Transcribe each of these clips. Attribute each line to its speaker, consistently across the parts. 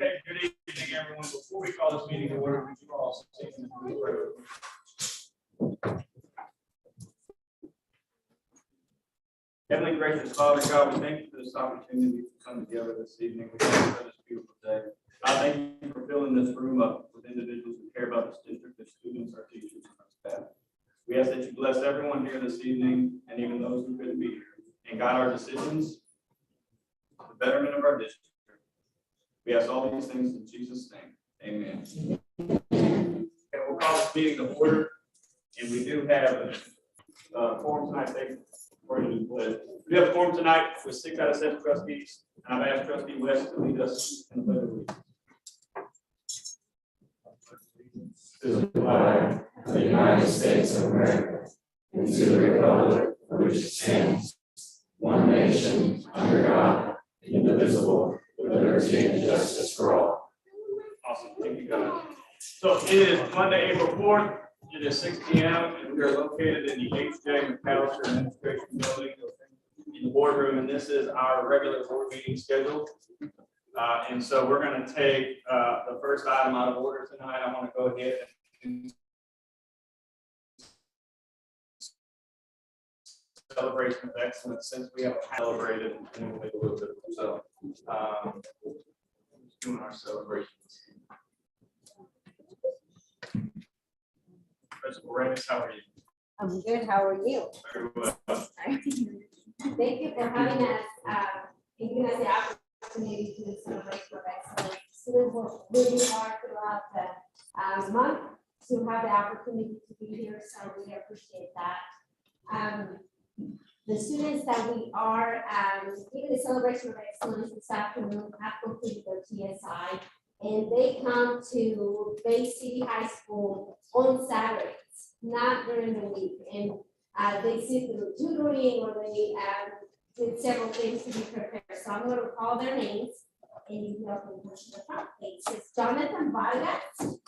Speaker 1: Okay, good evening, everyone. Before we call this meeting to order, would you all stand and pray? Heavenly gracious Father God, we thank you for this opportunity to come together this evening. We thank you for this beautiful day. I thank you for filling this room up with individuals who care about this district, the students, our teachers, and our staff. We ask that you bless everyone here this evening and even those who couldn't be here, and guide our decisions for the betterment of our district. We ask all these things in Jesus' name. Amen. And we'll call this meeting to order, and we do have a forum tonight. We do have a forum tonight with 6 out of 7 trustees, and I've asked Trustee West to lead us in the pledge of allegiance.
Speaker 2: To the flag of the United States of America, and to the republic for which it stands, one nation, under God, indivisible, with liberty and justice for all.
Speaker 1: Awesome. Thank you, God. So it is Monday, April 4th. It is 6 p.m. and we are located in the H.J. McAllister Administration Building in the boardroom, and this is our regular board meeting schedule. And so we're going to take the first item out of order tonight. I want to go ahead and celebration of excellence, since we have celebrated and we'll make a little bit of it. So doing our celebrations. Principal Reyes, how are you?
Speaker 3: I'm good. How are you?
Speaker 1: Very well.
Speaker 3: Thank you for having us, and giving us the opportunity to celebrate for excellence. Students work really hard throughout the month to have the opportunity to be here, so we appreciate that. The students that we are giving the celebration of excellence this afternoon have completed their TSI, and they come to Bay City High School on Saturdays, not during the week. And they sit through tutoring, or they did several things to be prepared. So I'm going to call their names, and you can help me push the front page. It's Jonathan Vargas,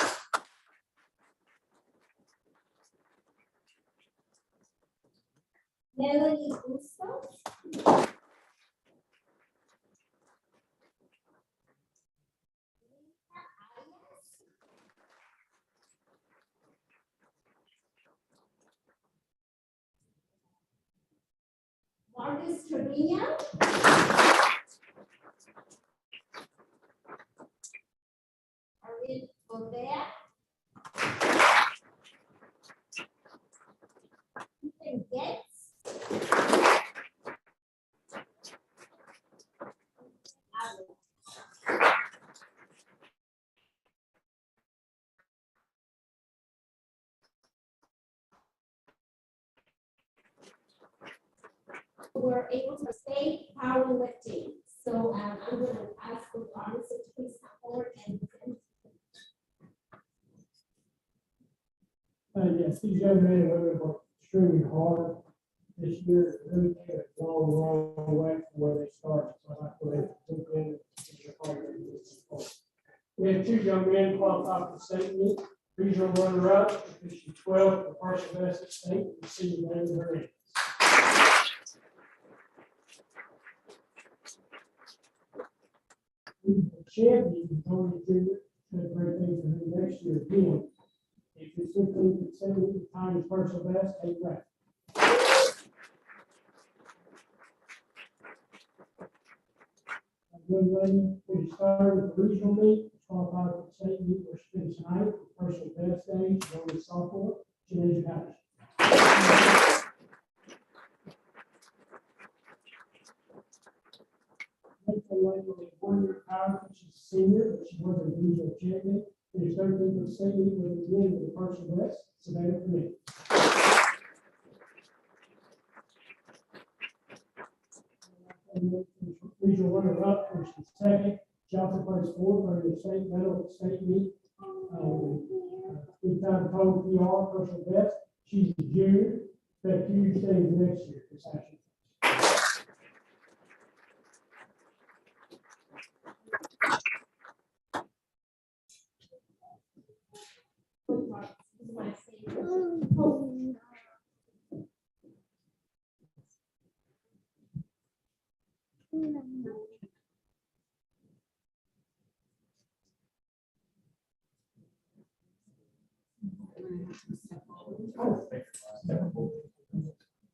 Speaker 3: Melanie Bustos, Marcus Trevino, Arvin Bondea, Ethan Getz, were able to stay powerlifting. So I'm going to ask the pharmacist to please come forward and present.
Speaker 4: Yes, these young men and women worked extremely hard this year. Really came a long way from where they started. So I feel they took in we have 2 young men qualified for the state meet. Regional runner-up, issue 12, the partial best at state, and see the name of her name. Champion, Tony Jr., had a great thing for him next year again. If you simply consider the time is personal best, take that. Young lady, we started with the regional meet, qualified for the state meet, where she finished 9th, personal best day, she's only a sophomore, Janasia Patterson. Lady with a 1-year power, she's a senior, but she was a regional champion. Finished 13th for the state meet with again with the personal best, Savannah Connect. Regional runner-up, which is 2nd. Johnson placed 4th under the state medal at the state meet. 3-time total PR, personal best. She's a junior. Expect huge things next year for Sasha.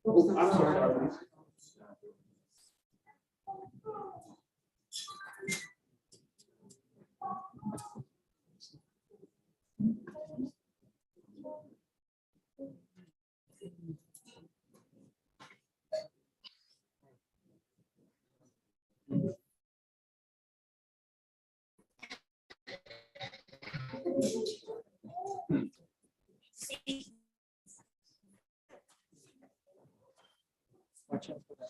Speaker 1: Oh, I'm sorry.
Speaker 4: Watch out for that.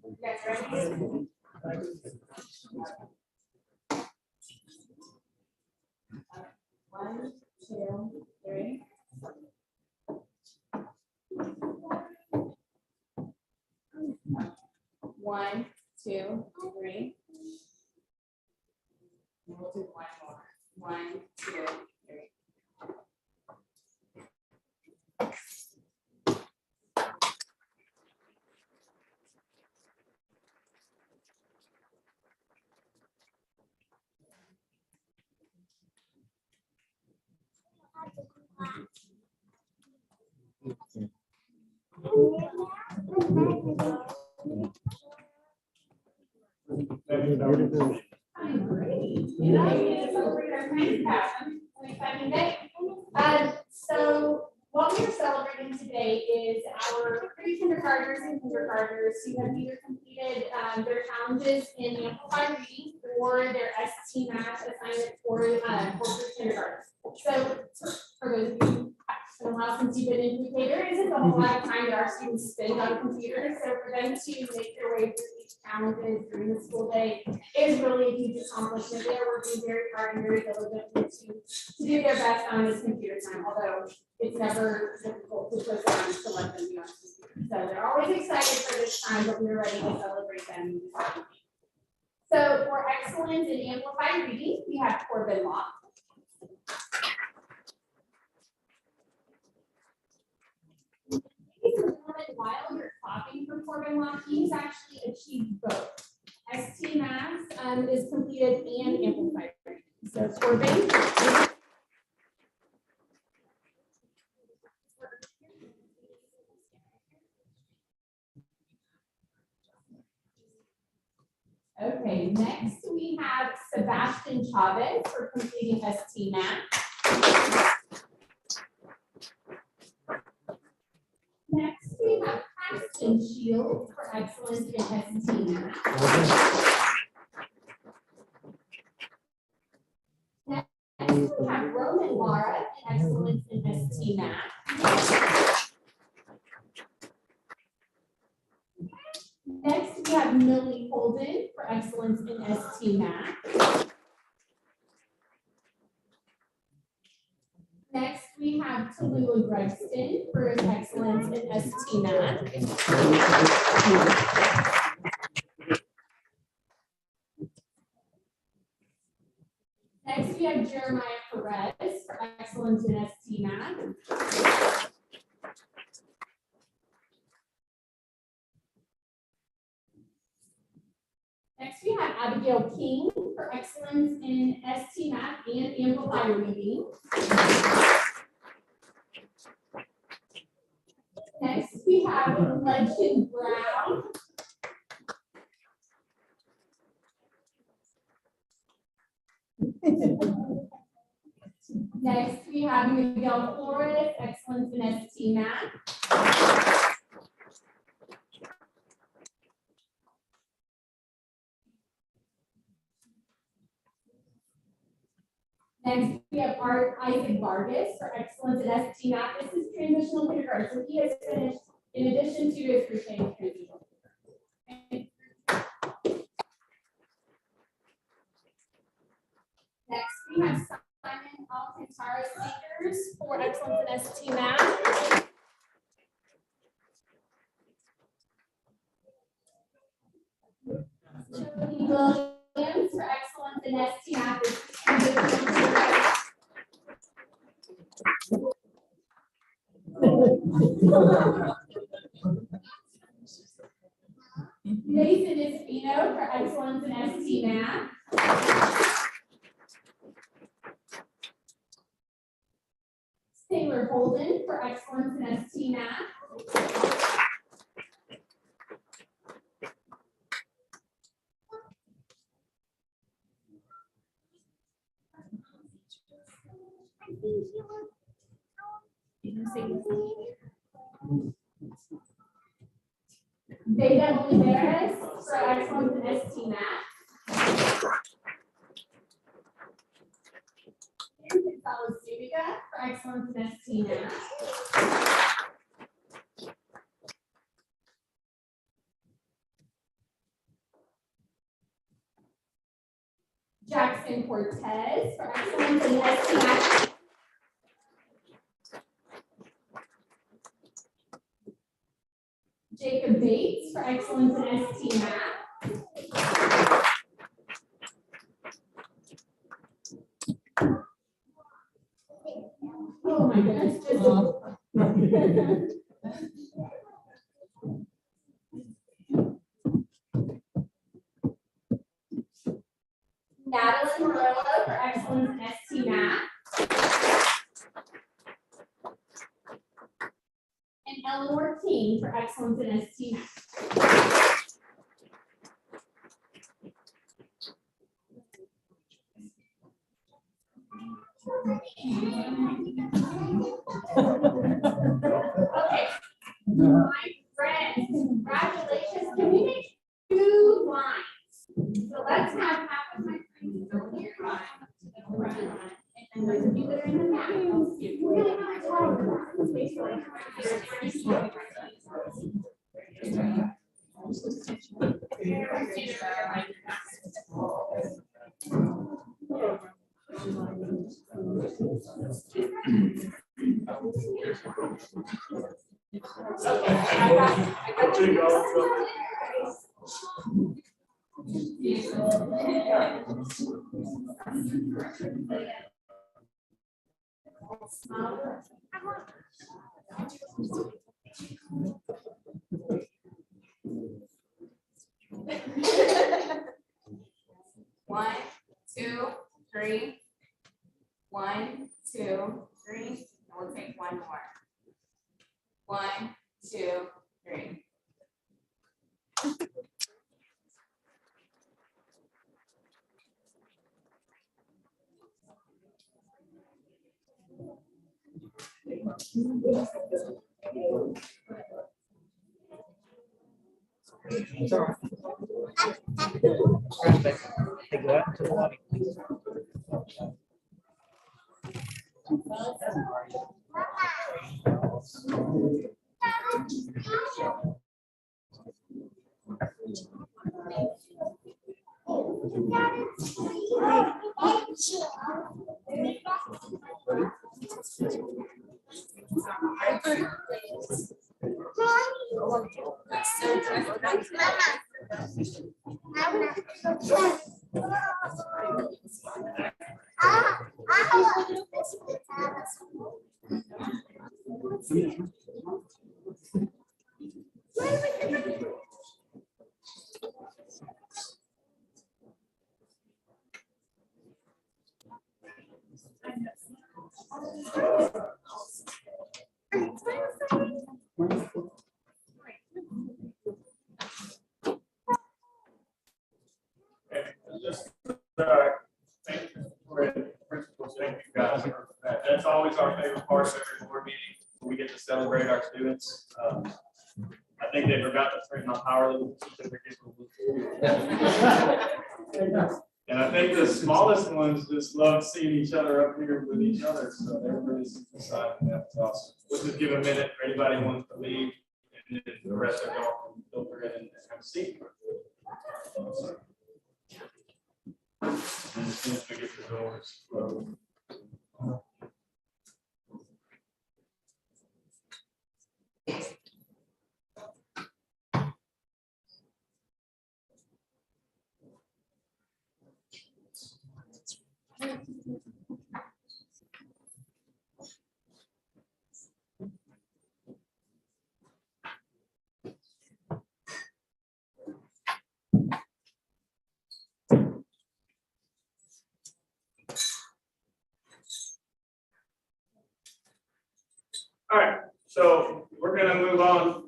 Speaker 3: You guys ready? One, two, three. One, two, three. And we'll do one more. One, two, three. So what we're celebrating today is our pre-kindergartners and kindergartners who have either completed their challenges in amplified reading or their ST Math assignment for pre-kindergarten. So for those of you, it's been a while since you've been in pre-K, there isn't a whole lot of time that our students spend on computers. So for them to make their way through these challenges during the school day is really a huge accomplishment. They're working very hard and very diligently to do their best on this computer time, although it's never difficult to put them to let them be on computer. So they're always excited for this time, but we're ready to celebrate them. So for excellence in amplified reading, we have Corbin Law. While you're copying for Corbin Law, he's actually achieved both. ST Math is completed and amplified reading. So Corbin. Okay, next we have Sebastian Chavez for completing ST Math. Next we have Paxton Shields for excellence in ST Math. Next we have Roman Lara in excellence in ST Math. Next, we have Millie Holden for excellence in ST Math. Next, we have Tallulah Gregston for his excellence in ST Math. Next, we have Jeremiah Perez for excellence in ST Math. Next, we have Abigail King for excellence in ST Math and amplified reading. Next, we have Legend Brown. Next, we have Miguel Flores, excellence in ST Math. Next, we have Isaac Vargas for excellence in ST Math. This is transitional kindergarten, so he has finished in addition to his pre-K transitional kindergarten. Next, we have Simon Alcantara Seekers for excellence in ST Math. Jody Williams and ST Math is. Mason Espino for excellence in ST Math. Taylor Holden for excellence in ST Math. Vega Olivares for excellence in ST Math. Gonzalez Zuniga for excellence in ST Math. Jackson Cortez for excellence in ST Math. Jacob Bates for excellence in ST Math. Oh my goodness. Madeline Morello for excellence in ST Math. And Eleanor King for excellence in ST Math. Okay, my friends, congratulations. Can we make 2 lines? So let's have half of my friends go here to the front, and then those of you that are in the back. We're really not talking about this basically. One, two, three. 1, 2, 3. And we'll take one more. 1, 2, 3.
Speaker 5: It's all right. Take it out to the lobby, please.
Speaker 1: Thank you guys. That's always our favorite part of every board meeting. We get to celebrate our students. I think they forgot to print my power level certificate. And I think the smallest ones just love seeing each other up here with each other. So everybody's excited. That's awesome. We'll just give a minute for anybody who wants to leave. And then the rest of y'all can filter in and have a seat. And as soon as we get the doors closed.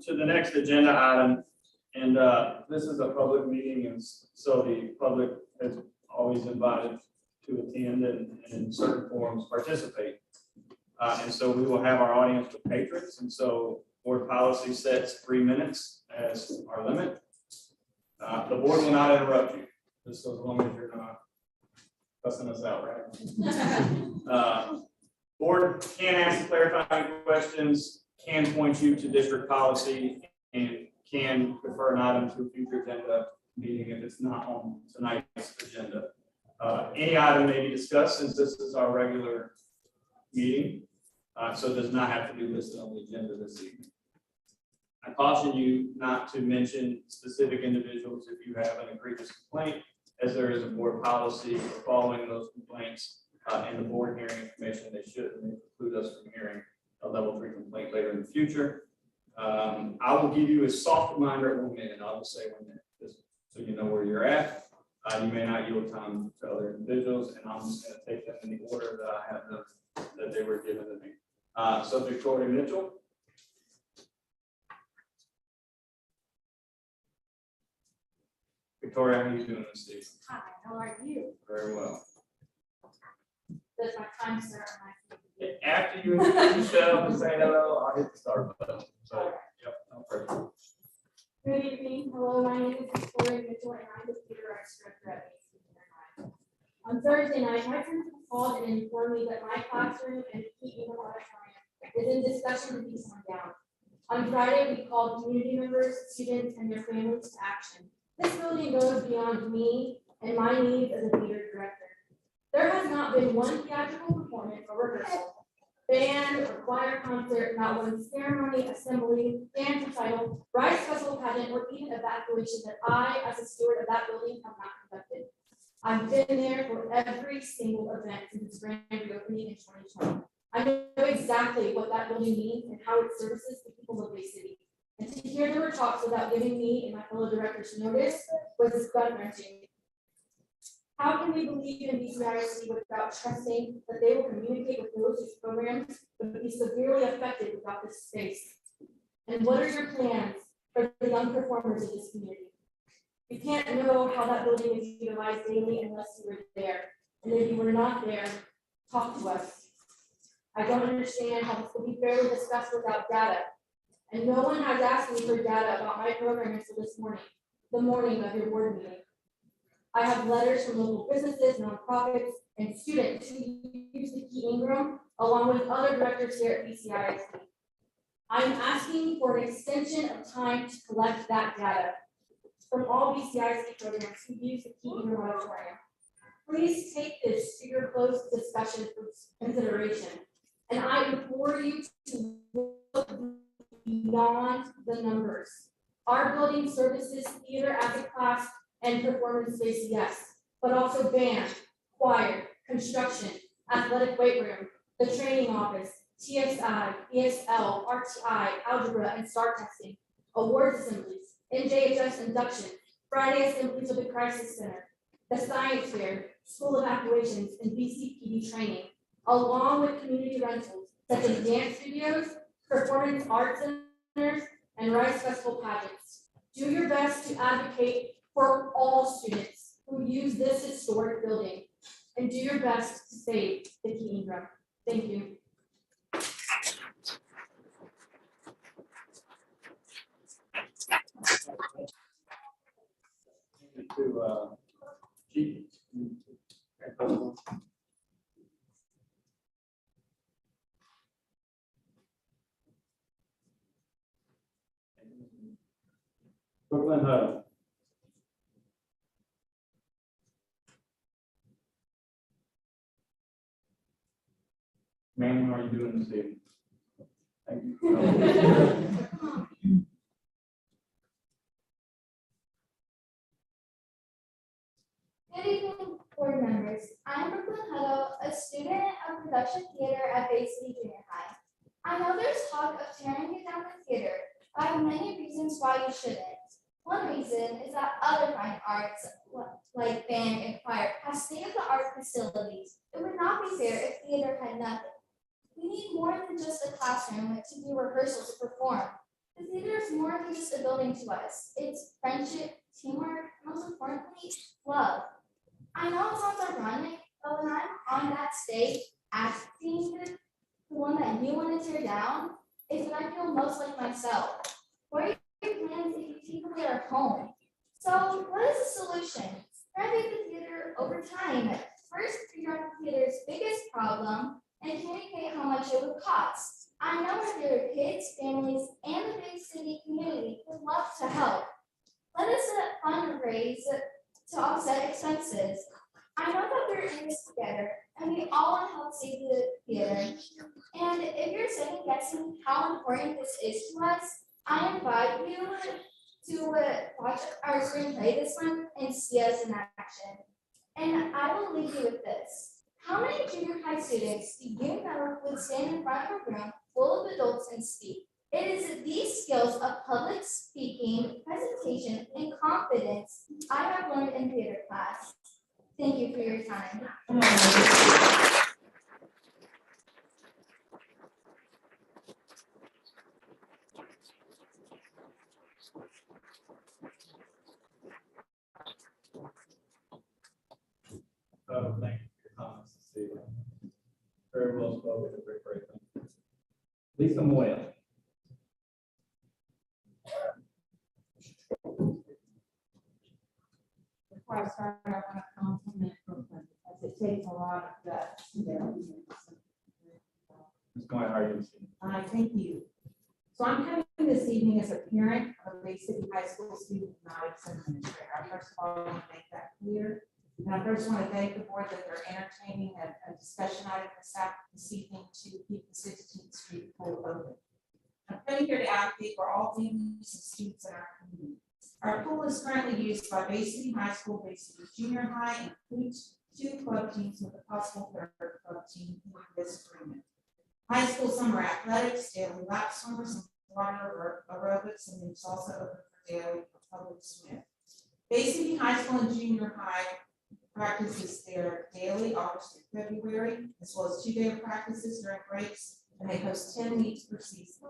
Speaker 1: to the next agenda item, and this is a public meeting, and so the public is always invited to attend and in certain forms participate. And so we will have our audience with patrons, and so board policy sets 3 minutes as our limit. The board will not interrupt you, just as long as you're not cussing us out, right? Board can ask clarifying questions, can point you to district policy, and can refer an item to a future agenda meeting if it's not on tonight's agenda. Any item may be discussed since this is our regular meeting, so it does not have to be listed on the agenda this evening. I caution you not to mention specific individuals if you have an egregious complaint, as there is a board policy for following those complaints and the board hearing information. They should preclude us from hearing a level 3 complaint later in the future. I will give you a soft reminder at 1 minute. I'll just say 1 minute, just so you know where you're at. You may not yield time to other individuals, and I'm just going to take them in the order that I have them, that they were given to me. So Victoria Mitchell. Victoria, how are you doing this evening?
Speaker 3: Hi, how are you?
Speaker 1: Very well.
Speaker 3: Does my time start on my?
Speaker 1: After you introduce yourself and say hello, I'll hit the start button. So, yep, no pressure.
Speaker 3: Good evening. Hello, my name is Victoria Mitchell, and I'm the theater arts director at Mason Junior High. On Thursday night, my principal called and informed me that my classroom and Keaton Auditorium is in discussion to be torn down. On Friday, we called community members, students, and their families to action. This building goes beyond me and my needs as a theater director. There has not been one theatrical performance or rehearsal, band or choir concert, not one ceremony, assembly, band recital, Rise Festival pageant, or even evacuation that I, as a steward of that building, have not conducted. I've been there for every single event since its grand reopening in 2020. I know exactly what that building means and how it services the people of Bay City. And to hear there were talks without giving me and my fellow directors notice was gut-wrenching. How can we believe in BCIC without trusting that they will communicate with those whose programs would be severely affected without this space? And what are your plans for the young performers of this community? You can't know how that building is utilized daily unless you were there. And if you were not there, talk to us. I don't understand how this will be fairly discussed without data. And no one has asked me for data about my program until this morning, the morning of your board meeting. I have letters from local businesses, nonprofits, and students who use the Keaton room, along with other directors here at BCISD. I'm asking for an extension of time to collect that data from all BCISD programs who use the Keaton room auditorium. Please take this to your closed discussion for consideration. And I implore you to look beyond the numbers. Our building services theater as a class and performance space, yes, but also band, choir, construction, athletic weight room, the training office, TSI, ESL, RTI, algebra, and STAR testing, awards assemblies, NJHS induction, Friday assemblies of the Crisis Center, the Science Fair, school evacuations, and BCPD training, along with community rentals such as dance studios, performance arts centers, and Rise Festival pageants. Do your best to advocate for all students who use this historic building, and do your best to save the Keaton room. Thank you.
Speaker 1: To Chief. Brooklyn Huddle. Ma'am, how are you doing this evening? Thank you.
Speaker 6: Good evening, board members. I am Brooklyn Hutto, a student of production theater at Bay City Junior High. I know there's talk of tearing it down the theater, but I have many reasons why you shouldn't. One reason is that other fine arts, like band and choir, have state-of-the-art facilities. It would not be fair if theater had nothing. We need more than just a classroom to do rehearsals to perform. The theater is more than just a building to us. It's friendship, teamwork, and most importantly, love. I know it sounds ironic, but when I'm on that stage acting the one that you want to tear down, is when I feel most like myself. What are your plans if you take away our home? So what is the solution? Renovate the theater over time. First, figure out the theater's biggest problem and communicate how much it would cost. I know our theater kids, families, and the big city community would love to help. Let us fundraise to offset expenses. I know that we're in this together and we all want to help save the theater. And if you're second guessing how important this is to us, I invite you to watch our screenplay this month and see us in action. And I will leave you with this. How many junior high students do you know would stand in front of a room full of adults and speak? It is these skills of public speaking, presentation, and confidence I have learned in theater class. Thank you for your time.
Speaker 1: Thank you for your comments this evening. Very well spoken, and very great. Thank you. Lisa Moya.
Speaker 7: Before I start, I want to compliment Brooklyn because it takes a lot of guts.
Speaker 1: Ms. Moya, how are you this evening?
Speaker 7: Thank you. So I'm coming this evening as a parent of a Bay City High School student, not as an administrator. First of all, I want to make that clear. And I first want to thank the board that they're entertaining a discussion item this evening to keep the 16th Street pool open. I'm coming here to advocate for all families and students in our community. Our pool is currently used by Bay City High School, Bay City Junior High, and includes 2 club teams with a possible 3rd club team in this agreement. High school summer athletics, daily lap swimmers, and water aerobics, and it's also open for daily public swim. Bay City High School and Junior High practices their daily August through February, as well as 2-day practices during breaks, and they host 10 meets per season.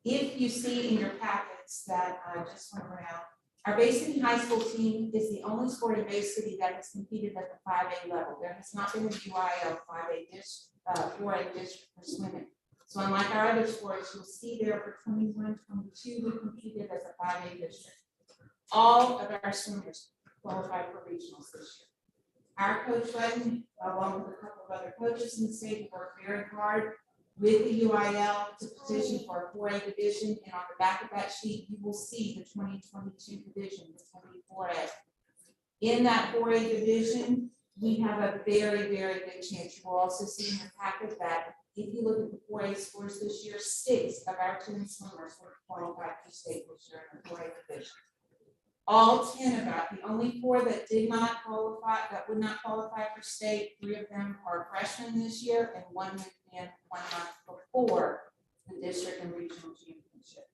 Speaker 7: If you see in your packets that I just went around, our Bay City High School team is the only sport in Bay City that has competed at the 5A level. There has not been a UIL 4A district for swimming. So unlike our other sports, you'll see there for 21, 22, we competed as a 5A district. All of our swimmers qualified for regionals this year. Our coach, Button, along with a couple of other coaches in the state, worked very hard with the UIL to petition for a 4A division, and on the back of that sheet, you will see the 2022 division, which will be 4A. In that 4A division, we have a very, very good chance. You will also see in the packet that if you look at the 4A scores this year, 6 of our 10 swimmers were qualified for state this year in the 4A division. All 10 of that, the only 4 that did not qualify, that would not qualify for state, 3 of them are freshmen this year, and 1 moved in 1 month before the district and regional championship.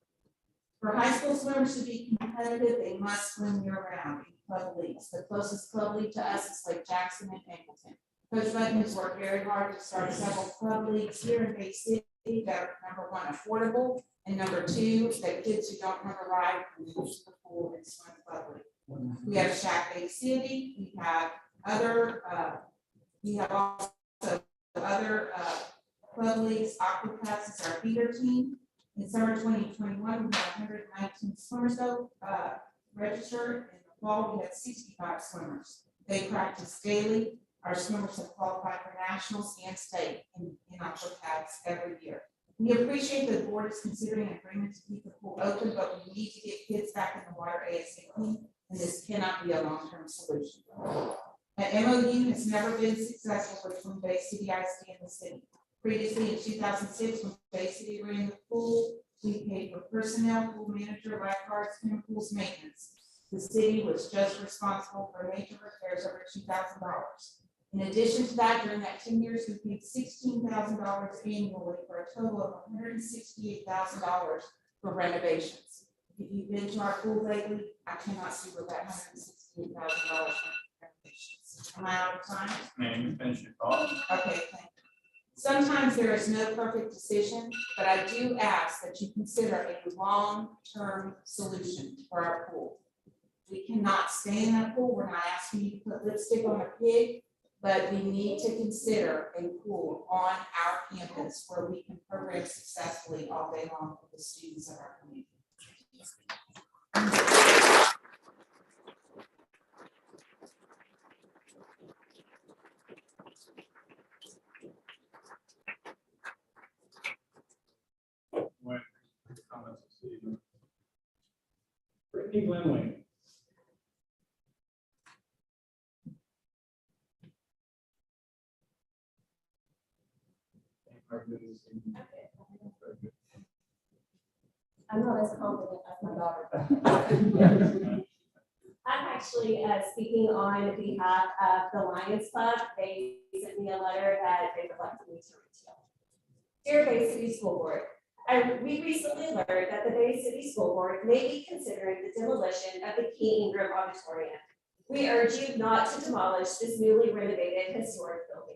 Speaker 7: For high school swimmers to be competitive, they must swim year-round in club leagues. The closest club league to us is Lake Jackson and Angleton. Coach Button has worked very hard to start several club leagues here in Bay City that are, #1, affordable, and #2, that kids who don't have a ride can use the pool and swim club league. We have Shack Bay City, we have also other club leagues. Aquapass is our feeder team. In summer 2021, we had 119 swimmers registered. In the fall, we had 65 swimmers. They practice daily. Our swimmers have qualified for nationals and state in Aquapass every year. We appreciate the board is considering an agreement to keep the pool open, but we need to get kids back in the water ASAP, and this cannot be a long-term solution. An MOU has never been successful between Bay City ISD and the city. Previously, in 2006, when Bay City ran the pool, we paid for personnel, pool manager, lifeguards, and pool's maintenance. The city was just responsible for major repairs over $2,000. In addition to that, during that 10 years, we paid $16,000 annually for a total of $168,000 for renovations. If you've been to our pool lately, I cannot see what that $168,000 for renovations. Am I out of time?
Speaker 1: Ma'am, you finish your thought.
Speaker 7: Okay, thank you. Sometimes there is no perfect decision, but I do ask that you consider a long-term solution for our pool. We cannot stay in that pool. We're not asking you to put lipstick on a pig, but we need to consider a pool on our campus where we can program successfully all day long for the students of our community.
Speaker 1: Wayne, comments this evening?
Speaker 4: Brittany Glenway.
Speaker 1: Very good this evening. Very good.
Speaker 3: I'm not as confident as my daughter. I'm actually speaking on behalf of the Lions Club. They sent me a letter that they would like me to read to you. Dear Bay City School Board, we recently learned that the Bay City School Board may be considering the demolition of the Key Ingram Auditorium. We urge you not to demolish this newly renovated historic building.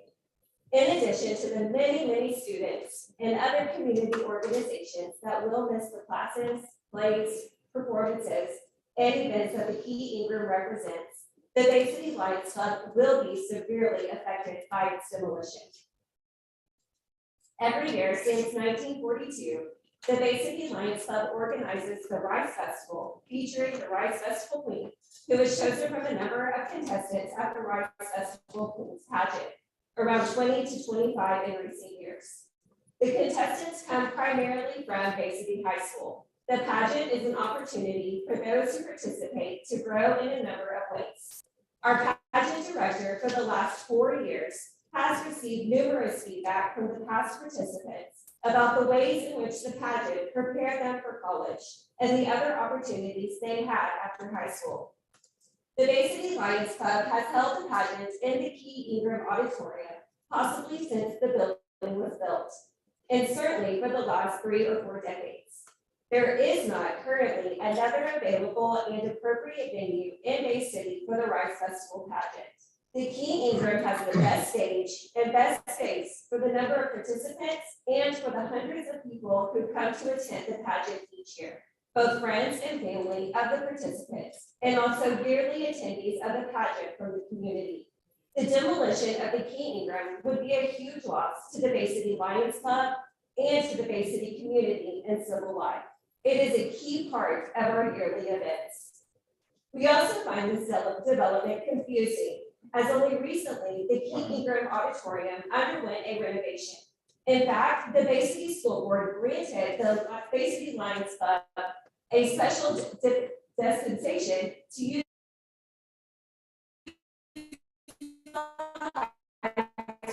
Speaker 3: In addition to the many, many students and other community organizations that will miss the classes, plays, performances, and events that the Key Ingram represents, the Bay City Lions Club will be severely affected by its demolition. Every year since 1942, the Bay City Lions Club organizes the Rice Festival, featuring the Rice Festival Queen, who is chosen from a number of contestants at the Rice Festival Queen's pageant, around 20 to 25 in recent years. The contestants come primarily from Bay City High School. The pageant is an opportunity for those who participate to grow in a number of ways. Our pageant director for the last 4 years has received numerous feedback from the past participants about the ways in which the pageant prepared them for college and the other opportunities they had after high school. The Bay City Lions Club has held the pageant in the Key Ingram Auditorium, possibly since the building was built, and certainly for the last 3 or 4 decades. There is not currently another available and appropriate venue in Bay City for the Rice Festival pageant. The Key Ingram has the best stage and best space for the number of participants and for the hundreds of people who come to attend the pageant each year, both friends and family of the participants, and also yearly attendees of the pageant from the community. The demolition of the Key Ingram would be a huge loss to the Bay City Lions Club and to the Bay City community and civil life. It is a key part of our yearly events. We also find this development confusing, as only recently the Key Ingram Auditorium underwent a renovation. In fact, the Bay City School Board granted the Bay City Lions Club a special dispensation to use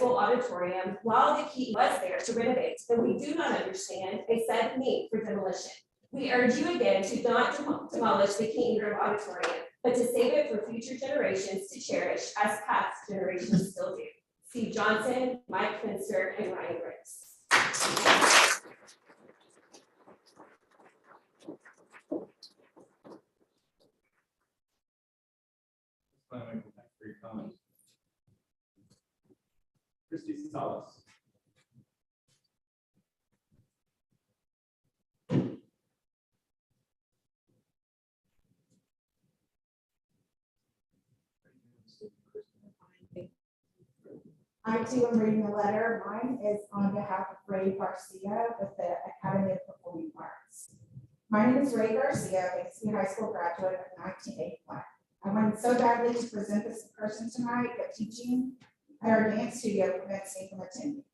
Speaker 3: auditorium while the Key was there to renovate, and we do not understand a said need for demolition. We urge you again to not demolish the Key Ingram Auditorium, but to save it for future generations to cherish as past generations still do. Steve Johnson, Mike Finster, and Ryan Briggs.
Speaker 1: Three comments. Christy Salas.
Speaker 8: I too am reading a letter. Mine is on behalf of Ray Garcia with the Academy of Performing Arts. My name is Ray Garcia, a Bay City High School graduate of 1981. I wanted so badly to present this in person tonight, but teaching at our dance studio prevents me from attending.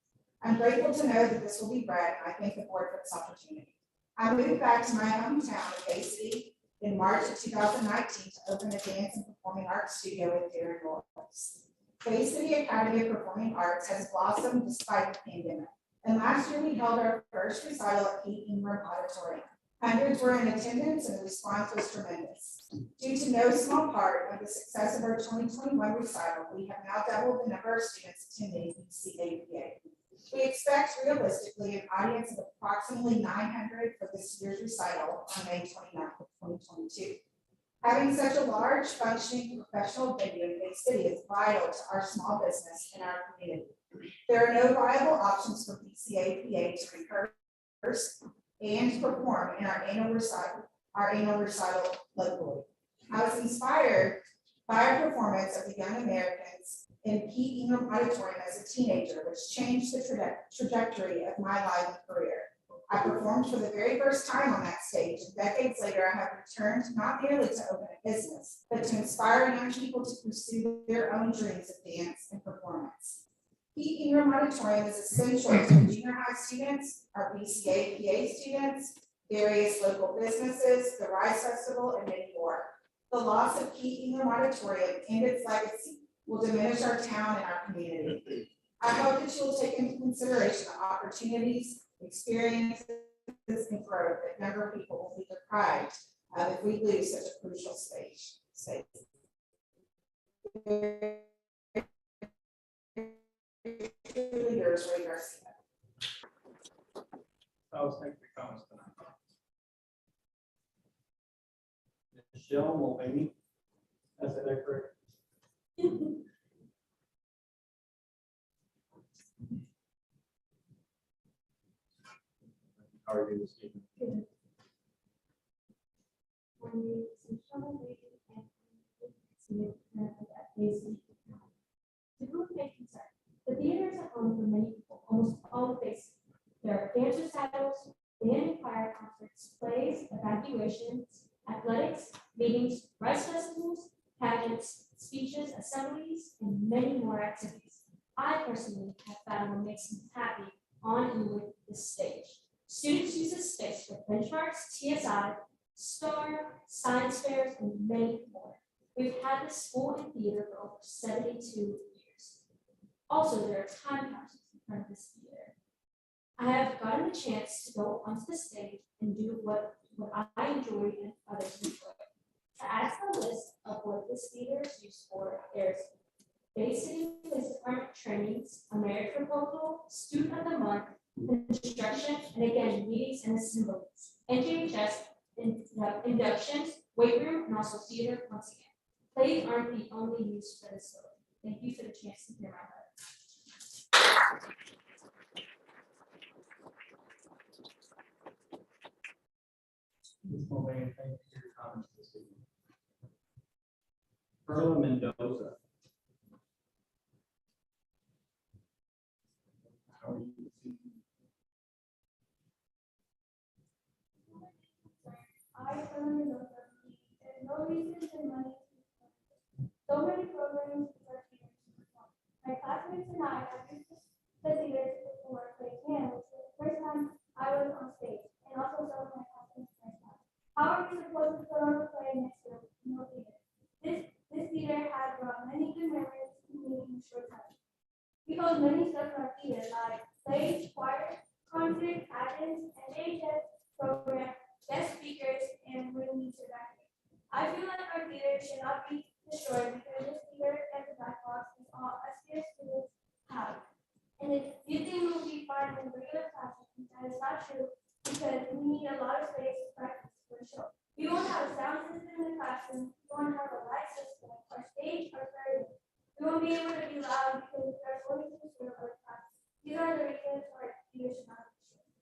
Speaker 8: I'm grateful to know that this will be read, and I thank the board for this opportunity. I moved back to my hometown of Bay City in March of 2019 to open a dance and performing arts studio with Darren Lawrence. Bay City Academy of Performing Arts has blossomed despite the pandemic. And last year we held our first recital at Key Ingram Auditorium. Hundreds were in attendance and the response was tremendous. Due to no small part of the success of our 2021 recital, we have now doubled the number of students attending CAPA. We expect realistically an audience of approximately 900 for this year's recital on May 29th of 2022. Having such a large functioning professional venue in Bay City is vital to our small business and our community. There are no viable options for BCAPA to rehearse and perform in our annual recital locally. I was inspired by our performance of the Young Americans in Pete Ingram Auditorium as a teenager, which changed the trajectory of my life and career. I performed for the very first time on that stage, and decades later, I have returned not merely to open a business, but to inspire young people to pursue their own dreams of dance and performance. Pete Ingram Auditorium is essential to junior high students, our BCA PA students, various local businesses, the Rise Festival, and many more. The loss of Pete Ingram Auditorium and its legacy will diminish our town and our community. I hope that you will take into consideration the opportunities, experiences, and growth that younger people will be deprived of if we lose such a crucial space. Yours, Ray Garcia.
Speaker 1: Fellas, thank you for your comments tonight. Michelle Mulvaney. That's it, correct? How are you this evening?
Speaker 3: My name is Michelle Lee, and I'm senior parent at Mason. To whom it may concern, the theater is a home for many people, almost all the faces. There are dance recitals, band and choir concerts, plays, evacuations, athletics, meetings, rice festivals, pageants, speeches, assemblies, and many more activities. I personally have found what makes me happy on and with this stage. Students use this space for benchmarks, TSI, STAR, science fairs, and many more. We've had this school and theater for over 72 years. Also, there are time capsules in front of this theater. I have gotten the chance to go onto the stage and do what I enjoy and others enjoy. To add to the list of what this theater is used for, there's Bay City Police Department trainings, a marriage proposal, student of the month, construction, and again, meetings and assemblies, NJHS inductions, weight room, and also theater once again. Plays aren't the only use for this building. Thank you for the chance to hear my heart.
Speaker 1: Ms. Mulvaney, thank you for your comments this evening. Perla Mendoza. How are you this evening?
Speaker 6: I firmly know that there's no reason to money. So many programs for teachers to perform. My classmates and I have used the theater to perform our play Can, which was the first time I was on stage, and also some of my classmates' first time. How are we supposed to put on a play next to no theater? This theater has brought many good memories to me in a short time. We hold many stuff in our theater like plays, choir, concerts, pageants, and NHS program, guest speakers, and when we survive. I feel like our theater should not be destroyed because this theater and the black box is all us dear students have. And if you think we'll be fine in regular classrooms, that is not true because we need a lot of space to practice for the show. We won't have a sound system in the classroom, we won't have a light system, or stage, or curtain. We won't be able to be loud because we are going to disturb our class. These are the reasons why theater should not be destroyed.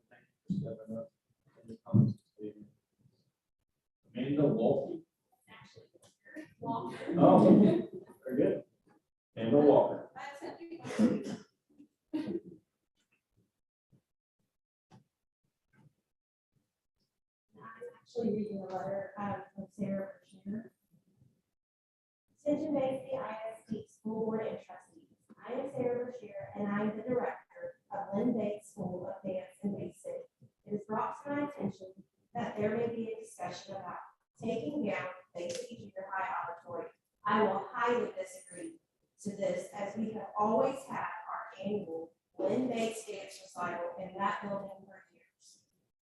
Speaker 1: Thank you for stepping up and your comments this evening. Amanda Walke. Oh, very good. Amanda Walker.
Speaker 3: Actually reading a letter from Sarah Berkshire.
Speaker 6: Attention Bay City ISD School Board and Trustees. I am Sarah Berkshire, and I am the director of Lynn Bates School of Dance in Bay City. It is brought to my attention that there may be a discussion about taking down Bay City Junior High Auditorium. I will highly disagree to this, as we have always had our annual Lynn Bates dance recital in that building for years.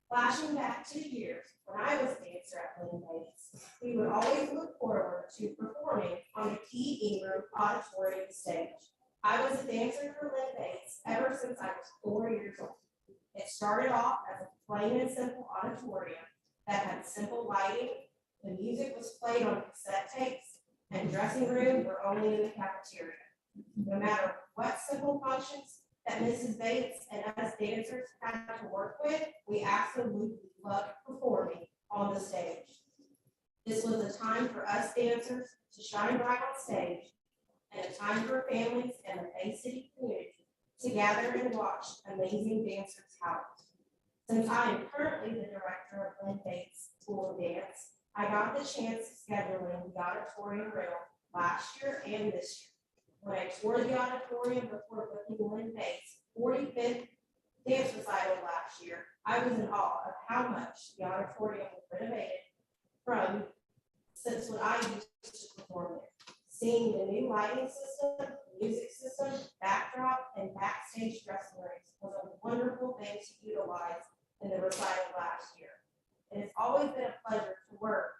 Speaker 6: Flashing back 2 years, when I was dancer at Lynn Bates, we would always look forward to performing on the Pete Ingram Auditorium stage. I was a dancer for Lynn Bates ever since I was 4 years old. It started off as a plain and simple auditorium that had simple lighting,
Speaker 8: The music was played on cassette tapes, and dressing rooms were only in the cafeteria. No matter what simple functions that Mrs. Bates and us dancers had to work with, we absolutely loved performing on the stage. This was a time for us dancers to shine bright on stage, and a time for families and the Bay City community to gather and watch amazing dancers talent. Since I am currently the director of Lynn Bates School of Dance, I got the chance to schedule in the auditorium rental last year and this year. When I toured the auditorium before booking Lynn Bates' 45th dance recital last year, I was in awe of how much the auditorium was renovated from since when I used to perform there. Seeing the new lighting system, music system, backdrop, and backstage dressing rooms was a wonderful thing to utilize in the recital last year. It has always been a pleasure to work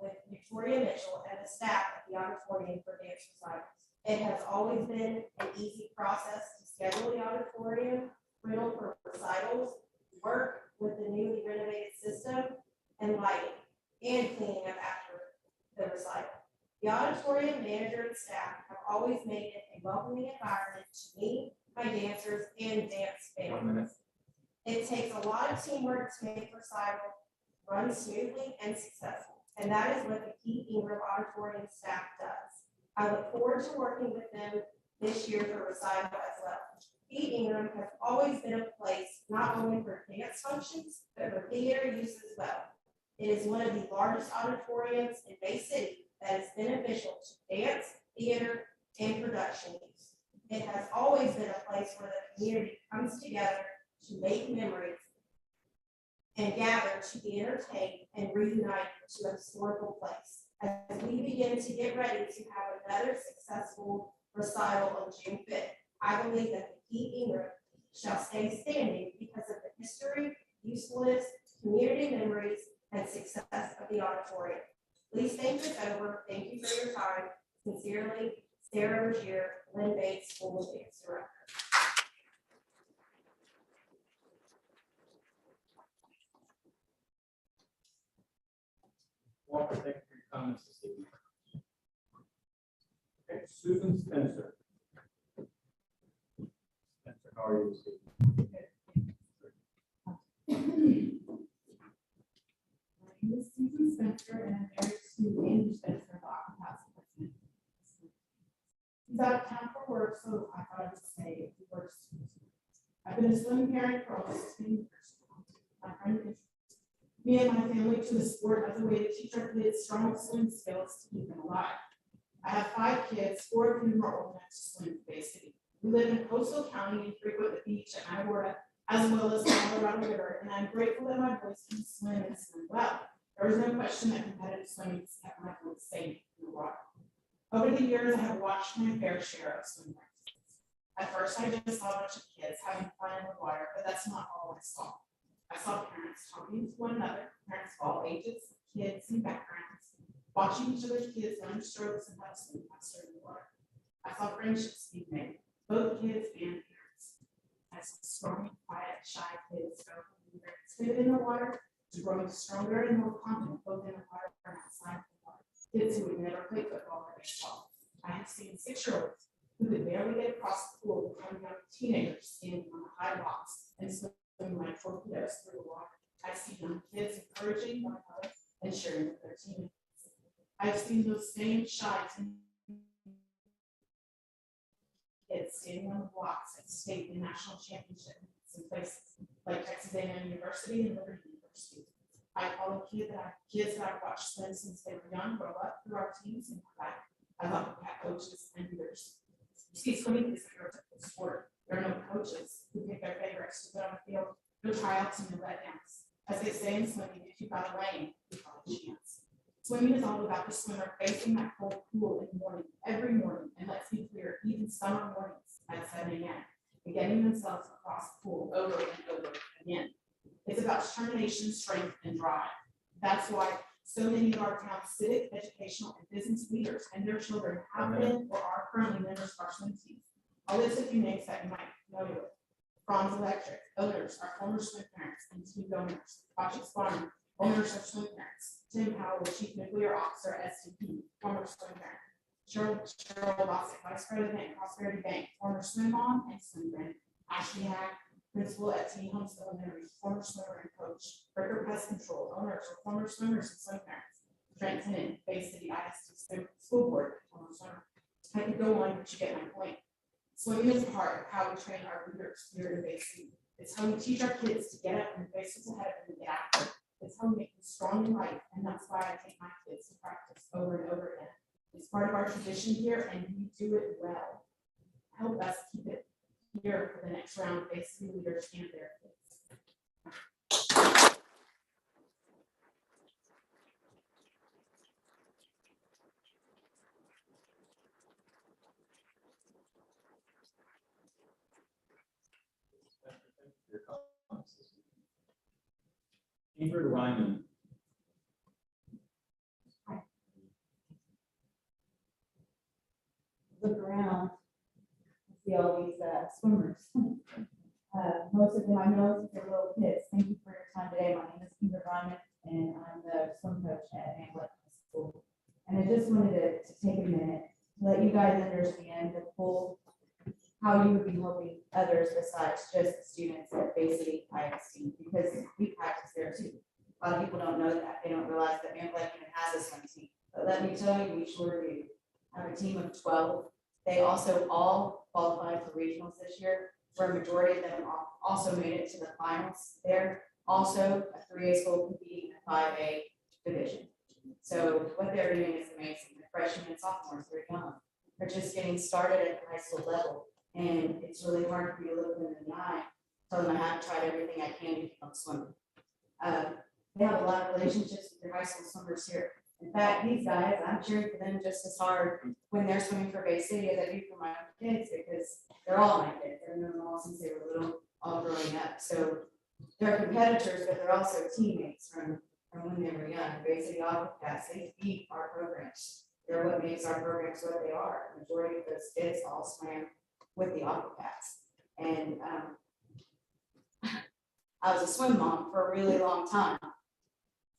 Speaker 8: with Victoria Mitchell and the staff at the auditorium for dance recitals. It has always been an easy process to schedule the auditorium rental for recitals, work with the newly renovated system and lighting, and cleaning up after the recital. The auditorium manager and staff have always made it a welcoming environment to me, my dancers, and dance families. It takes a lot of teamwork to make recital run smoothly and successful, and that is what the Keith Ingram Auditorium staff does. I look forward to working with them this year for recital as well. Keith Ingram has always been a place not only for dance functions, but for theater use as well. It is one of the largest auditoriums in Bay City that is beneficial to dance, theater, and production use. It has always been a place where the community comes together to make memories and gather to be entertained and reunite to a historical place. As we begin to get ready to have another successful recital on June 5th, I believe that the Keith Ingram shall stay standing because of the history, usefulness, community memories, and success of the auditorium. Please think this over. Thank you for your time. Sincerely, Sarah Rogier, Lynn Bates School of Dance Director.
Speaker 1: Walker, thank you for your comments this evening. Okay, Susan Spencer. Spencer, how are you this evening?
Speaker 9: My name is Susan Spencer, and I'm married to Andy Spencer, the Aqua House president. He's out of town for work, so I thought I'd just say a few words to him. I've been a swimming parent for almost 16 years. My friend introduced me and my family to the sport as a way to teach our kids strong swim skills to keep them alive. I have 5 kids, 4 of whom are old enough to swim in Bay City. We live in Coastal County and frequent the beach at Iowa, as well as the Colorado River, and I'm grateful that my boys can swim and swim well. There is no question that competitive swimming has kept my boys safe in the water. Over the years, I have watched my fair share of swim practices. At first, I just saw a bunch of kids having fun in the water, but that's not all I saw. I saw parents talking to one another, parents of all ages, kids, and backgrounds, watching each other's kids learn strokes and how to swim faster in the water. I saw friendships being made, both kids and parents. I saw strong, quiet, shy kids go from being very timid in the water to growing stronger and more confident both in the water and outside the water. Kids who would never play football or baseball. I have seen 6-year-olds who could barely get across the pool become young teenagers standing on the high rocks and swimming like torpedoes through the water. I've seen young kids encouraging one another and sharing with their teammates. I've seen those same shy kids standing on the blocks at state and national championship in places like Texas A&M University and Liberty University. I call the kids that I've watched swim since they were young grow up through our teams and come back. I love the cat coaches and leaders. You see, swimming is a stereotypical sport. There are no coaches who pick their favorites to put on the field, no tryouts and no letdowns. As they say in swimming, if you got a lane, you got a chance. Swimming is all about the swimmer facing that cold pool in the morning, every morning, and let's be clear, even summer mornings at 7 a.m. and getting themselves across the pool over and over again. It's about determination, strength, and drive. That's why so many of our town's civic, educational, and business leaders and their children have been or are currently members of our swim teams. I'll list a few names that you might be familiar with. Franz Electric, owners, our former swim parents and team donors, Patrick Spartan, Owners of swim parents, Tim Powell, Chief Nuclear Officer, STP, former swim parent. Cheryl Bostic, Vice President, Prosperity Bank, former swim mom and swim friend. Ashley Hack, Principal at T. Holmes Elementary, former swimmer and coach. Breaker Pest Control, owners or former swimmers and swim parents. Trent Tennant, Bay City ISD School Board, former swimmer. I could go on, but you get my point. Swimming is part of how we train our leaders here in Bay City. It's how we teach our kids to get up and face what's ahead and get after. It's how we make them strong in life, and that's why I take my kids to practice over and over again. It's part of our tradition here, and we do it well. Help us keep it here for the next round of Bay City leaders and their kids.
Speaker 1: Your comments this evening. Ingrid Ryman.
Speaker 10: Look around, see all these swimmers. Most of them I know since they were little kids. Thank you for your time today. My name is Ingrid Ryman, and I'm the swim coach at Amblet High School. And I just wanted to take a minute to let you guys understand the full, how you would be helping others besides just the students at Bay City ISD, because we practice there too. A lot of people don't know that. They don't realize that Amblet even has a swim team. But let me tell you, we sure do. I have a team of 12. They also all qualified for regionals this year, where a majority of them also made it to the finals there. Also, a 3A school competing in a 5A division. So what they're doing is amazing. The freshmen and sophomores, they're young. They're just getting started at the high school level. And it's really hard for me to look them in the eye, tell them I haven't tried everything I can to become a swimmer. They have a lot of relationships with their high school swimmers here. In fact, these guys, I'm cheering for them just as hard when they're swimming for Bay City as I do for my kids, because they're all my kids. I've known them all since they were little, all growing up. So they're competitors, but they're also teammates from when they were young. Bay City Aquacats, they feed our programs. They're what makes our programs what they are. The majority of those kids all swam with the Aquacats. And I was a swim mom for a really long time.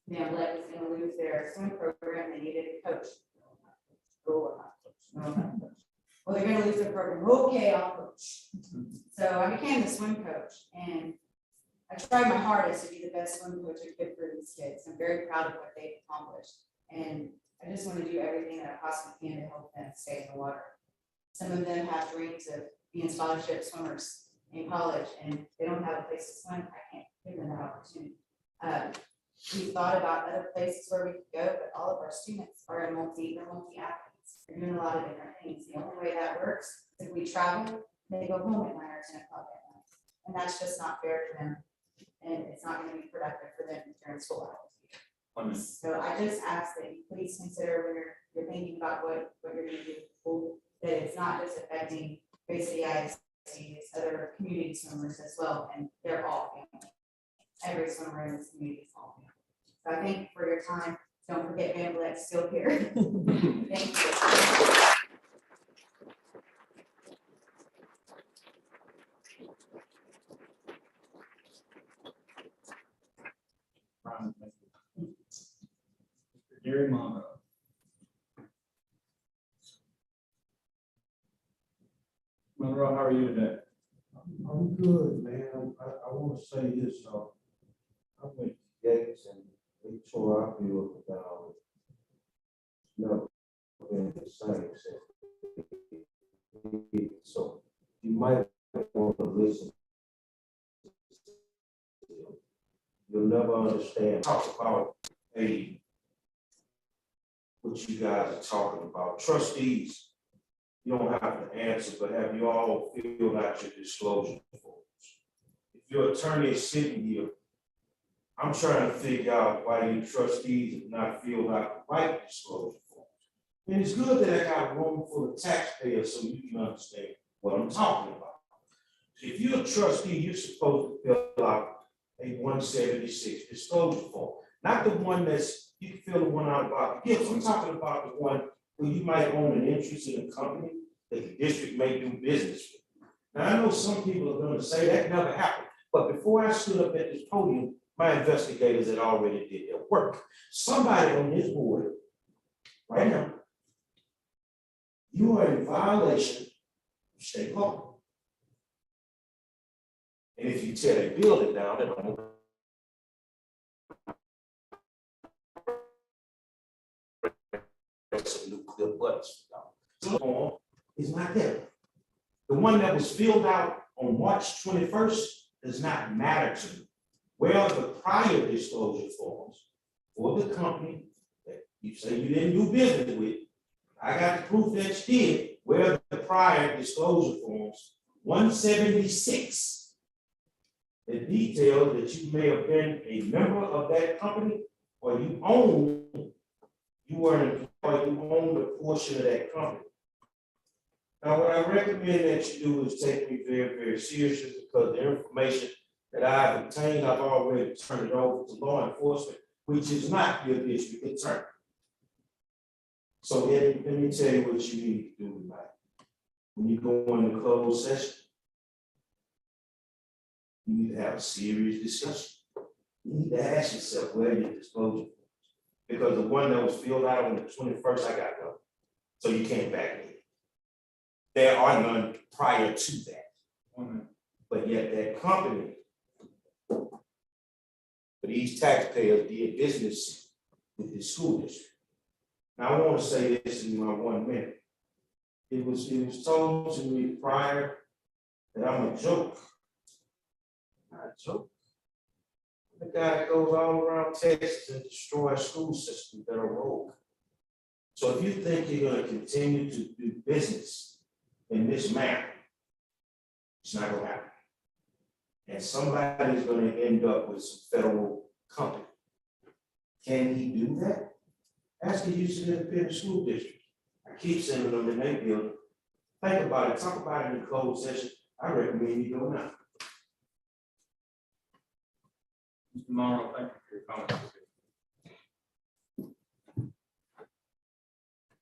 Speaker 10: Amblet was going to lose their swim program. They needed a coach. Well, they're going to lose their program. Okay, I'll coach. So I became the swim coach, and I tried my hardest to be the best swim coach I could for these kids. I'm very proud of what they've accomplished, and I just want to do everything that I possibly can to help them stay in the water. Some of them have dreams of being scholarship swimmers in college, and they don't have a place to swim. I can't give them that opportunity. We thought about other places where we could go, but all of our students are multi-athletes. They're doing a lot of different things. The only way that works is if we travel, they go home at 9 or 10 o'clock at night. And that's just not fair for them. And it's not going to be productive for them during school hours. So I just ask that you please consider when you're thinking about what you're going to do with school, that it's not just affecting Bay City ISD, it's other community swimmers as well, and they're all family. Every swimmer in this community is all family. So I thank you for your time. Don't forget Amblet's still here. Thank you.
Speaker 1: Mr. Gary Monroe. Monroe, how are you today?
Speaker 11: I'm good, man. I want to say this, I went to Gates and they tore our field down. Never been the same since. So you might want to listen. You'll never understand. Talk about what you guys are talking about. Trustees, you don't have to answer, but have you all filled out your disclosure forms? If your attorney is sitting here, I'm trying to figure out why you trustees have not filled out the right disclosure forms. And it's good that I got a room full of taxpayers so you can understand what I'm talking about. If you're a trustee, you're supposed to fill out a 176 disclosure form, not the one that's, you can fill the one out about the gifts. I'm talking about the one where you might own an interest in a company that the district may do business with. Now, I know some people are going to say that never happened, but before I stood up at this podium, My investigators had already did their work. Somebody on this board, right now, you are in violation of state law. And if you tear a building down, then I'm gonna some nuclear bullets. So the form is not there. The one that was filled out on March 21st does not matter to me. Where are the prior disclosure forms for the company that you say you didn't do business with? I got the proof that you did. Where are the prior disclosure forms? 176. The detail that you may have been a member of that company or you were an employee, you owned a portion of that company. Now, what I recommend that you do is take me very, very seriously because the information that I've obtained, I've already turned it over to law enforcement, which is not your district attorney. So let me tell you what you need to do tonight. When you go into closed session, you need to have a serious discussion. You need to ask yourself where your disclosure is. Because the one that was filled out on the 21st, I got none. So you can't back me. There are none prior to that. But yet that company, for these taxpayers, did business with the school district. Now, I want to say this in my 1 minute. It was told to me prior that I'm a joke. Not a joke. The guy that goes all around Texas and destroys school systems that are rogue. So if you think you're going to continue to do business in this manner, it's not going to happen. And somebody's going to end up with some federal company. Can he do that? Ask the Houston Independent School District. I keep sending them in their building. Think about it, talk about it in the closed session. I recommend you go now.
Speaker 1: Mr. Morrow, thank you for your comments.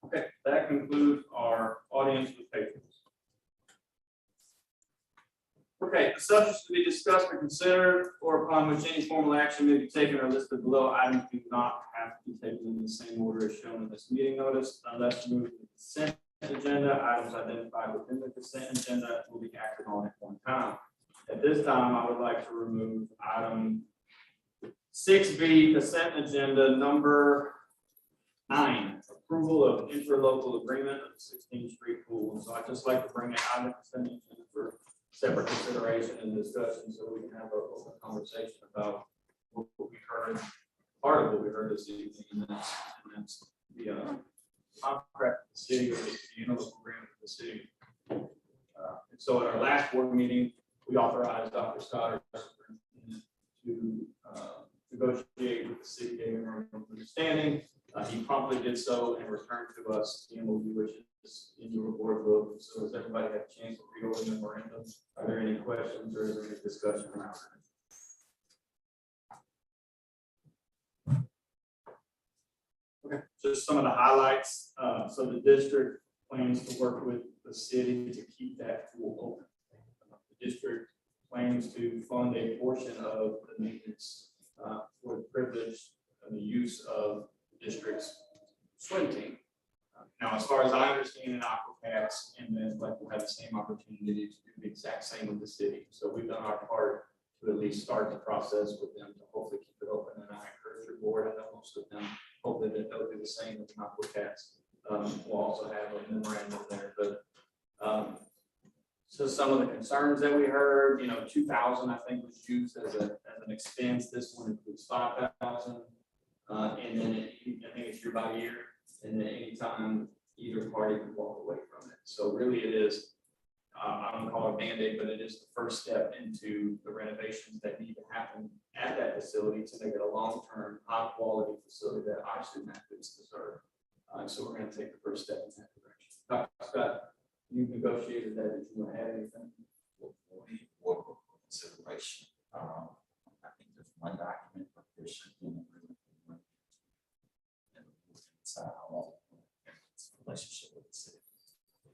Speaker 1: Okay, that concludes our audience with patrons. Okay, the subjects to be discussed or considered or upon which any formal action may be taken are listed below. Items do not have to be taken in the same order as shown in this meeting notice. Let's move to the consent agenda. Items identified within the consent agenda will be acted on at one time. At this time, I would like to remove item 6B, consent agenda number 9, approval of interlocal agreement of the 16th Street pool. And so I'd just like to bring it out of the consent agenda for separate consideration and discussion so we can have a open conversation about what we heard, part of what we heard this evening, and that's the contract with the city or the interlocal agreement with the city. And so at our last board meeting, we authorized Dr. Scott to negotiate with the city, gave him our understanding. He promptly did so and returned to us the MOU, which is in your board book. So has everybody had a chance to read over the memorandum? Are there any questions or is there any discussion around it? Okay, just some of the highlights. So the district plans to work with the city to keep that pool open. The district plans to fund a portion of the maintenance for the privilege and the use of the district's swim team. Now, as far as I understand in Aquacats, and then like we'll have the same opportunity to do the exact same with the city. So we've done our part to at least start the process with them to hopefully keep it open. And I encourage your board, I know most of them, hopefully that they'll do the same with Aquacats. We'll also have a memorandum there, but so some of the concerns that we heard, 2,000 I think was used as an expense. This one includes 5,000, and then I think it's year by year, and then anytime either party can walk away from it. So really, it is I don't call it a Band-Aid, but it is the first step into the renovations that need to happen at that facility to make it a long-term, high-quality facility that our student athletes deserve. So we're going to take the first step in that direction. Dr. Scott, you negotiated that. Did you want to add anything?
Speaker 2: For consideration. I think there's one document, but there should be an agreement. And decide how long relationship with the city.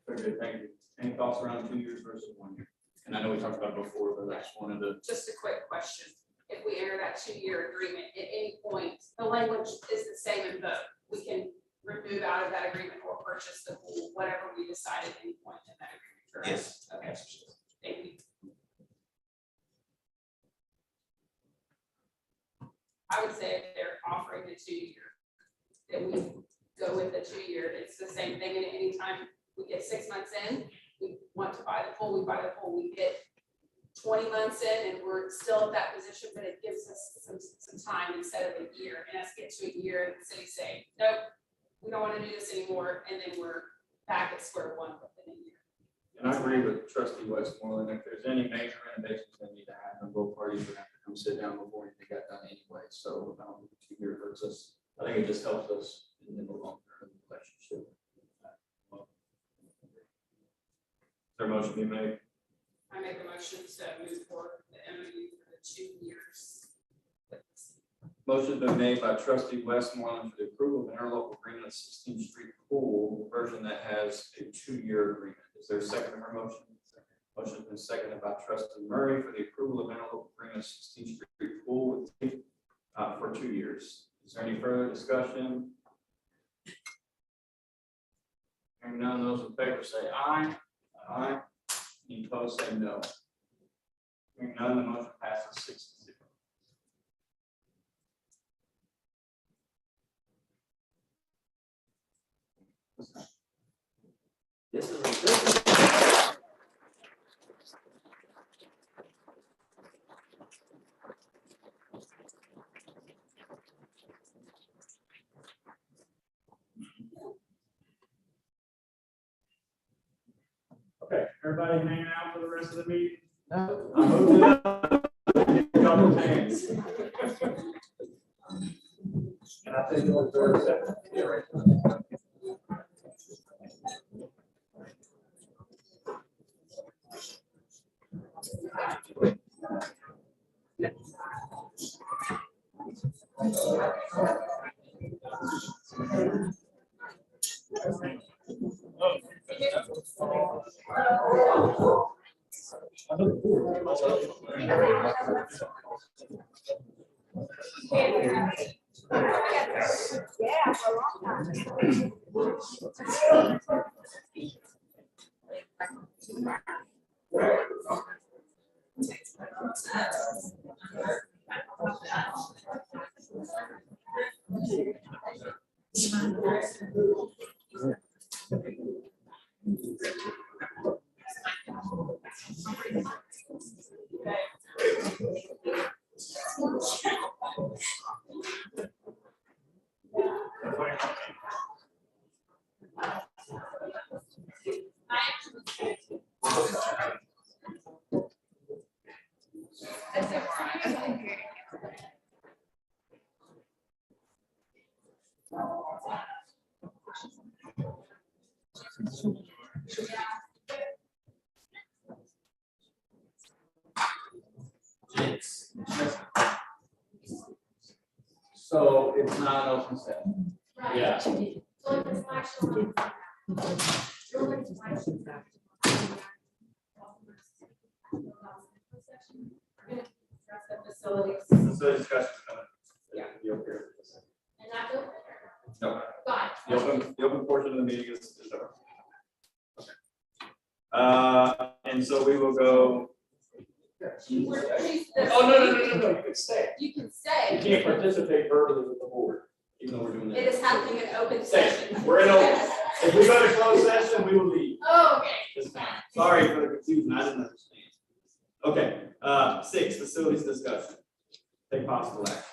Speaker 1: Very good, thank you. Any thoughts around 2 years versus 1 year? And I know we talked about it before, but I just wanted to.
Speaker 7: Just a quick question. If
Speaker 12: if we enter that 2-year agreement at any point, the language is the same in both. We can remove out of that agreement or purchase the pool, whatever we decide at any point in that agreement, correct?
Speaker 11: Yes.
Speaker 12: Okay, thank you. I would say if they're offering the 2-year, that we go with the 2-year. It's the same thing, and anytime we get 6 months in, we want to buy the pool, we buy the pool, we get 20 months in and we're still at that position, but it gives us some time instead of a year, and us get to a year and the city say, nope, we don't want to do this anymore, and then we're back at square one within a year.
Speaker 1: And I agree with trustee Westmoreland, if there's any major renovations that need to happen, both parties would have to come sit down before anything got done anyway, so, 2-year hurts us. I think it just helps us in the long-term relationship. Is there a motion be made?
Speaker 12: I make a motion to move forward with the MOU for the 2 years.
Speaker 1: Motion been made by trustee Westmoreland for the approval of an interlocal agreement of 16th Street Pool version that has a 2-year agreement. Is there a second to her motion? Motion has been seconded by trustee Murray for the approval of interlocal agreement of 16th Street Pool with for 2 years. Is there any further discussion? Hearing none, those in favor say aye. Aye. Any opposed say no. Hearing none, the motion passes 6-0.
Speaker 2: This is a
Speaker 1: Okay, everybody hanging out for the rest of the meeting?
Speaker 2: No.
Speaker 1: I moved it. Couple hands.
Speaker 2: And I think it was very simple.
Speaker 3: Yeah, for a long time.
Speaker 1: So it's not an open session.
Speaker 3: Right.
Speaker 1: Yeah.
Speaker 3: So if it's actually.
Speaker 12: Facilities.
Speaker 1: So discussion coming.
Speaker 12: Yeah.
Speaker 1: You'll hear it.
Speaker 3: And that's open.
Speaker 1: No,
Speaker 3: Got
Speaker 1: the open portion of the meeting is over. Okay. And so we will go. Oh, no, you can stay.
Speaker 12: You can
Speaker 1: You
Speaker 12: say,
Speaker 1: can't participate verbally with the board, even though we're doing that.
Speaker 12: it is happening in open session.
Speaker 1: We're in open. If we go to closed session, we will leave.
Speaker 12: Oh, okay.
Speaker 1: It's fine. Sorry for the confusion, I didn't understand. Okay, 6, facilities discussion. Take possible action.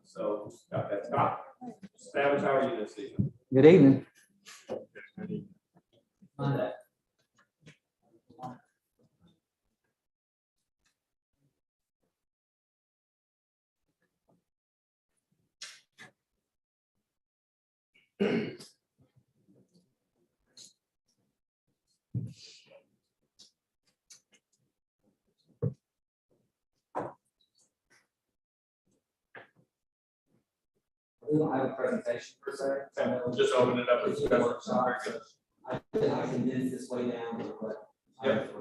Speaker 1: So, got that, Scott? Savage, how are you this evening?
Speaker 5: Good evening.
Speaker 2: We don't have a presentation per se.
Speaker 1: Okay, we'll just open it up. for discussion. Very good.
Speaker 2: I condensed this way down to what.
Speaker 1: Yep.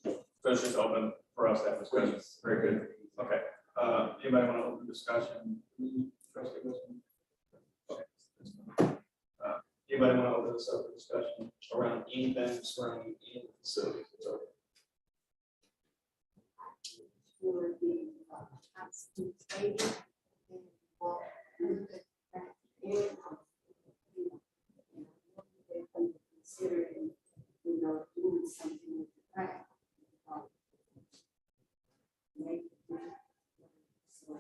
Speaker 1: So it's just open for us to have discussion. Very good. Okay, anybody want to open discussion? Trustee Wilson? Okay. Anybody want to open this up for discussion around anything surrounding any facility?
Speaker 13: For the absolute stadium and well, considering, doing something with the track. Make so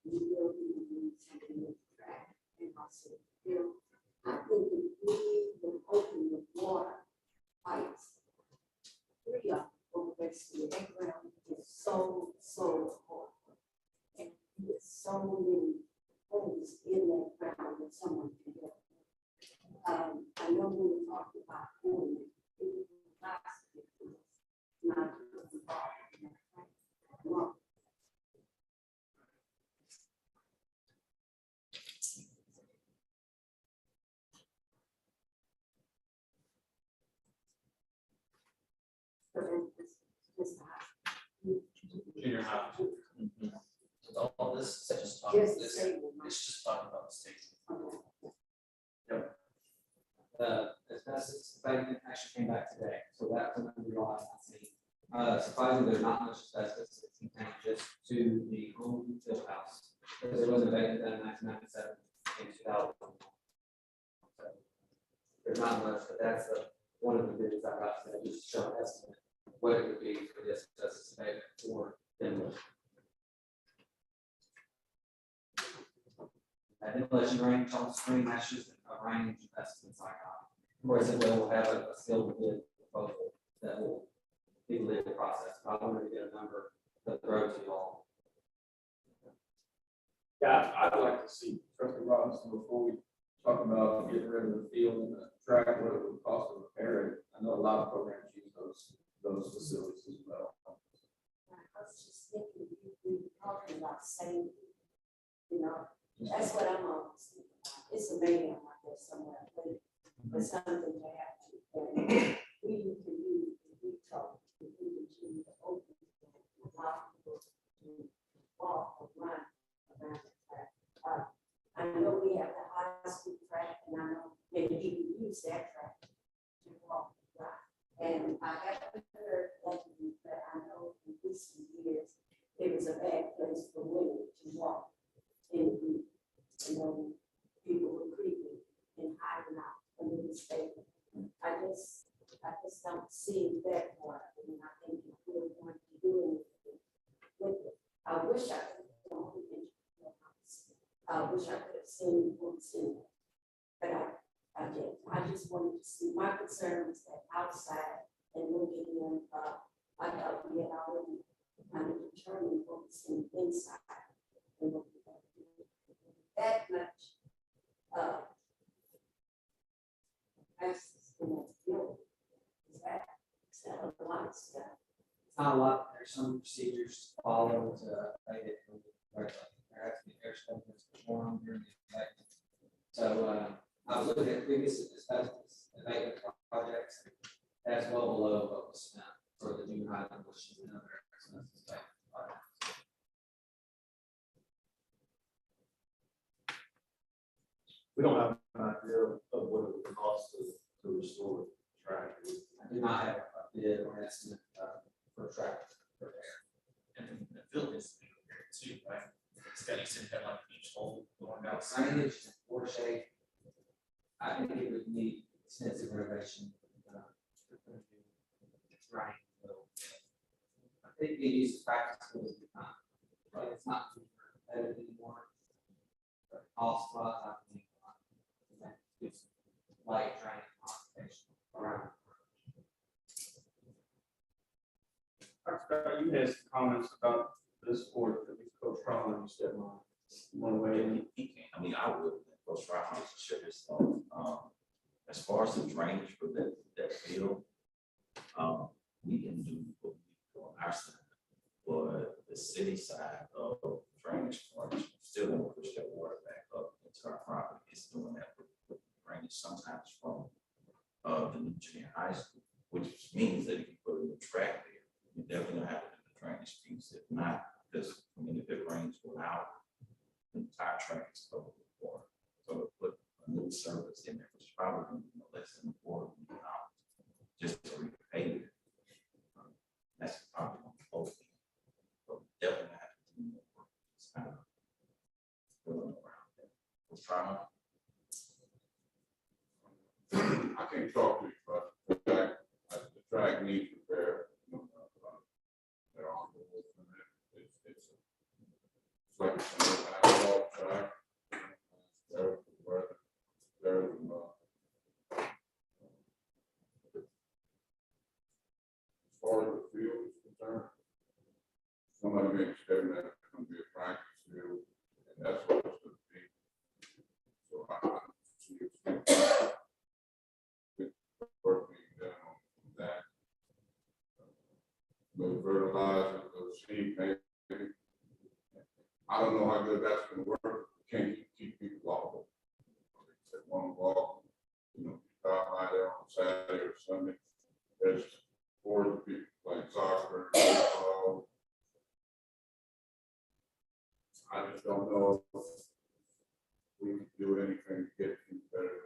Speaker 13: we will be doing something with the track and also feel. I think if we will open the water pipes, 3 of them over next to the ground is so hard. And there's so many holes in that ground that someone can get. I know we were talking about doing it. It was last year. Not well,
Speaker 1: Junior high.
Speaker 2: All this, such as
Speaker 13: just
Speaker 2: this,
Speaker 13: say.
Speaker 2: it's just talking about the state.
Speaker 14: Asbestos abatement actually came back today, so that's another real I see. Surprisingly, there's not much asbestos that's contained just to the home field house, because it was abated in 1997 and 2000. So there's not much, but that's one of the bids I got today, just to show an estimate of what it would be for this asbestos abatement for demolition. Demolition range on the screen, that's just a range of estimates I got. Of course, it will have a skilled bid proposal that will be the legal process, but I wanted to get a number that throw to you all.
Speaker 1: Yeah, I'd like to see Trustee Robinson before we talk about getting rid of the field and the track, what it would cost to repair it. I know a lot of programs use those facilities as well.
Speaker 13: I was just thinking, we were talking about safety, that's what I'm always thinking about. It's a man out there somewhere, but something to have to. And we can do, we talk, we continue to open, allow people to walk or run around the track. I know we have the high school track, and I know they even use that track to walk around. And I haven't heard legend, but I know in recent years, it was a bad place for women to walk. And people were creeping and hiding out under the stadium. I just don't see that part. I mean, I think if we're going to do anything with it, I wish I could have done it. I wish I could have seen what's in it, but I didn't. I just wanted to see. My concern was that outside and looking in, I thought we had already kind of determined what was in inside and what we had to do. That much is that a lot of stuff.
Speaker 14: It's not a lot, there's some procedures to follow to make it. There has to be air sprinklers performed during the abatement. So I was looking at previous asbestos abatement projects, that's well below what was spent for the junior high demolition and other asbestos abatement projects.
Speaker 11: We don't have an idea of what it would cost to restore the track.
Speaker 14: I do not have a bid or estimate for track repair.
Speaker 2: And the field is repaired too, right? Scotty said that like each hole going down.
Speaker 14: Drainage and water shape. I think it would need extensive renovation. It's right. I think they use practice tools at the time. But it's not competitive anymore. But all spots, I think, it's light drainage conservation around.
Speaker 1: You had some comments about this sport that we Coach Ron, you said one way.
Speaker 15: He can't, I mean, I would, Coach Ron to share his thoughts. As far as the drainage for that field, we can do what we do on our side. But the city side of drainage, still gonna push that water back up into our property. It's doing that with drainage sometimes from the new junior high school, which means that if you put a new track there, you definitely gonna have to do the drainage piece. If not, field service in there, which is probably gonna be no less than $4 million, just to repay it. That's probably gonna be both. But we definitely have to do more work. It's kind of going around there. We'll try.
Speaker 2: I can't talk to you, but the track needs repair. They're on the whole thing. It's like it's an asphalt track. There's as far as the field is concerned, somebody may expect that it's going to be a practice field, and that's what it's going to be. So I see it's work being done on that. Little fertilizer, little seed, maybe. I don't know how good that's gonna work. Can't keep people off. At 1 o'clock, stop by there on Saturday or Sunday. There's 40 people playing soccer. I just don't know if we can do anything to get things better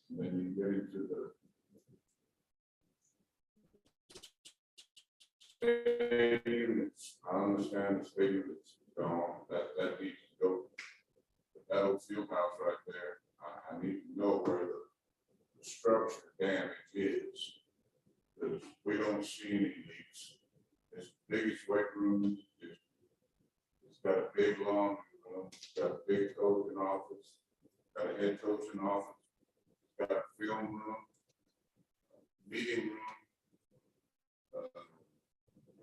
Speaker 2: than when you get into the stadium. I understand the stadium is gone. That needs to go. But that old field house right there, I need to know where the structure damage is. Because we don't see any leaks. It's the biggest weight room. It's got a big laundry room. It's got a big coaching office. Got a head coaching office. Got a film room, meeting room,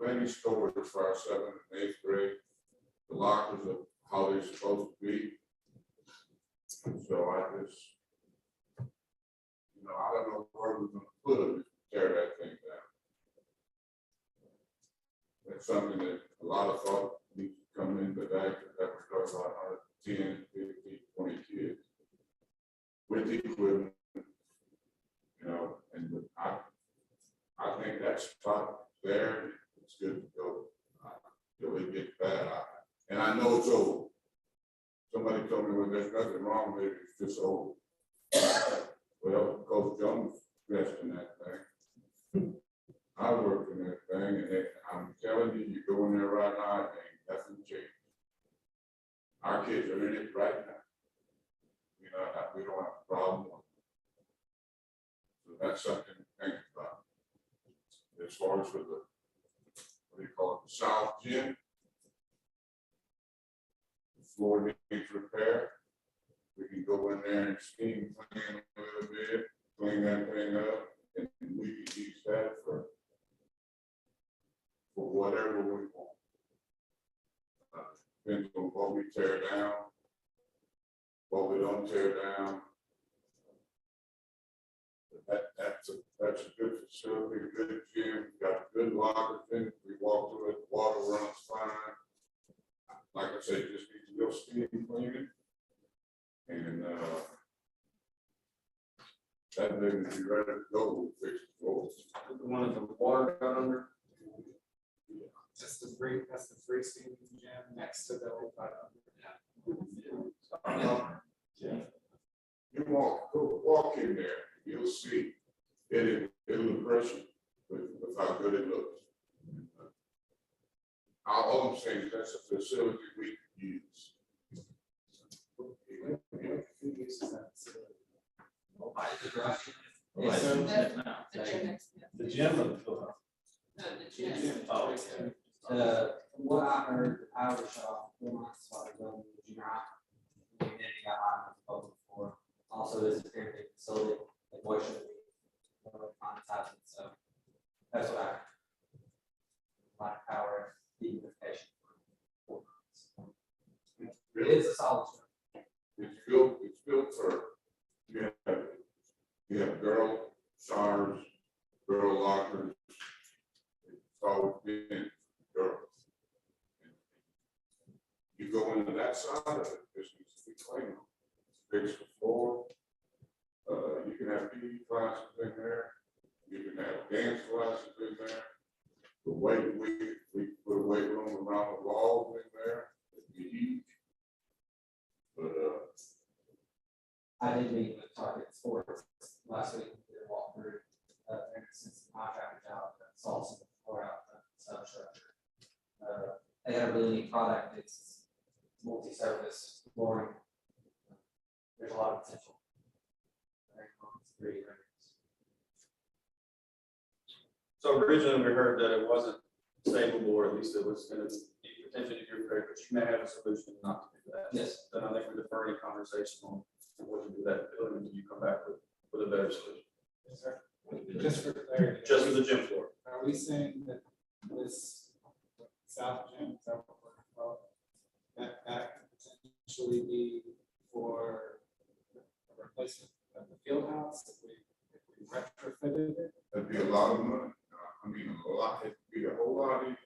Speaker 2: plenty storage for our 7th and 8th grade. The lockers are how they're supposed to be. So I just, I don't know where we're going to put them to tear that thing down. That's something that a lot of thought needs to come into that we're talking about 10, 15, 20 kids with the equipment. And I think that spot there, it's good to go till it gets bad. And I know it's old. Somebody told me, well, there's nothing wrong with it, it's just old. Well, Coach Jones dressed in that thing. I worked in that thing, and I'm telling you, you go in there right now, and nothing changed. Our kids are in it right now. We don't have a problem with it. So that's something to think about. As far as for the, what do you call it, the south gym, the floor needs repair. We can go in there and steam clean a little bit, clean that thing up, and we can use that for whatever we want. Depends on what we tear down, what we don't tear down. That's a good facility, a good gym, got good lockers in it. We walk through it, water runs fine. Like I said, just need to go steam clean it. And that thing will be ready to go, fix the floors.
Speaker 1: The one that the water got under.
Speaker 16: That's the freestanding gym next to the old 500.
Speaker 1: Yeah.
Speaker 2: You walk in there, you'll see it'll impress you with how good it looks. All I'm saying is that's a facility we can use.
Speaker 16: Who uses that facility?
Speaker 1: The gym of the field house.
Speaker 12: No, the gym.
Speaker 1: Oh, okay.
Speaker 14: From what I heard, the power shop, will not spot it on the junior high. And then he got on the public floor. Also, this is a very big facility, like moisture, so that's what I heard. A lot of power, dehumidification. It is a solid structure.
Speaker 2: It's built for, you have girl showers, girl lockers. It's always been girls. You go into that side of it, this needs to be clean. Fix the floor. You can have PE classes in there. You can have dance classes in there. The weight, we put a weight room around the walls in there. It'd be huge. But
Speaker 14: I did meet with Target Sports last week, we did a walkthrough, since the contractor job, saw some floor out the substructure. They have a really neat product, it's multi-surface flooring. There's a lot of potential. Very cool. It's pretty great.
Speaker 1: So originally we heard that it wasn't savable, or at least it was gonna be potentially to your credit, but you may have a solution not to do that.
Speaker 14: Yes.
Speaker 1: Then I think we defer any conversation on what to do that building until you come back with a better solution.
Speaker 16: Yes, sir. Just for clarity.
Speaker 1: Just for the gym floor.
Speaker 16: Are we saying that this south gym, is that what we're about, that could potentially be for a replacement of the field house if we retrofitted it?
Speaker 2: That'd be a lot of money. I mean, a lot, it'd be a whole lot easier.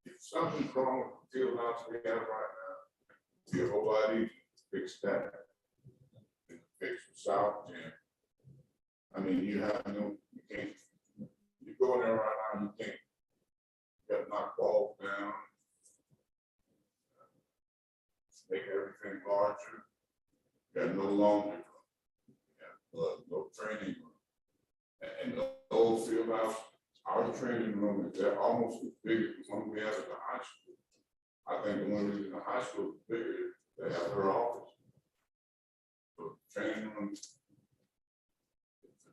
Speaker 2: If something's wrong with the field house we have right now, it'd be a whole lot easier to fix that. Than to fix the south gym. I mean, you can't, you go in there right now, you can't, you gotta knock balls down. Make everything larger. You got no laundry room. You got no training room. And the old field house, our training room is there almost as big as the one we have at the high school. I think the one reason the high school is bigger, they have their office. So the training room,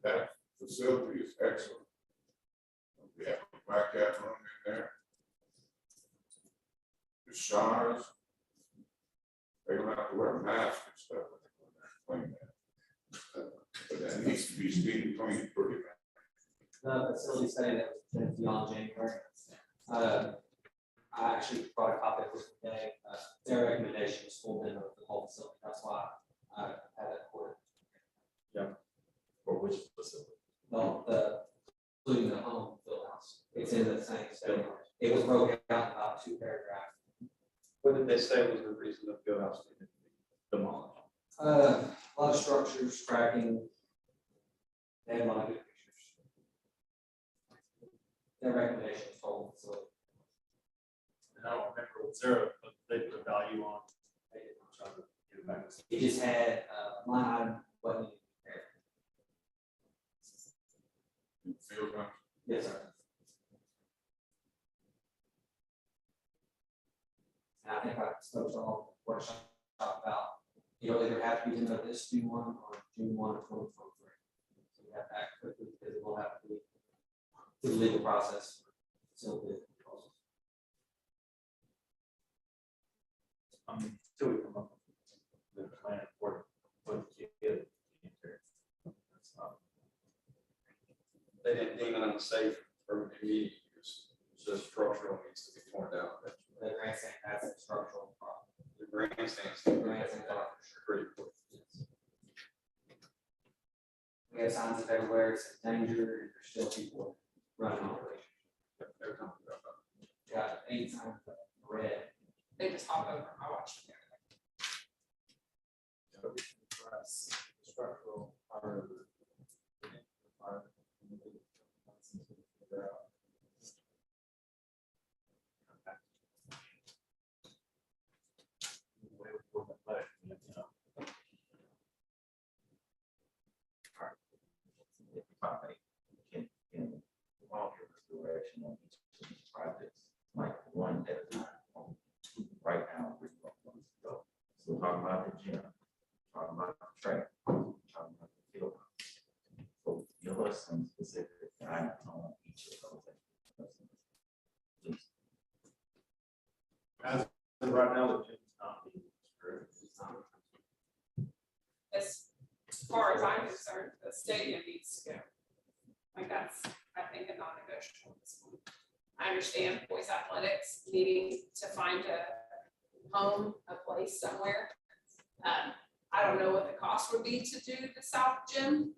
Speaker 2: that facility is excellent. We have a black cat room in there. The showers, they don't have to wear masks and stuff when they go in there and clean that. But that needs to be steam cleaned pretty bad.
Speaker 14: The facility study that was beyond January. I actually brought a copy of this today. Their recommendation is full demo of the whole facility. That's why I had that recorded.
Speaker 15: Yeah. For which facility?
Speaker 14: No, including the home field house. It's in the same study. It was broken out in about 2 paragraphs.
Speaker 1: What did they say was the reason the field house needed to be demolished?
Speaker 14: A lot of structures, cracking. They had a lot of good pictures. Their recommendation is whole facility.
Speaker 1: And I don't remember, was there they put a value on? They didn't try to get it back.
Speaker 14: It just had line item what needed to be repaired.
Speaker 2: Field house.
Speaker 14: Yes, sir. And I think I spoke to all the workshop about, it'll either have to be done this June 1 or June 1 of 2023. So we have to act quickly because it will have to be through the legal process. So the process.
Speaker 1: Until we come up with the plan for what together. They didn't deem it unsafe for immediate use, it's just structural needs to be torn down.
Speaker 14: The grandstand has a structural problem.
Speaker 1: The grandstands. Pretty quick.
Speaker 14: We have signs of everywhere, it's a danger, and there's still people running operations. Got 8 signs of red.
Speaker 12: They just hop over, I watched them.
Speaker 16: Structural part of the.
Speaker 15: Can walk your direction on each of these projects, like one at a time. Right now, we're going to go. So talk about the gym, talk about the track, talk about the field. So give us some specific guidance on each of those. Please.
Speaker 1: As of right now, the gym's not being screwed.
Speaker 12: As far as I'm concerned, the stadium needs to go. Like that's, I think, a non-negotiable at this point. I understand boys athletics needing to find a home, a place somewhere. I don't know what the cost would be to do the south gym.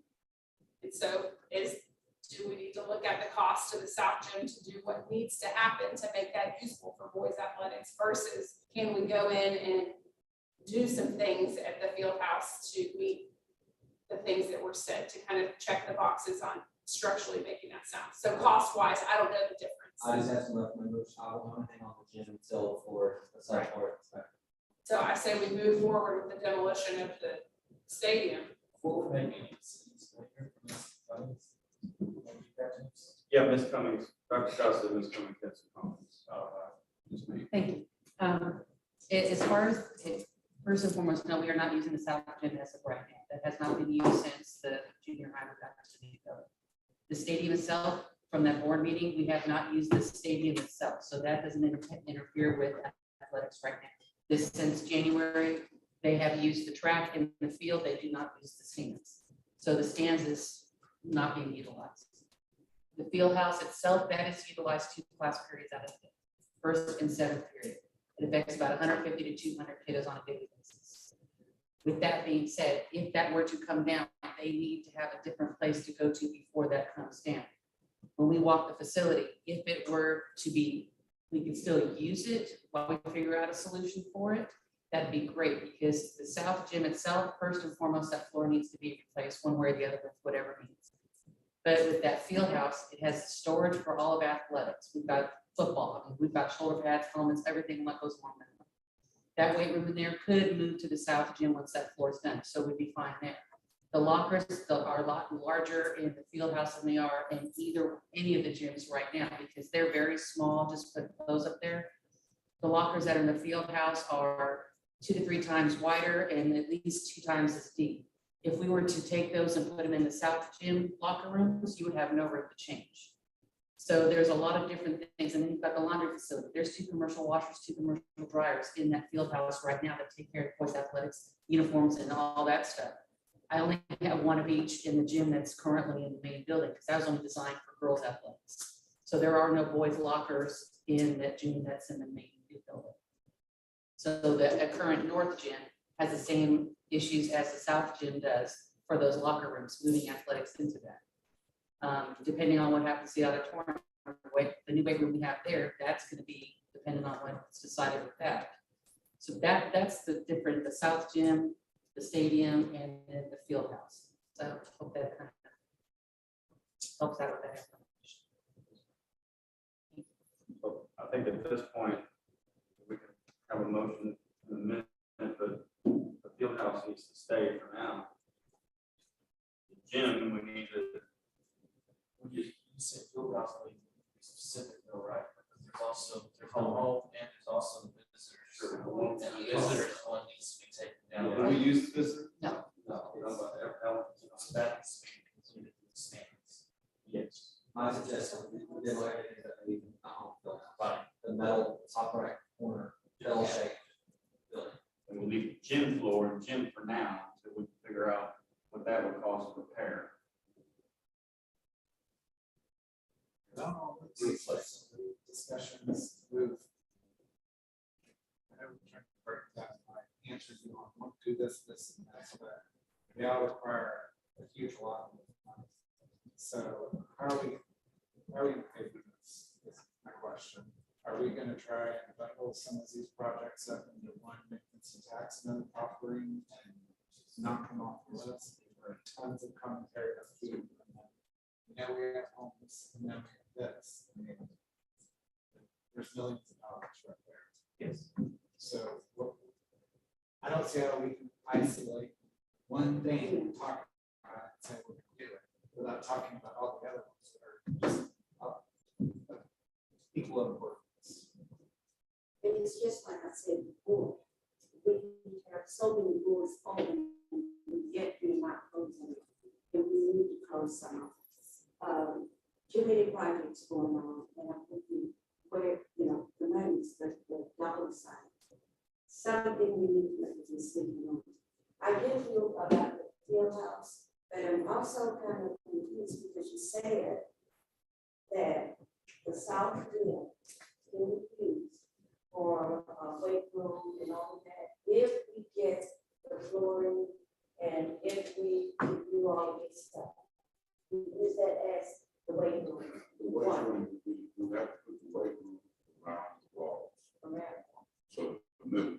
Speaker 12: And so do we need to look at the cost of the south gym to do what needs to happen to make that useful for boys athletics versus can we go in and do some things at the field house to meet the things that were said to kind of check the boxes on structurally making that sound. So cost wise, I don't know the difference.
Speaker 14: I just have some rough numbers. I don't want to hang on the gym until for the site for it.
Speaker 12: So I say we move forward with the demolition of the stadium.
Speaker 16: Before we make any decisions, we'll hear from Ms. Cummings.
Speaker 1: Yeah, Ms. Cummings, Dr. Costa, Ms. Cummings had some comments. Ms. May.
Speaker 17: Thank you. As far as, first and foremost, no, we are not using the South Gym as of right now. That has not been used since the junior high got to the building. The stadium itself, from that board meeting, we have not used the stadium itself, so that doesn't interfere with athletics right now. This, since January, they have used the track in the field, they do not use the stands. So the stands is not being utilized. The field house itself, that is utilized 2 class periods out of the first and 7th period. It affects about 150 to 200 kiddos on a daily basis. With that being said, if that were to come down, they need to have a different place to go to before that comes down. When we walk the facility, if it were to be, we can still use it while we figure out a solution for it, that'd be great, because the South Gym itself, first and foremost, that floor needs to be replaced one way or the other with whatever it needs. But with that field house, it has storage for all of athletics. We've got football, I mean, we've got shoulder pads, helmets, everything that goes along with it. That weight room in there could move to the South Gym once that floor is done, so we'd be fine there. The lockers are a lot larger in the field house than they are in any of the gyms right now, because they're very small. Just put those up there. The lockers that are in the field house are 2 to 3 times wider and at least 2 times as deep. If we were to take those and put them in the South Gym locker rooms, you would have no room to change. So there's a lot of different things. And then you've got the laundry facility. There's 2 commercial washers, 2 commercial dryers in that field house right now that take care of boys athletics, uniforms, and all that stuff. I only have 1 of each in the gym that's currently in the main building, because that was only designed for girls athletics. So there are no boys lockers in that gym that's in the main building. So the current North Gym has the same issues as the South Gym does for those locker rooms, moving athletics into that. Depending on what happens to the auditorium, the new weight room we have there, that's going to be dependent on what's decided with that. So that's the different, the South Gym, the stadium, and then the field house. So I hope that kind of helps out with that information.
Speaker 1: So I think at this point, we can have a motion in a minute, but the field house needs to stay for now. The gym, we need to.
Speaker 16: You said field house, like, be specific though, right? Because there's the home and there's also the visitors.
Speaker 1: Sure.
Speaker 16: And the visitors one needs to be taken down.
Speaker 1: Do we use the visitor?
Speaker 17: No.
Speaker 1: No.
Speaker 16: So that's included in the stands.
Speaker 1: Yes.
Speaker 14: My suggestion would be like the metal top right corner, L shape building.
Speaker 1: And we'll leave the gym floor and gym for now, until we figure out what that would cost to repair.
Speaker 16: No, it's like some discussions with. I'm trying to break down my answers, you know, I want to do this, and that, so that they all require a huge lot of money. So how are we gonna pay for this? Is my question. Are we gonna try and bundle some of these projects up into one maintenance and tax note offering and not come off the list? There are tons of commentary about food. You know, we have homes, and then we have this. I mean, there's millions of dollars right there.
Speaker 1: Yes.
Speaker 16: So I don't see how we can isolate one thing and talk about it and say we're gonna do it without talking about all the other ones that are just equal importance.
Speaker 13: And it's just like I said before, we have so many doors open, yet we're not closing it. And we need to close some of them. Too many projects going on, and I'm thinking, where, you know, the money's the dollar sign. Something we need to make a decision on. I did feel about the field house, but I'm also kind of confused because you said that the South End can be used for weight room and all of that, if we get the flooring and if we do all of this stuff. Is that as the weight room?
Speaker 2: We have to put the weight room around the wall. So the middle.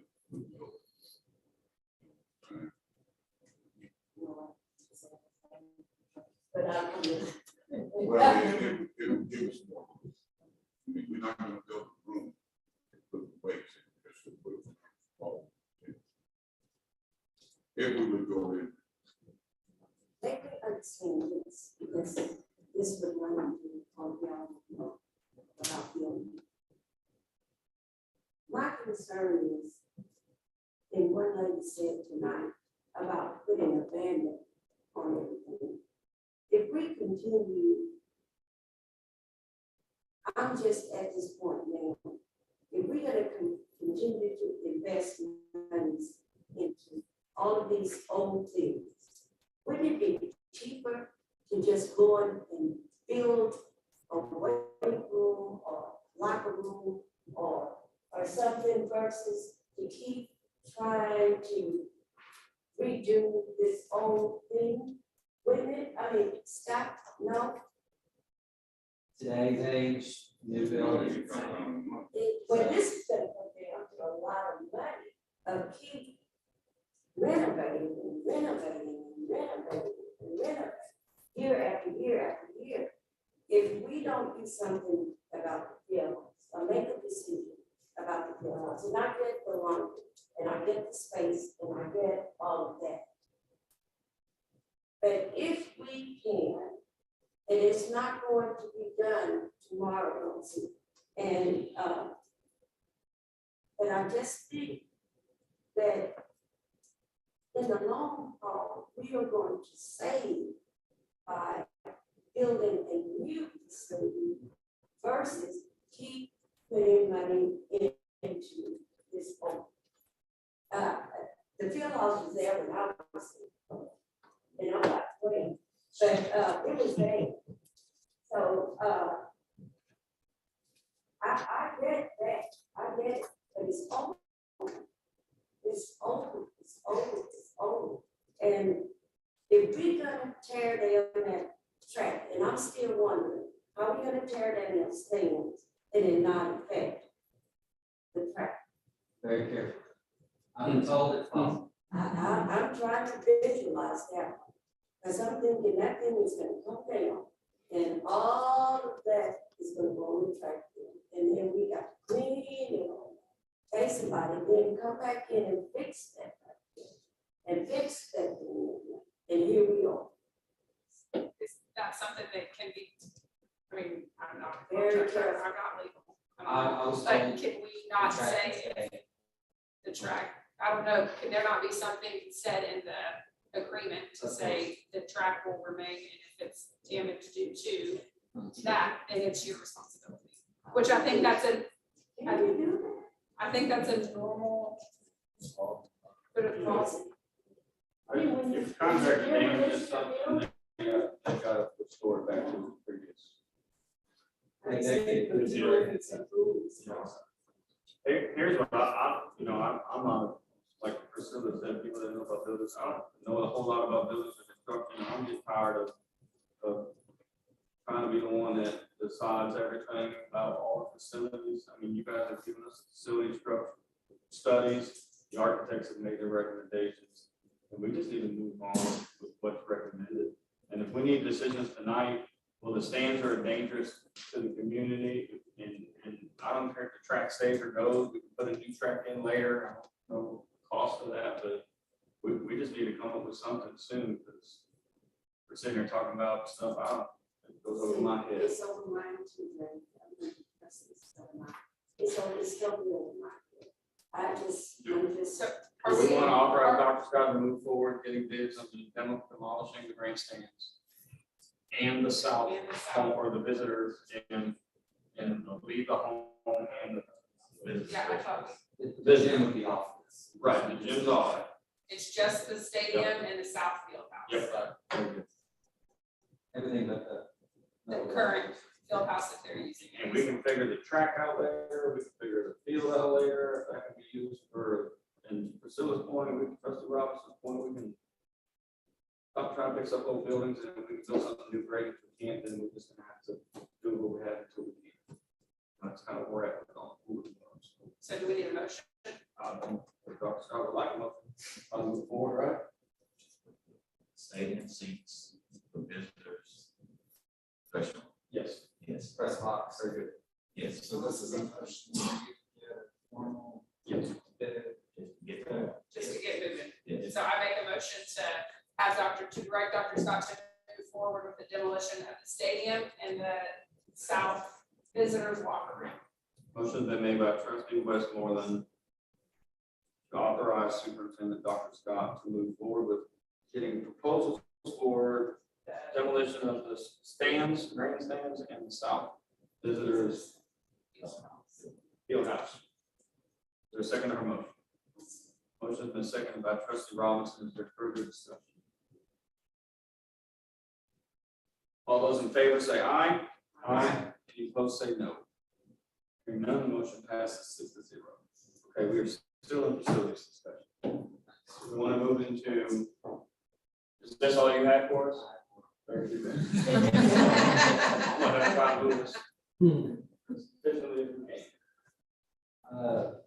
Speaker 13: But
Speaker 2: Well, it would give us more. I mean, we're not gonna build a room and put the weights in, just to put it on the wall. If we would go in
Speaker 13: understand this, because this would run into all y'all about building. My concern is, and what lady said tonight about putting a band-aid on everything. If we continue, I'm just at this point now, if we're gonna continue to invest monies into all of these old things, wouldn't it be cheaper to just go in and build a weight room or locker room or something versus to keep trying to redo this old thing? Wouldn't it? I mean, stop, no?
Speaker 14: Today's age, new buildings.
Speaker 13: But this is gonna come down to a lot of money of keep renovating and renovating and renovating and renovating year after year after year. If we don't do something about the fields, or make a decision about the fields, and I get the laundry, and I get the space, and I get all of that. But if we can, and it's not going to be done tomorrow, and but I just think that in the long haul, we are going to save by building a new facility versus keep putting money into this home. The field house was there when I was, and I'm not playing, but it was there. So I get that, I get it, but it's old. It's old, it's old, it's old. And if we're gonna tear down that track, and I'm still wondering, how are we gonna tear down those things and it not affect the track?
Speaker 14: Very careful. I've been told it's possible.
Speaker 13: I'm trying to visualize that. Because I'm thinking that thing is gonna come down and all of that is gonna go on the track. And then we got to clean it all, pay somebody, then come back in and fix that. And fix that thing. And here we are.
Speaker 12: Is that something that can be, I mean, I'm not,
Speaker 13: Very
Speaker 12: I'm not legal.
Speaker 14: I was
Speaker 12: But
Speaker 14: told.
Speaker 12: can we not say the track, I don't know, can there not be something said in the agreement to say the track will remain, and if it's damage due to that, then it's your responsibility? Which I think that's I think that's a normal bit of policy.
Speaker 1: If contract damages something, they gotta restore it back to the previous. Here's what I'm not, like Priscilla said, people that know about buildings, I don't know a whole lot about buildings and construction. I'm just tired of trying to be the one that decides everything about all the facilities. I mean, you guys have given us facility structure studies, the architects have made their recommendations, and we just need to move on with what's recommended. And if we need decisions tonight, well, the stands are dangerous to the community, and I don't care if the track stays or goes, we can put a new track in later, I don't know the cost of that, but we just need to come up with something soon, because we're sitting here talking about stuff, it goes over my head.
Speaker 13: It's over mine too, man. It's still over my head. I'm just.
Speaker 1: Do we want to authorize Dr. Scott to move forward, getting bids on the demolishing the grandstands and the south home or the visitors and leave the home and the visitors?
Speaker 12: Yeah, I thought
Speaker 14: The gym would be off.
Speaker 1: Right, the gym's off.
Speaker 12: it's just the stadium and the south field house.
Speaker 1: Yep.
Speaker 14: Everything but
Speaker 12: The current field house that they're using.
Speaker 1: And we can figure the track out there, we can figure the field out there, that can be used for, and Priscilla's point, we can, Trustee Robinson's point, we can stop trying to fix up old buildings, and if we can build something new, great, if we can't, then we're just gonna have to do what we have until we can. That's kind of where we're at with all the moving parts.
Speaker 12: So do we need a motion?
Speaker 1: If Dr. Scott would like a motion, I'll move forward, right?
Speaker 15: Stadium seats for visitors. Professional.
Speaker 1: Yes.
Speaker 15: Yes.
Speaker 14: press box, very good.
Speaker 15: Yes.
Speaker 16: So this is a motion, to get a formal.
Speaker 1: Yes.
Speaker 15: Just to get that.
Speaker 12: Just to get moving.
Speaker 15: Yes.
Speaker 12: So I make a motion to have Dr. to direct Dr. Scott to forward with the demolition of the stadium and the south visitors locker room.
Speaker 1: Motion's been made by trustee Westmoreland to authorize Superintendent Dr. Scott to move forward with getting proposals for demolition of the stands, grandstands, and the south visitors field house. Is there a second to her motion? Motion's been seconded by trustee Robinson. Is there further discussion? All those in favor say aye. Aye. Any opposed say no. Hearing none, the motion passes 6-0. Okay, we are still in facilities discussion. We want to move into, is this all you had for us? Very good. I'm gonna try to move this efficiently as we can.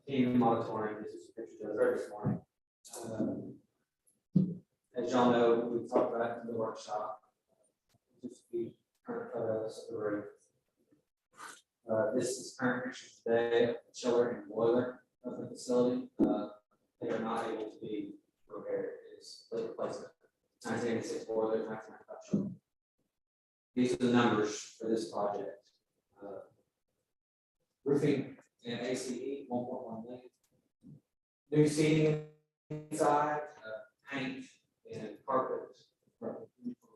Speaker 14: Team auditorium, this is pictures of it this morning. As y'all know, we talked about it in the workshop. Just the current photos of the roof. This is current pictures today, of the chiller and boiler of the facility. They are not able to be repaired. It is complete replacement. 1986 boiler, 1995 chiller. These are the numbers for this project. Roofing and ACE, 1.1 million. New seating inside, paint and carpet, roughly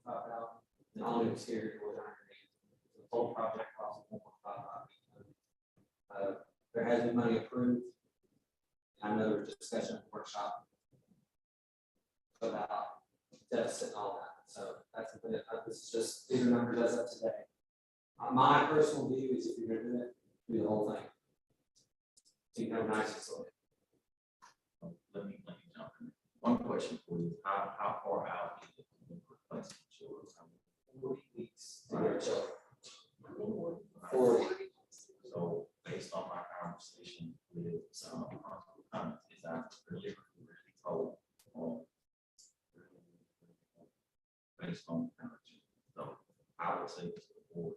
Speaker 14: 5,000. And all new exterior doors underneath. The total project cost of 1.55 million. There has been money approved. I know there was discussion at the workshop about deficit and all that. So that's a bit, this is just, these are numbers as of today. My personal view is if you're gonna do it, do the whole thing. So you have a nice facility.
Speaker 15: Let me jump in. One question for you, how far out is the replacement chillers?
Speaker 14: 40 weeks to get a chiller.
Speaker 15: 40. So based on my conversation with some comments, is that really told on based on the temperature. So I would say to the board,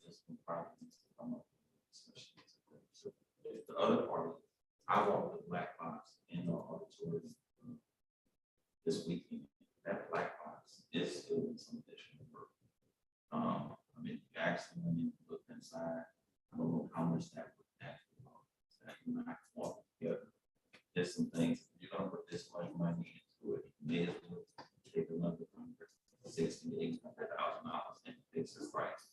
Speaker 15: just probably needs to come up with discussion. So if the other party, I want the black box in the auditorium this weekend. That black box is still in some additional work. I mean, you actually went in and looked inside. I don't know how much that would actually cost. That you might want together. There's some things, if you're gonna put this much money into it, you may as well take another $60,000 to $800,000 and fix the price.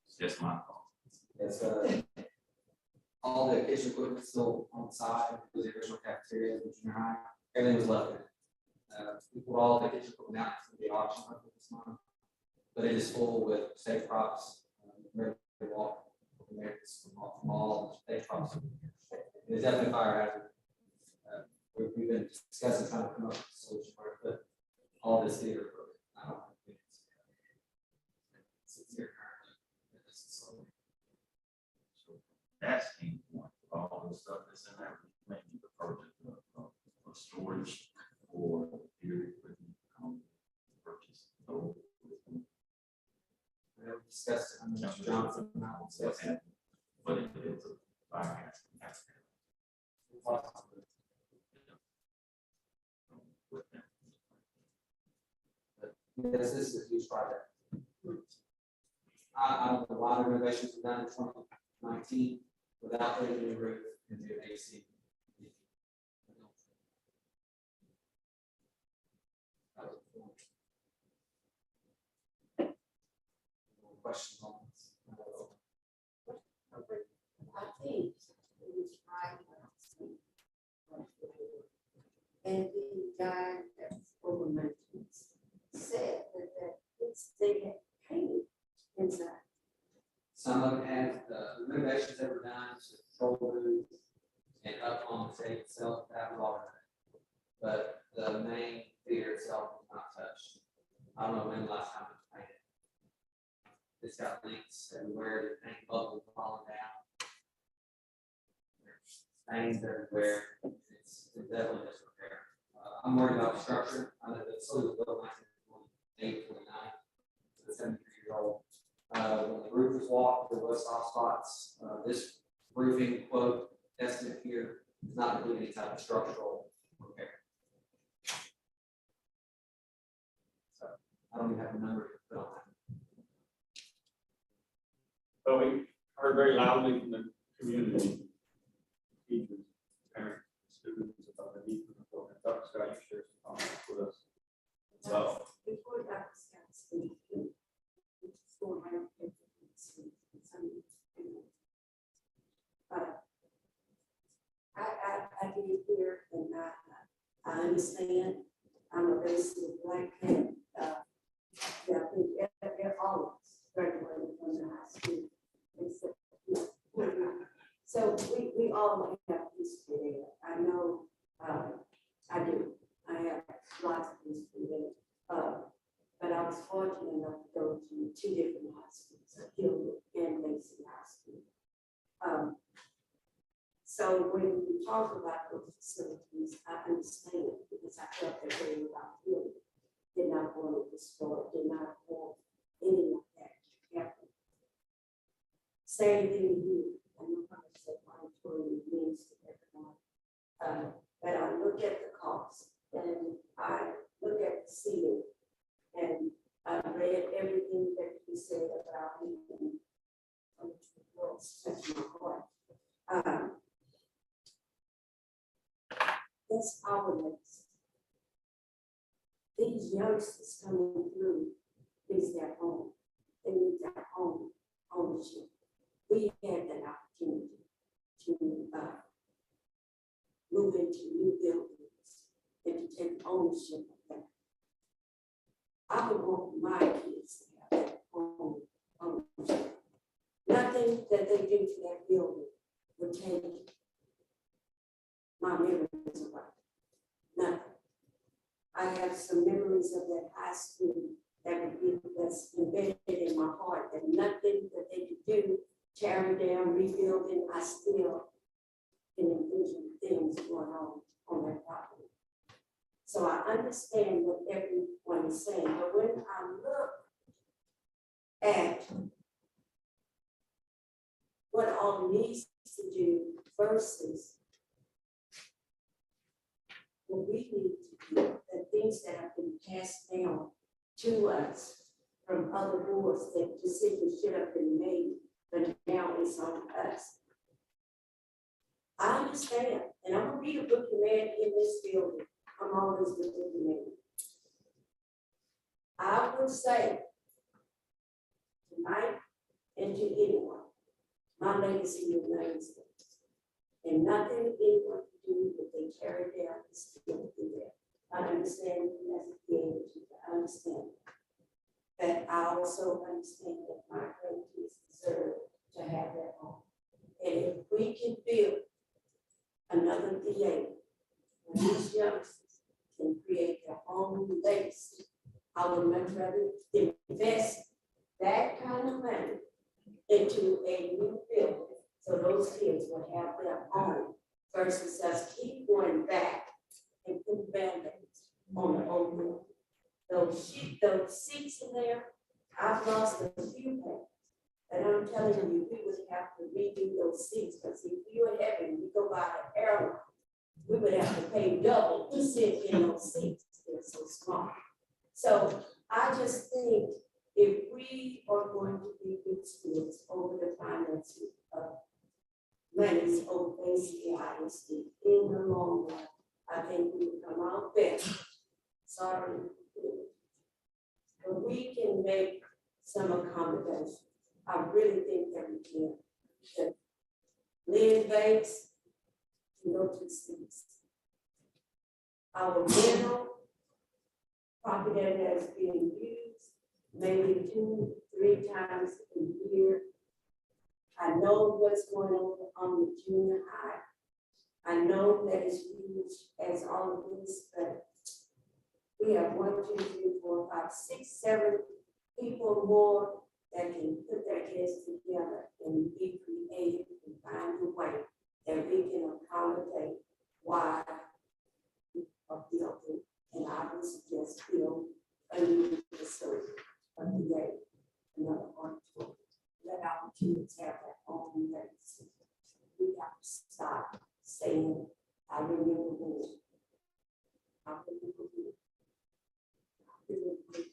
Speaker 15: It's just my thought.
Speaker 14: Yes, all the kitchen equipment still on the side, the original cafeteria, the junior high, everything was left in. We put all the kitchen equipment out to the auction this month, but it is full with safe props, ready to walk, from all safe props. It is definitely fire hazard. We've been discussing trying to come up with a solution where to put all this theater equipment. I don't think it's here currently.
Speaker 15: So that's the point. All the stuff that's in there, maybe the purchase of storage or theory equipment, purchase. So
Speaker 14: we have discussed it. Mr. Johnson.
Speaker 15: what happened, but it is a fire hazard.
Speaker 14: Yes, this is a huge project. A lot of renovations were done in 2019 without putting a new roof and new AC. Questions on this?
Speaker 13: I think it was right. And the guy that's over maintenance said that they had painted inside.
Speaker 14: Some of them had the renovations that were done to the control booth and up on the stage itself, that was all right. But the main theater itself was not touched. I don't know when the last time it was painted. It's got leaks everywhere, the paint bubbles falling down. There's stains everywhere. It's definitely disrepair. I'm worried about the structure. I know the facility was built in 1928, 29, so it's 73 years old. When the roof was walked, there was soft spots. This roofing quote estimate here does not include any type of structural repair. So I don't even have a number put on that.
Speaker 1: But we heard very loudly from the community, teachers, parents, students about the need for the program. Dr. Scott, you shared some comments with us. So,
Speaker 13: Before Dr. Scott speaks, school, I don't think it's, I get here and I understand, I'm a basic black man, yeah, I think they're all graduated from the high school. Except, so we all have history there. I know, I do. I have lots of history there. But I was fortunate enough to go to 2 different high schools, Gilbert and Mason High School. So when you talk about those facilities, I understand because I felt that they were about healing. Did not want to destroy, did not want any of that to happen. Same thing here. I know how much that monitoring means to everyone. But I look at the cost and I look at the ceiling and I read everything that you said about me and touch my heart. That's our legacy. These youngsters coming through is their home. They need their home ownership. We had that opportunity to move into new buildings and to take ownership of that. I would want my kids to have that home ownership. Nothing that they do to that building would take my memories away. Nothing. I have some memories of that high school that's embedded in my heart, and nothing that they could do, tearing down, rebuilding, I still can envision things going on that property. So I understand what everyone is saying, but when I look at what all needs to do versus what we need to do, the things that have been passed down to us from other boards, that decisions should have been made, but now it's on us. I understand, and I'm gonna be the bookie man in this building. I'm always the bookie man. I would say tonight and to anyone, my legacy remains there. And nothing anyone can do that they carry down is still there. I understand as a kid, I understand. But I also understand that my grandkids deserve to have their home. And if we can build another VA, and these youngsters can create their own legacy, I would much rather invest that kind of money into a new building so those kids would have their own versus us keep going back and put band-aids on the old building. Those seats in there, I've lost a few pounds. And I'm telling you, we would have to redo those seats, because if you were having, we go by an airline, we would have to pay double to sit in those seats. They're so small. So I just think if we are going to be good stewards over the finances of monies over ACISD in the long run, I think we will come out better. Sorry. But we can make some accommodations. I really think that we can. That Lynn Banks can go to seats. Our mineral property that has been used maybe 2-3 times a year. I know what's going on the junior high. I know that it's huge as all of this, but we have 1, 2, 3, 4, 5, 6, 7 people more that can put their heads together and be creative and find a way that we can accommodate why we are building. And I would suggest build a new facility of the day, another auditorium. Let our kids have their own legacy. We have to stop saying, I remember when. I remember when. I remember when.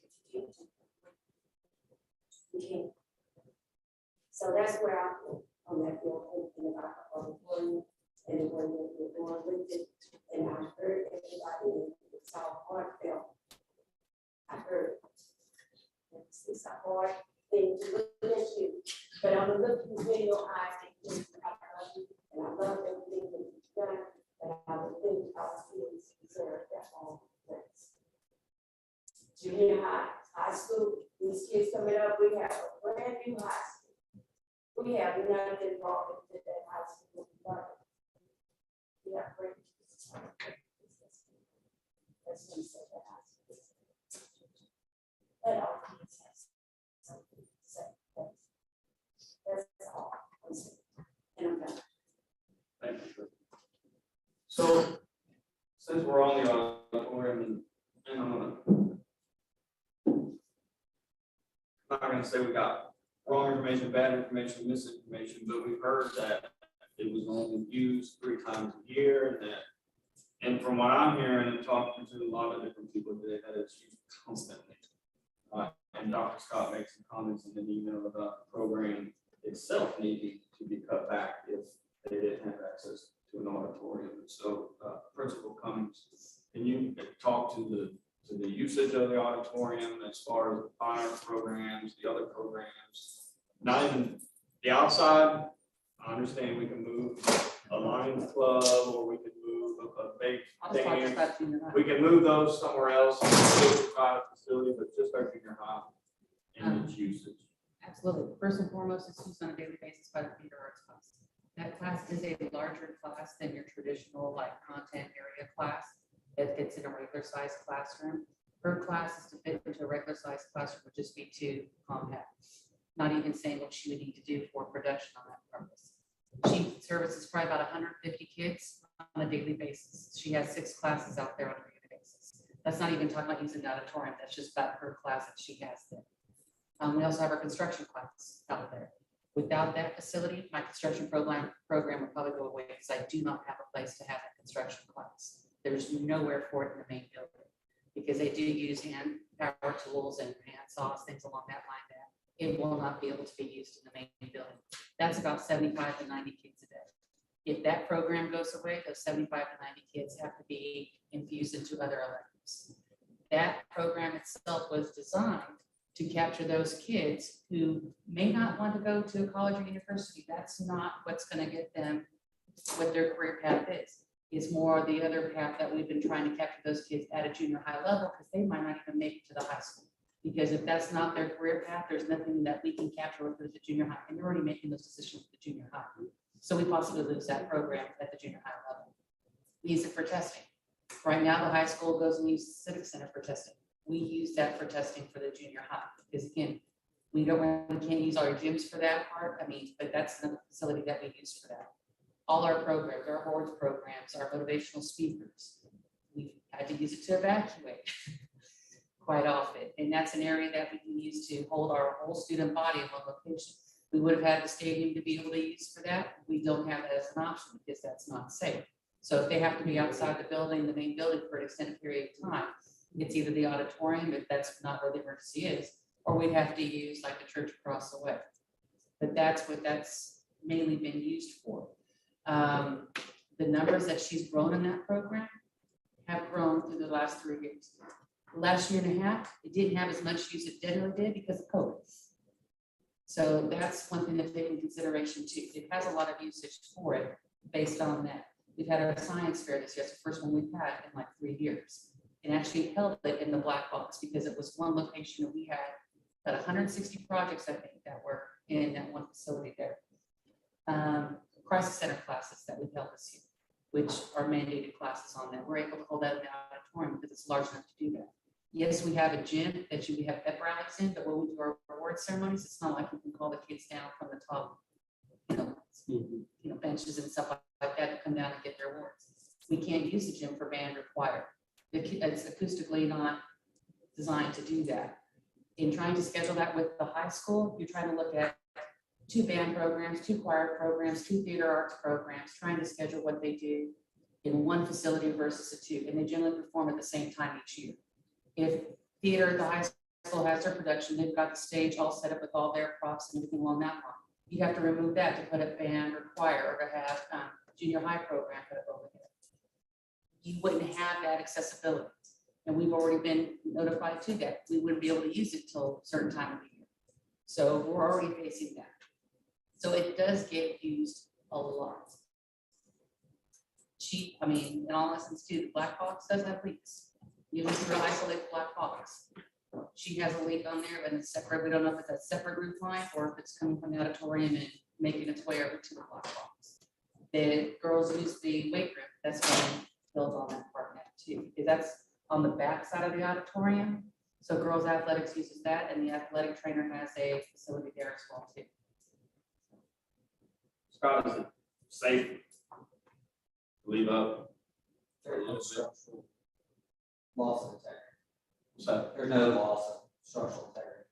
Speaker 13: it's a hard thing to look at you. But I'm gonna look you in your eyes and think, I love you, and I love everything that you've done, and I would think our students deserve that all thanks. Junior high school, these kids coming up, we have a brand new high school. We have nothing wrong with that high school. We have great. That's what he said, that high school. That all kids have something to say. That's all. I'm saying. And I'm done.
Speaker 1: Thank you. So, since we're on the auditorium, and I'm not gonna say we got wrong information, bad information, misinformation, but we've heard that it was only used 3 times a year, and from what I'm hearing and talking to a lot of different people today, that it's used constantly. And Dr. Scott makes some comments in an email about the program itself needing to be cut back if they didn't have access to an auditorium. And so, Principal Cummings, can you talk to the usage of the auditorium as far as the fine arts programs, the other programs, not even the outside? I understand we can move a Lions Club, or we can move a big
Speaker 17: I'll just talk
Speaker 1: dance.
Speaker 17: about junior high.
Speaker 1: We can move those somewhere else, private facility, but just our junior high and its usage.
Speaker 17: Absolutely. First and foremost, it's used on a daily basis by the theater arts class. That class is a larger class than your traditional like content area class that fits in a regular sized classroom. Her class is to fit into a regular sized classroom would just be too compact. Not even saying what she would need to do for production on that purpose. She services probably about 150 kids on a daily basis. She has 6 classes out there on a daily basis. That's not even talking about using the auditorium. That's just about her class that she has there. We also have our construction class out there. Without that facility, my construction program would probably go away because I do not have a place to have a construction class. There's nowhere for it in the main building because they do use hand power tools and hand saws, things along that line. That it will not be able to be used in the main building. That's about 75 to 90 kids a day. If that program goes away, those 75 to 90 kids have to be infused into other electives. That program itself was designed to capture those kids who may not want to go to a college or university. That's not what's going to get them what their career path is. It's more the other path that we've been trying to capture those kids at a junior high level because they might not even make it to the high school. Because if that's not their career path, there's nothing that we can capture with the junior high. And they're already making those decisions with the junior high. So we possibly lose that program at the junior high level. We use it for testing. Right now, the high school goes and uses the Civic Center for testing. We use that for testing for the junior high, because again, we can't use our gyms for that part. I mean, but that's another facility that we use for that. All our programs, our awards programs, our motivational speakers, we've had to use it to evacuate quite often. And that's an area that we can use to hold our whole student body in one location. We would have had the stadium to be able to use for that. We don't have that as an option because that's not safe. So if they have to be outside the building, the main building for an extended period of time, it's either the auditorium, if that's not where the emergency is, or we'd have to use like the church across the way. But that's what that's mainly been used for. The numbers that she's grown in that program have grown through the last 3 years. The last year and a half, it didn't have as much use as it generally did because of COVID. So that's one thing to take into consideration too. It has a lot of usage for it based on that. We've had our science fair this year. It's the first one we've had in like 3 years. And actually held it in the black box because it was one location that we had about 160 projects, I think, that were in that one facility there. Crisis center classes that we held this year, which are mandated classes on that. We're able to hold that in the auditorium because it's large enough to do that. Yes, we have a gym that we have pep rallies in, but when we do our award ceremonies, it's not like we can call the kids down from the top, benches and stuff like that to come down and get their awards. We can't use the gym for band or choir. It's acoustically not designed to do that. In trying to schedule that with the high school, you're trying to look at 2 band programs, 2 choir programs, 2 theater arts programs, trying to schedule what they do in one facility versus a 2, and they generally perform at the same time each year. If theater at the high school has their production, they've got the stage all set up with all their props and everything along that line. You have to remove that to put a band or choir or to have junior high program put up over there. You wouldn't have that accessibility. And we've already been notified to that. We wouldn't be able to use it till a certain time of the year. So we're already facing that. So it does get used a lot. I mean, in all essence too, the black box does have leaks. You need to isolate black box. She has a leak on there and it's separate. We don't know if it's a separate roof line or if it's coming from the auditorium and making its way over to the black box. The girls use the weight room that's going built on that part now too, because that's on the back side of the auditorium. So girls athletics uses that and the athletic trainer has a facility there as well too.
Speaker 1: Scott, is it safe to leave up?
Speaker 14: There's no structural loss of integrity.
Speaker 1: So,
Speaker 14: There's no loss of structural integrity.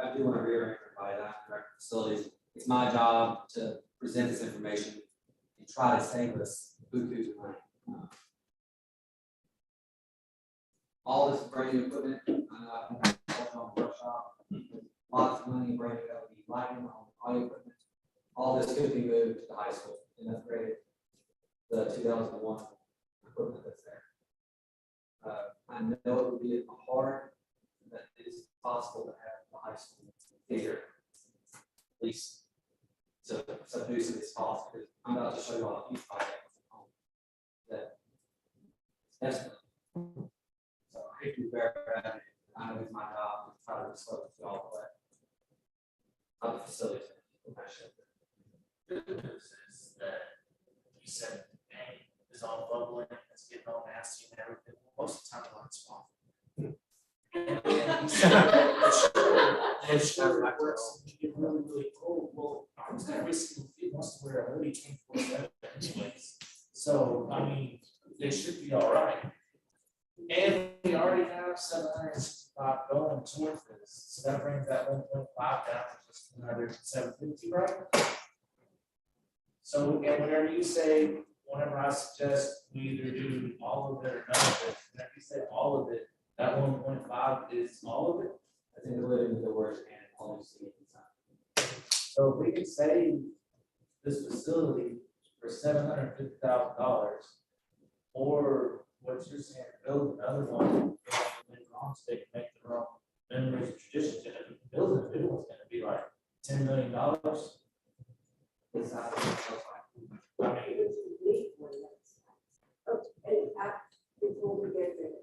Speaker 14: I do want to reiterate for everybody that I'm director of facilities. It's my job to present this information and try to save us bukus of money. All this brand new equipment, I know I've been on the workshop, lots of money, brand new LED lighting on audio equipment. All this could be moved to the high school and upgraded the 2001 equipment that's there. I know it would be hard, but it is possible to have the high school theater, at least so do some of this cost, because I'm about to show you all a huge project that desperate. So I hate to be very bad. I know it's my job to try to disclose to all the way. Other facilities.
Speaker 18: Good news is that you said, hey, it's all bubbling, it's getting all nasty and everything. Most of the time, it's off. And you said, the shirt works, you get really, really cold. Well, almost every single kid wants to wear a hoodie 24/7 anyways. So, I mean, they should be all right. And we already have 765 going towards this. So that brings that 1.5 down to just another 750, right? So, and whenever you say, whenever I suggest we either do all of it or none of it, whenever you say all of it, that 1.5 is all of it?
Speaker 14: I think living with the worst and all you see inside.
Speaker 18: So if we could save this facility for $750,000, or what you're saying, build another one, later on, so they can make their own memories and traditions, and if you build a new one's gonna be like $10 million. I mean,
Speaker 13: Before we get there,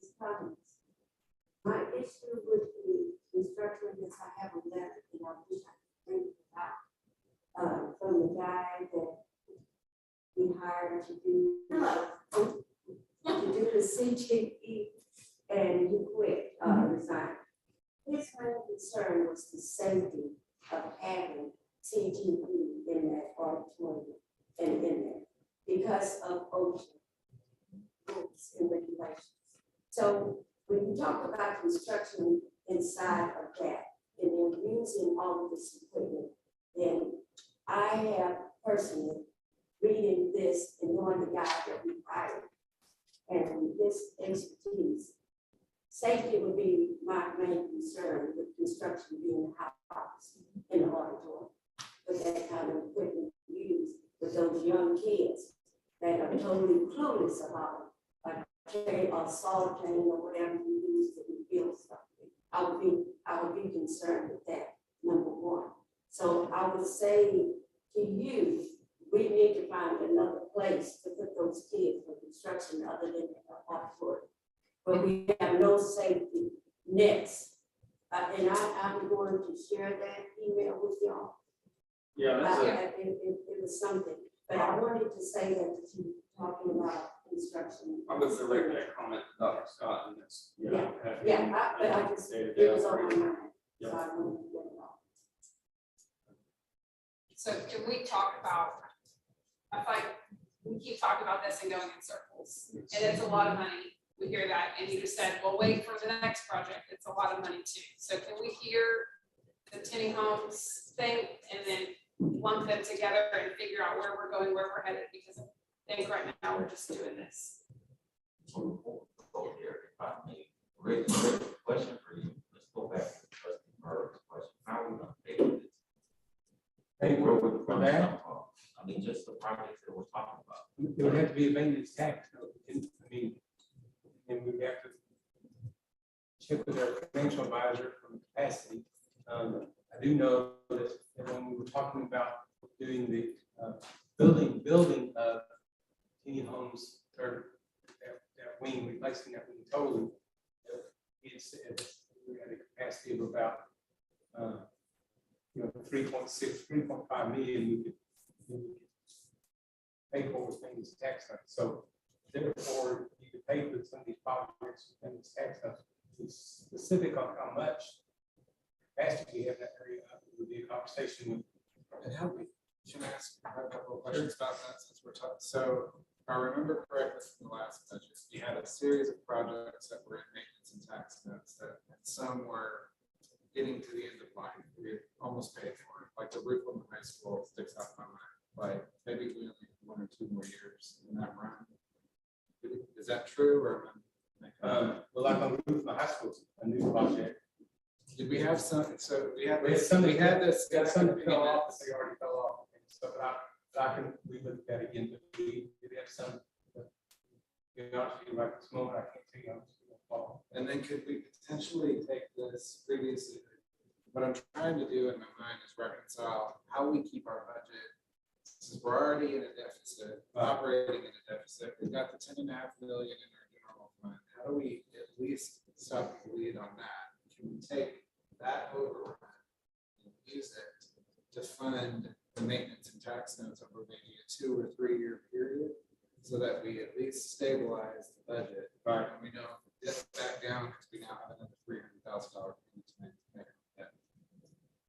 Speaker 13: these comments. My issue with the restructuring is I have a letter that I wish I could bring out from the guy that we hired to do the CGE, and he quit, resigned. His main concern was the safety of having CGE in that auditorium and in there because of OSHA rules and regulations. So when you talk about construction inside of that, and they're using all of this equipment, then I have personally reading this and knowing the guy that we hired and his expertise, safety would be my main concern with construction being a house in the auditorium. With that kind of equipment used with those young kids that are totally clueless about a solid chain or whatever you use to build something. I would be concerned with that, number one. So I would say to you, we need to find another place to put those kids for construction other than the auditorium. But we have no safety nets. And I'm going to share that email with y'all.
Speaker 1: yeah, that's it.
Speaker 13: It was something, but I wanted to say that you talking about construction.
Speaker 1: I'm going to direct that comment to Dr. Scott and this.
Speaker 13: But I just, it was on my mind, so I wanted to get it off.
Speaker 12: So can we talk about, I find we keep talking about this and going in circles, and it's a lot of money. We hear that, and you just said, well, wait for the next project. It's a lot of money too. So can we hear the tiny homes thing and then lump them together and figure out where we're going, where we're headed? Because I think right now we're just doing this.
Speaker 15: Over here, if I may, Rick, question for you. Let's go back to Trustee Murray's question. How are we gonna pay for this?
Speaker 16: Pay
Speaker 15: Where would the
Speaker 16: for
Speaker 15: funds
Speaker 16: that?
Speaker 15: come from? I mean, just the projects that we're talking about.
Speaker 16: It would have to be a maintenance tax, though. I mean, check with our financial advisor from capacity. I do know that when we were talking about doing the building of any homes or that wing, replacing that wing totally, it said we had a capacity of about 3.6, 3.5 million we could pay for within this tax cut. So therefore, you could pay for some of these projects within this tax cut. It's specific on how much capacity we have in that area. It would be a conversation with. And how we.
Speaker 19: Can I ask a couple of questions about that since we're talking? So if I remember correctly from the last budget, we had a series of projects that were in maintenance and tax notes that and some were getting to the end of life. We had almost paid for it. Like the roof on the high school sticks out my mind. Like maybe we only have 1 or 2 more years in that run. Is that true or?
Speaker 16: Well, like on the roof of the high school, a new project.
Speaker 19: Did we have some? So we had
Speaker 16: We had
Speaker 19: this.
Speaker 16: some
Speaker 19: We had this.
Speaker 16: that some that fell off, but they already fell off. So but I can relook at it again, but we did have some. You know, right this moment, I can't tell you how much it's gonna fall.
Speaker 19: And then could we potentially take this previously? What I'm trying to do in my mind is reconcile how we keep our budget. Since we're already in a deficit, operating in a deficit, we've got the 10.5 million in our general fund. How do we at least stop the lead on that? Can we take that overrun and use it to fund the maintenance and tax notes over maybe a 2 or 3 year period? So that we at least stabilize the budget.
Speaker 16: Right.
Speaker 19: And we don't dip back down because we now have another $300,000 payment to make debt.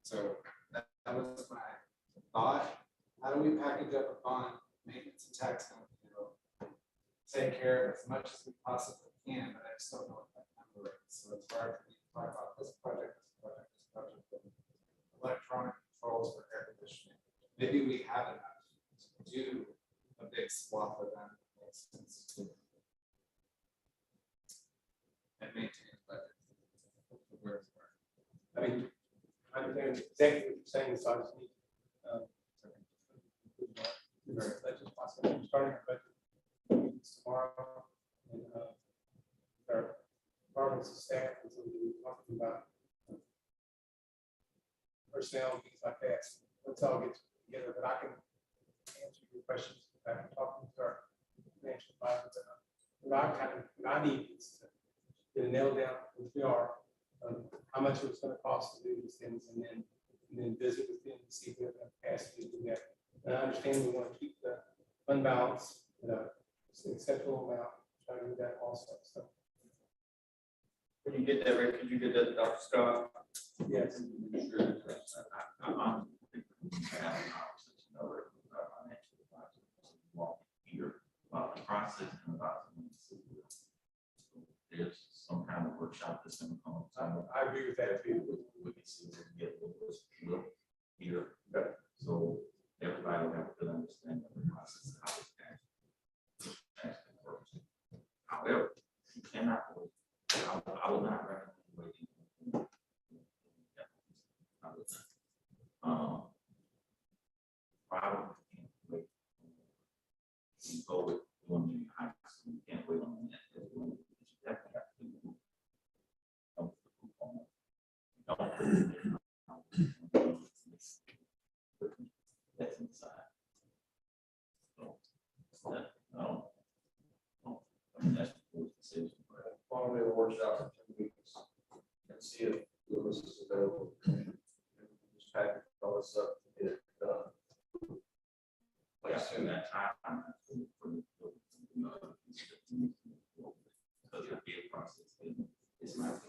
Speaker 19: So that was my thought. How do we package up a bond, maintenance and tax note, take care of as much as we possibly can, but I just don't know what that number is. So it's hard for me to talk about this project, electronic controls for air conditioning. Maybe we have enough to do a big swath of them that makes sense to and maintain the budget. Where's where?
Speaker 16: I mean, I understand exactly what you're saying, so I just need. I'm starting our budget meetings tomorrow, and our departments and staff, and so we'll be talking about personnel and things like that. Let's all get together, but I can answer your questions. I can talk to our financial advisor. What I need is to get a nail down, which we are, how much it was going to cost to do these things, and then visit with them to see if we have capacity to do that. And I understand we want to keep the fund balance at an acceptable amount, try to do that also. So.
Speaker 1: When you get that, Rick, could you get that to Dr. Scott?
Speaker 16: Yes.
Speaker 15: About the process and about there's some kind of workshop that's going to come.
Speaker 16: I agree with that too.
Speaker 15: We can see what we get here. So everybody will have a good understanding of the process, how it's actually works. However, you cannot wait. I will not recommend waiting. I would not. Probably can't wait. You go with one junior high school, you can't wait on that. You definitely have to do. That's inside. So that, I mean, that's the decision.
Speaker 2: Follow the workshop in 2 weeks and see if Lewis is available. Just pack all this up to get it done.
Speaker 15: Like I said, that time because it'll be a process. It's not.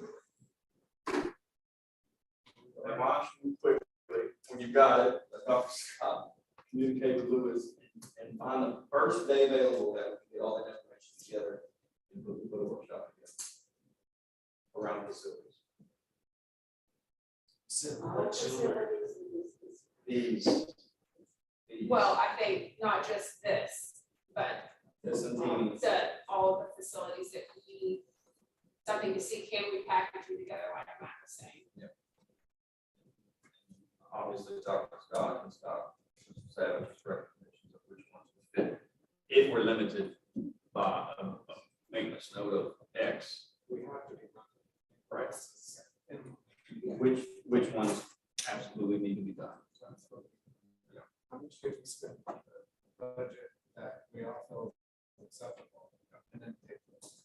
Speaker 2: And watch quickly when you got it, Dr. Scott, communicate with Lewis and find the first day available that we can get all that information together and put a workshop together around the facilities. These.
Speaker 12: Well, I think not just this, but all the facilities that we need something to see, can we package them together like Matt was saying?
Speaker 2: Yep. Obviously, Dr. Scott and Scott Savage's recommendations of which ones would fit.
Speaker 1: If we're limited by a maintenance note of X.
Speaker 2: We have to be.
Speaker 1: Right. which ones absolutely need to be done.
Speaker 19: How much could we spend on the budget that we all feel is acceptable? And then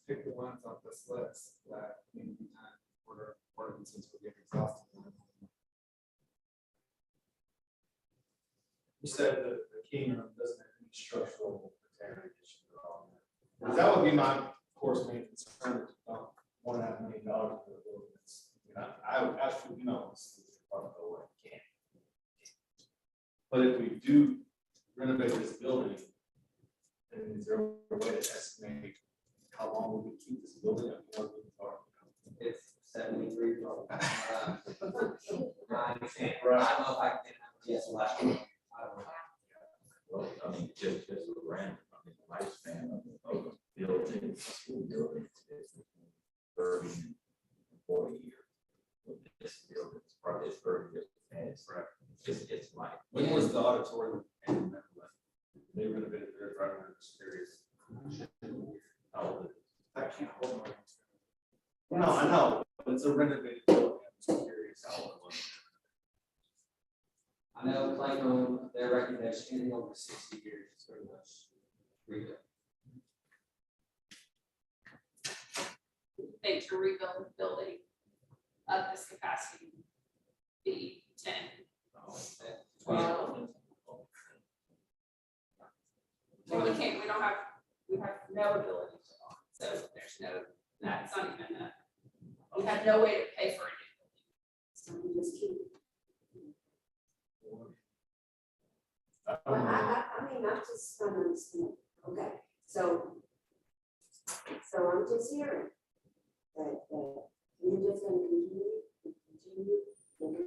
Speaker 19: pick the ones off this list that need to be done for ordinances will get exhausted.
Speaker 16: You said that the King Room doesn't have any structural integrity issues at all. Because that would be my, of course, main concern, to dump $1.5 million into the building. I would absolutely know it's part of the way it can. But if we do renovate this building, then is there a way to estimate how long we would keep this building?
Speaker 14: It's 73 years old. I understand.
Speaker 16: Right.
Speaker 14: I don't know if I can, yes, last one.
Speaker 15: Well, I mean, just a random, I mean, the lifespan of a building, a school building is 30 and 40 years. With this building, it's probably 30 years. And it's it's like.
Speaker 16: When was the auditorium? They renovated their driver experience. I can't hold my. No, I know, but it's a renovated building. I'm just curious how it was.
Speaker 14: I know Clayton, their recommendation, anything over 60 years is pretty much rebuilt.
Speaker 12: Think to rebuild the building of this capacity be 10, 12. Well, we can't, we have no ability to, so there's no, that's not even a, we have no way to pay for it.
Speaker 13: So we just keep.
Speaker 16: I
Speaker 13: mean, I'm just trying to understand, okay, so I'm just hearing that, you're just gonna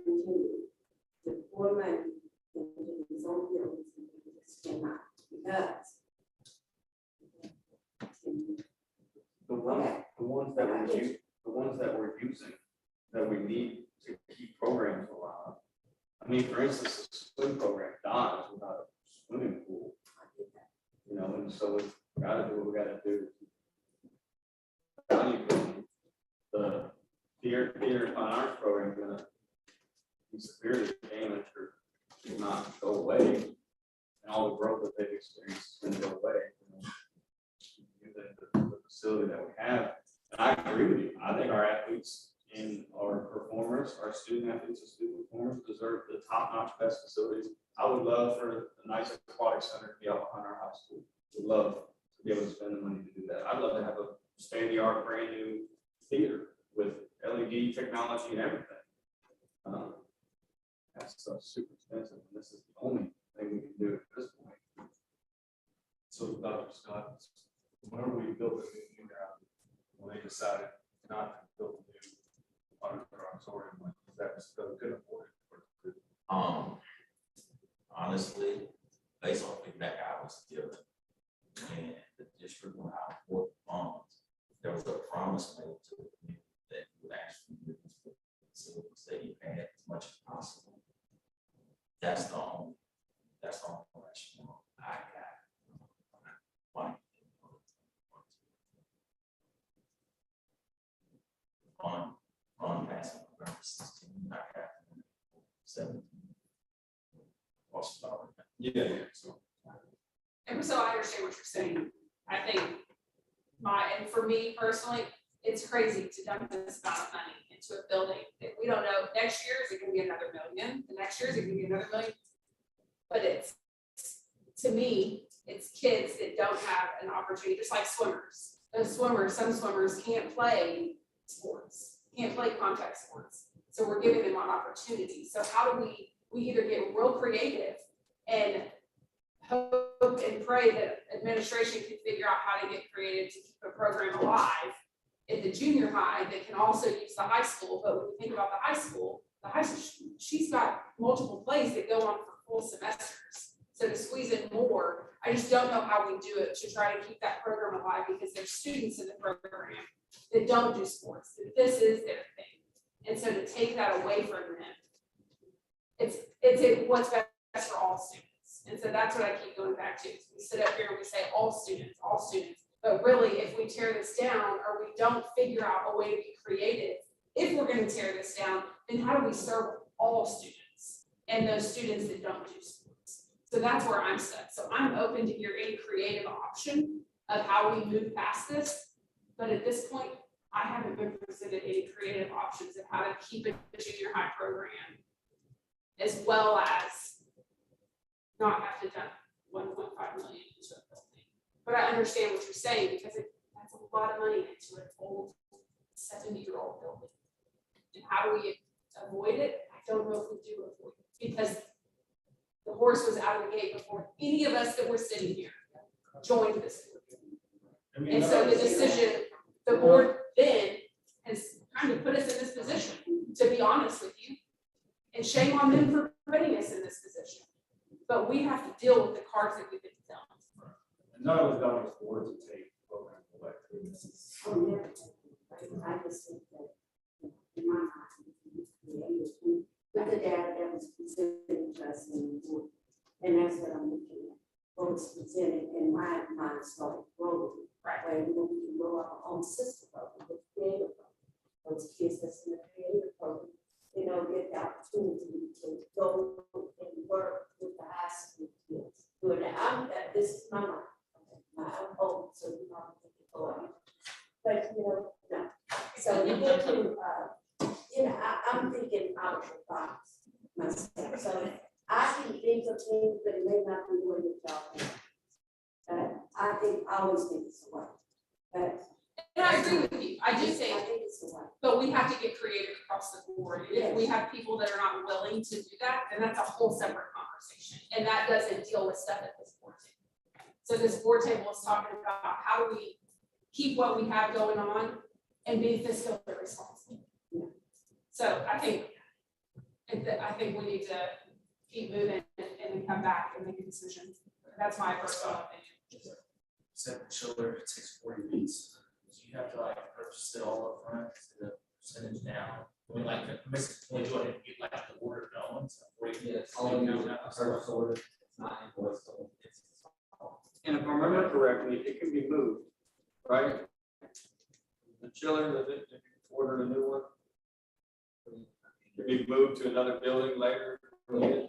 Speaker 13: continue to pour money into these old buildings, and we just cannot, because.
Speaker 1: The ones that we're using, that we need to keep programs alive. I mean, for instance, the swim program dies without a swimming pool. You know, and so we gotta do what we gotta do. The theater and fine arts program is gonna be severely damaged or will not go away. And all the growth that they've experienced is gonna go away. Using the facility that we have. And I agree with you. I think our athletes and our performers, our student athletes and student performers deserve the top-notch best facilities. I would love for the nice aquatic center to be out behind our high school. Would love to be able to spend the money to do that. I'd love to have a state-of-the-art brand new theater with LED technology and everything. That stuff's super expensive, and this is the only thing we can do at this point.
Speaker 16: So Dr. Scott, whenever we built the new junior high, when they decided not to build a new auditorium, like that's the good afford it.
Speaker 15: Honestly, based on feedback I was given, and the district went out for funds, there was a promise made to the community that you would actually use the facilities that you had as much as possible. That's the only rationale I got. Why? On passing November 16, I got 17.
Speaker 16: Yeah. So.
Speaker 12: And so I understand what you're saying. I think and for me personally, it's crazy to dump this amount of money into a building that we don't know, next year, is it gonna be another million? The next year, is it gonna be another million? But it's, to me, it's kids that don't have an opportunity, just like swimmers. Those swimmers, some swimmers can't play sports, can't play contact sports. So we're giving them an opportunity. So how do we either get real creative and hope and pray that administration can figure out how to get creative to keep a program alive at the junior high that can also use the high school. But when you think about the high school, she's got multiple plays that go on for full semesters. So to squeeze in more, I just don't know how we do it to try to keep that program alive, because there's students in the program that don't do sports, that this is their thing. And so to take that away from them, it's what's best for all students. And so that's what I keep going back to. We sit up here and we say all students, but really if we tear this down or we don't figure out a way to be creative if we're gonna tear this down, then how do we serve all students and those students that don't do sports? So that's where I'm stuck. So I'm open to hear any creative option of how we move past this. But at this point, I haven't been presented any creative options of how to keep a junior high program as well as not have to dump 1.5 million into a building. But I understand what you're saying because that's a lot of money into an old 70-year-old building. And how do we avoid it? I don't know if we do avoid it because the horse was out of the gate before any of us that were sitting here joined this. And so the decision, the board then has kind of put us in this position, to be honest with you. And shame on them for putting us in this position. But we have to deal with the cards that we've been dealt.
Speaker 1: And none of us got on this board to take program away.
Speaker 13: I just think that in my mind, with the data that was presented to us in the board, and that's what I'm looking at. What was presented in my mind started growing.
Speaker 12: Right.
Speaker 13: Where we can grow our own system program, the creative program. Those kids that's in the creative program, you know, get the opportunity to go and work with the high school kids. Good, this is my mind. I'm old, so you know, I'm thinking, but you know, no. So you get to, you know, I'm thinking out of the box myself. So I can think of things, but it may not be what you're talking about. I always think it's the way. But
Speaker 12: And I agree with you. I do
Speaker 13: I
Speaker 12: think,
Speaker 13: think it's the way.
Speaker 12: but we have to get creative across the board. If we have people that are not willing to do that, then that's a whole separate conversation. And that doesn't deal with stuff at this board table. So this board table is talking about how do we keep what we have going on and be fiscally responsible. So I think we need to keep moving and then come back and make a decision. That's my personal opinion.
Speaker 18: Said chiller, it takes 40 weeks. So you have to like purchase it all up front, so the percentage down. I mean, like, basically, do it, get like the order going, so 40
Speaker 14: Yeah,
Speaker 18: weeks.
Speaker 14: all you know, a service order, it's not invoiced, so it's.
Speaker 1: And if I remember correctly, it can be moved, right? The chiller, if you order a new one, it can be moved to another building later.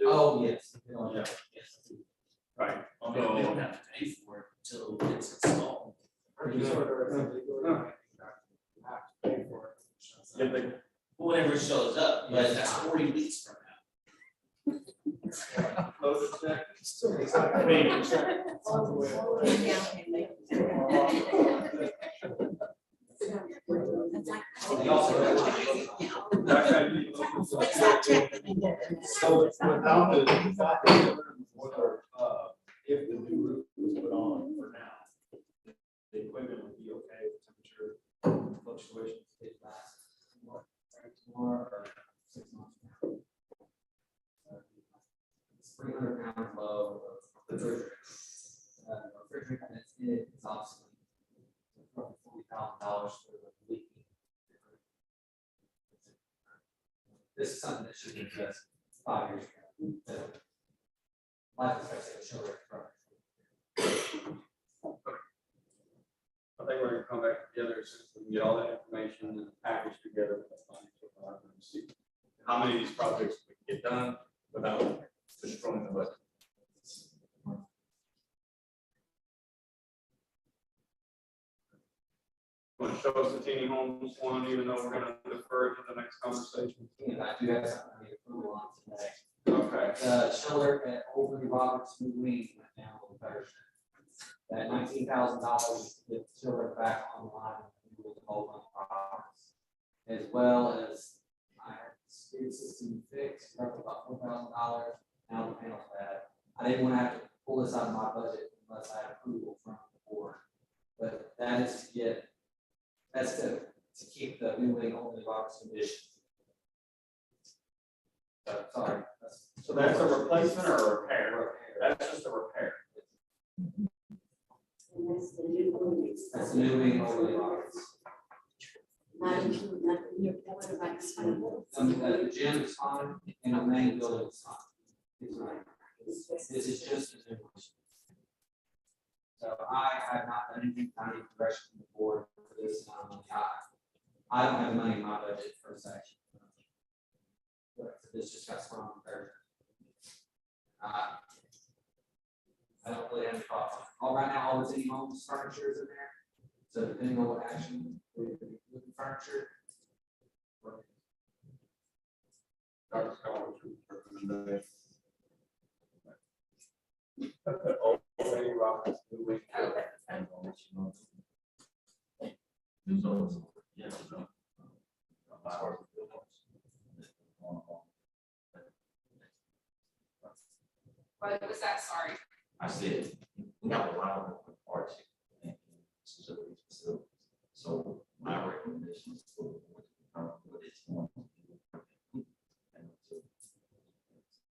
Speaker 14: Oh, yes.
Speaker 1: Yeah.
Speaker 18: Yes.
Speaker 1: Right.
Speaker 18: Although they don't have to pay for it until it's installed.
Speaker 19: Purchase order is illegal. You have to pay for it.
Speaker 1: If they-
Speaker 18: Whenever it shows up, but that's 40 weeks from now.
Speaker 1: Close the check.
Speaker 19: I mean, check.
Speaker 14: They also.
Speaker 1: So without the, if the new roof was put on for now, the equipment would be okay with temperature fluctuations.
Speaker 14: It lasts more or 6 months. It's 300 pounds low of refrigerant. Refrigerant that's in it is obsolete. Roughly $40,000 for the leaking. This is something that should be addressed 5 years ago. Life expectancy will show it.
Speaker 1: I think we're gonna come back together as soon as we can get all that information and package together with the financial plan and see how many of these projects we can get done without destroying the budget. Want to show us the teeny homes one, even though we're gonna defer it to the next conversation?
Speaker 14: And I do have something I need approval on today.
Speaker 1: Okay.
Speaker 14: The chiller at Overly Roberts New Wing went down with Thursday. That $19,000 to get the chiller back online with the whole bunch of products. As well as I had the spirit system fixed, roughly about $4,000. Now the panel's bad. I didn't want to have to pull this out of my budget unless I had approval from the board. But that is to get, that's to keep the New Wing Overly Roberts condition. Sorry.
Speaker 1: So that's a replacement or a repair? That's just a repair.
Speaker 13: And that's the new one.
Speaker 14: That's the New Wing Overly Roberts. The gym is fine and the main building is fine. It's right. This is just a new one. So I have not done anything, I need direction from the board for this, I don't have money in my budget for a section. But this just got sprung on Thursday. I don't really have any thoughts on it. All right now, all the city homes furniture is in there. So depending on what action we do with the furniture.
Speaker 1: Dr. Scott, what's your recommendation? Already, Roberts, do we have-
Speaker 15: So, yeah, so, as far as the bill goes,
Speaker 12: What was that? Sorry.
Speaker 15: I said, we have a lot of parts and facilities, so my recommendation is for the board to determine what it's going to do. And so,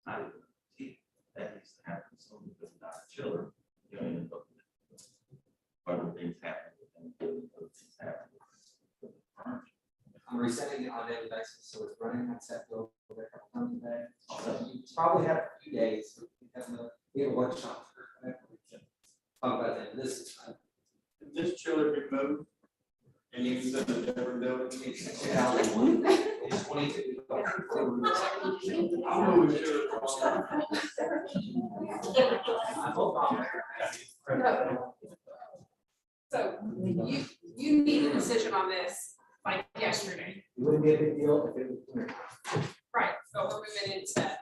Speaker 15: not even, that needs to happen, so because not a chiller, you know, end up with other things happening, and other things happening with the furniture.
Speaker 14: I'm resetting it on a daily basis, so it's running. I set go over a couple times a day. So you probably have a few days. We have a workshop for that. We can talk about that. This is
Speaker 1: If this chiller be moved and used in a different building.
Speaker 14: it's 2001. It's 22.
Speaker 1: I'm moving chiller.
Speaker 14: I hope I'm there.
Speaker 12: So you need a decision on this like yesterday.
Speaker 14: It wouldn't be a big deal if it was winter.
Speaker 12: Right, so we're moving into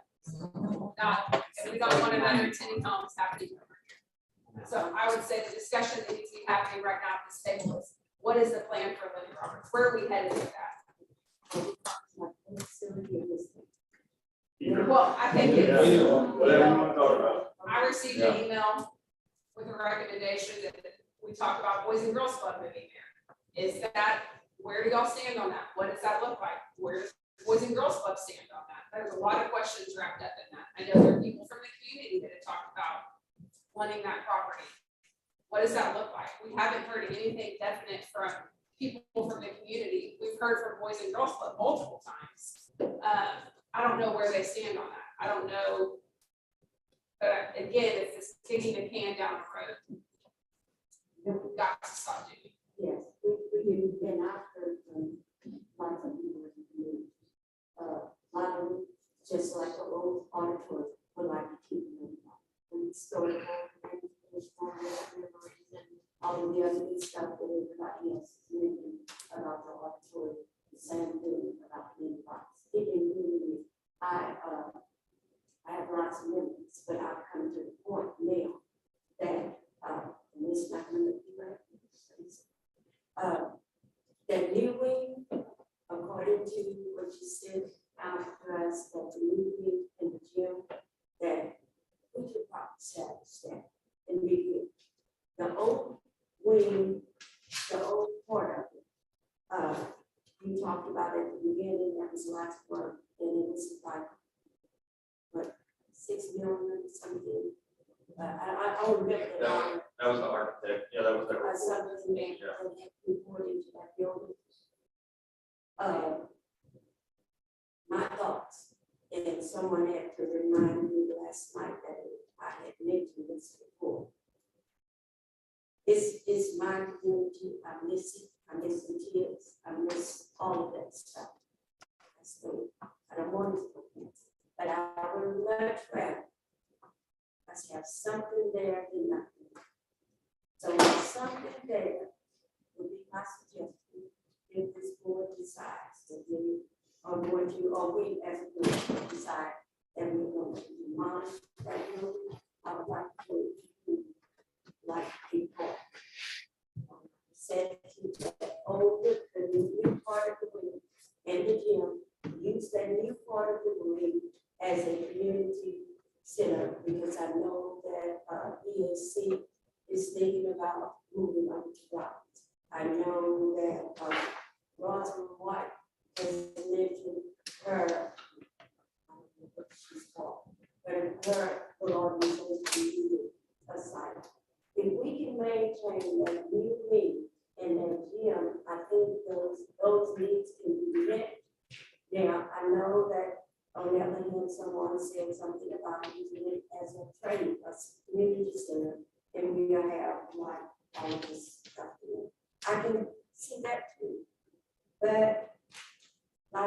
Speaker 12: not, and we don't want another tiny homes happening over here. So I would say the discussion that needs to be happening right now at this table is, what is the plan for Lynn Roberts? Where are we headed with that? Well, I think it's,
Speaker 1: Whatever you want to talk about.
Speaker 12: I received an email with a recommendation that we talk about Boys and Girls Club moving there. Is that, where do y'all stand on that? What does that look like? Where does Boys and Girls Club stand on that? There's a lot of questions wrapped up in that. I know there are people from the community that have talked about wanting that property. What does that look like? We haven't heard anything definite from people from the community. We've heard from Boys and Girls Club multiple times. I don't know where they stand on that. I don't know. But again, it's just kicking the can down the road. We've got to stop doing.
Speaker 13: Yes, we've been after lots of people in the community. A lot of them, just like the old auditorium, would like to keep them. And historical and all of the other good stuff that everybody else is mentioning about the auditorium. The same thing about the box. It can really, I have lots of memories, but I've come to the point now that, and this is not going to be right. The new wing, according to what you said, to us, that the new wing in the gym, that we could probably establish that and be good. The old wing, the old part of it, you talked about at the beginning, that was lots of work, and it was like, what, 6 million something. I don't remember the number.
Speaker 1: That was the architect. Yeah, that was their.
Speaker 13: Something that report into that building. My thoughts, and someone had to remind me last night that I had mentioned this before. It's my community. I miss it. I miss the kids. I miss all of that stuff. So I don't want to forget, but I would much rather us have something there than nothing. So if something there would be my suggestion, if this board decides that we are going to, or we as a board decide that we're going to demolish that building, I would like to do like a park. Said to that older, the new part of the wing and the gym, use that new part of the wing as a community center, because I know that EAC is thinking about moving on to Roberts. I know that Rosalind White has mentioned her, I don't know what she's called, but her organization aside. If we can maintain that new wing and that gym, I think those needs can be met. Now, I know that on the other hand, someone said something about using it as a training, a community center, and we have like all of this stuff in it. I can see that too. But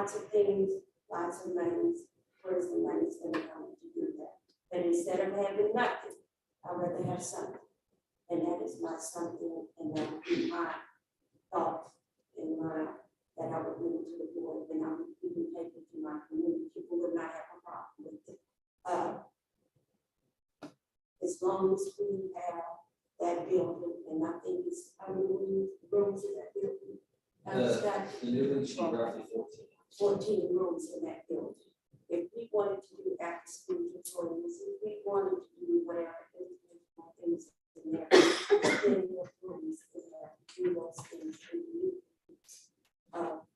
Speaker 13: lots of things, lots of monies, where's the money's gonna come to do that? But instead of having nothing, I'd rather have something. And that is my something, and that would be my thought in my, that I would bring to the board, and I would even take it to my community, people would not have a problem with it. As long as we have that building, and I think it's, how many rooms in that building?
Speaker 14: The new one should be roughly
Speaker 13: 14 rooms in that building. If we wanted to do after school tutorials, if we wanted to do whatever educational things in there, then the rooms in there, do those things.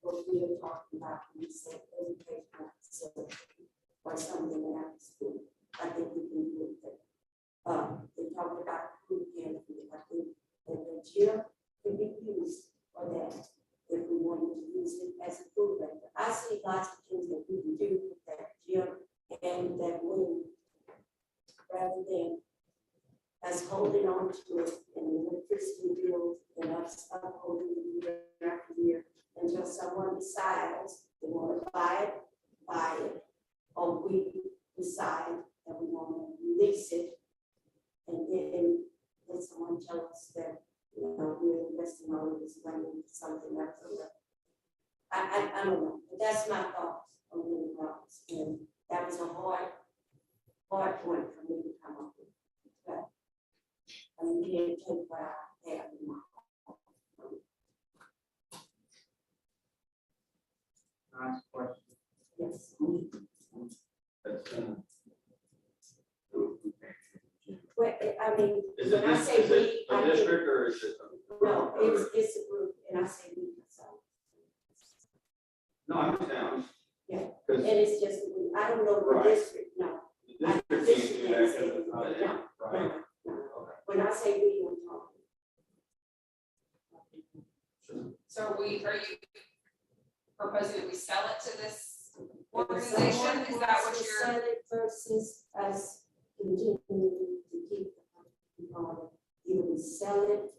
Speaker 13: What we are talking about, when we say educational facility or something after school, I think we can do it. They talked about food pantry. I think that the gym can be used for that if we wanted to use it as a food vendor. I see lots of things that we can do with that gym and that wing, rather than us holding on to it and the electricity bills and us upholding it year after year until someone decides they want to buy it, or we decide that we want to lease it. And then someone tell us that, you know, we're investing all of this money into something else. I don't know, but that's my thoughts on the problems. And that was a hard point for me to come up with. But I'm here to take what I have in my
Speaker 1: Nice question.
Speaker 13: yes.
Speaker 1: That's,
Speaker 13: Well, I mean,
Speaker 1: is
Speaker 13: when I say
Speaker 1: it
Speaker 13: we,
Speaker 1: a
Speaker 13: I think,
Speaker 1: district or is it?
Speaker 13: no, it's a group, and I say we, so.
Speaker 1: No, I understand.
Speaker 13: Yeah, and
Speaker 1: Because
Speaker 13: it's just, I don't know the
Speaker 1: Right.
Speaker 13: district, no.
Speaker 1: the district can't do that because it's not in,
Speaker 13: No,
Speaker 1: right?
Speaker 13: no.
Speaker 1: Okay.
Speaker 13: When I say we, I'm talking.
Speaker 1: Sure.
Speaker 12: So are you proposing that we sell it to this
Speaker 13: If
Speaker 12: organization?
Speaker 13: someone
Speaker 12: Is that
Speaker 13: wants
Speaker 12: what
Speaker 13: to
Speaker 12: you're?
Speaker 13: sell it versus us continuing to keep the property, either we sell it.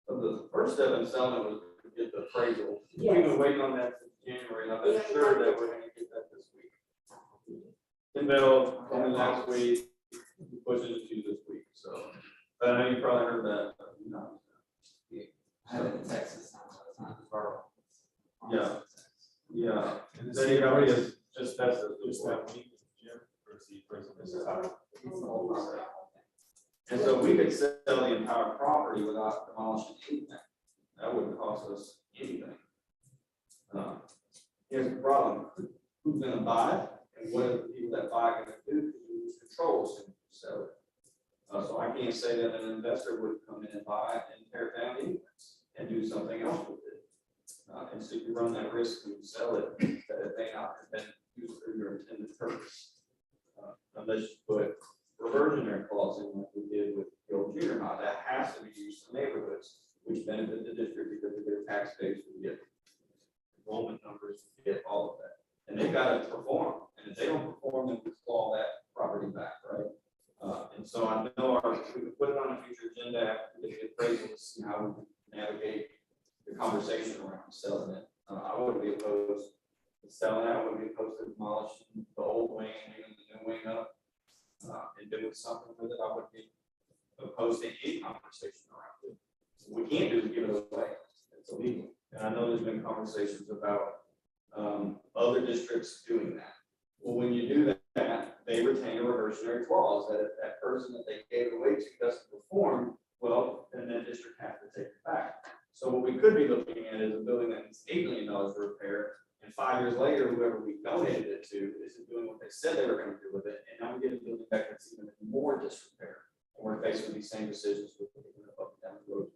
Speaker 1: So the first step in selling it was to get the appraisal. We've
Speaker 13: Yes.
Speaker 1: been waiting on that since January, and I've
Speaker 13: We
Speaker 1: been
Speaker 13: haven't
Speaker 1: sure
Speaker 13: got
Speaker 1: that
Speaker 13: it.
Speaker 1: we're gonna get that this week. Tim Bell told me last week, we pushed it to this week, so, but I know you probably heard that, but, you know.
Speaker 14: I have it in Texas now, so it's not deferral.
Speaker 1: Yeah. Yeah.
Speaker 16: And the
Speaker 1: Then
Speaker 16: state
Speaker 1: you already
Speaker 16: already
Speaker 1: just that's the.
Speaker 16: just that week, Jim, or see,
Speaker 1: It's a tough- And so we could sell the entire property without demolishing anything. That wouldn't cost us anything. Here's the problem, who's gonna buy it and what are the people that buy gonna do? Who controls and sell it? So I can't say that an investor would come in and buy it and tear it down anyways and do something else with it. And so you run that risk when you sell it, that it may not have been used for your intended purpose. Unless you put reversionary clause in like we did with the old junior high, that has to be used in neighborhoods, which benefit the district because of their tax base, we get enrollment numbers, we get all of that. And they've got to perform, and if they don't perform, then we claw that property back, right? And so I know we could put it on a future agenda after we get the appraisal to see how we can navigate the conversation around selling it. I wouldn't be opposed to selling it, I wouldn't be opposed to demolishing the old wing, leaving the new wing up, and doing something with it. I wouldn't be opposed to any conversation around it. What we can't do is give it away, it's illegal. And I know there's been conversations about other districts doing that. Well, when you do that, they retain a reversionary clause that if that person that they gave it away to doesn't perform, well, then that district has to take it back. So what we could be looking at is a building that needs $8 million to repair, and 5 years later, whoever we donated it to isn't doing what they said they were going to do with it, and now we get a building back that's even more disrepair. And we're faced with these same decisions with up and down the road.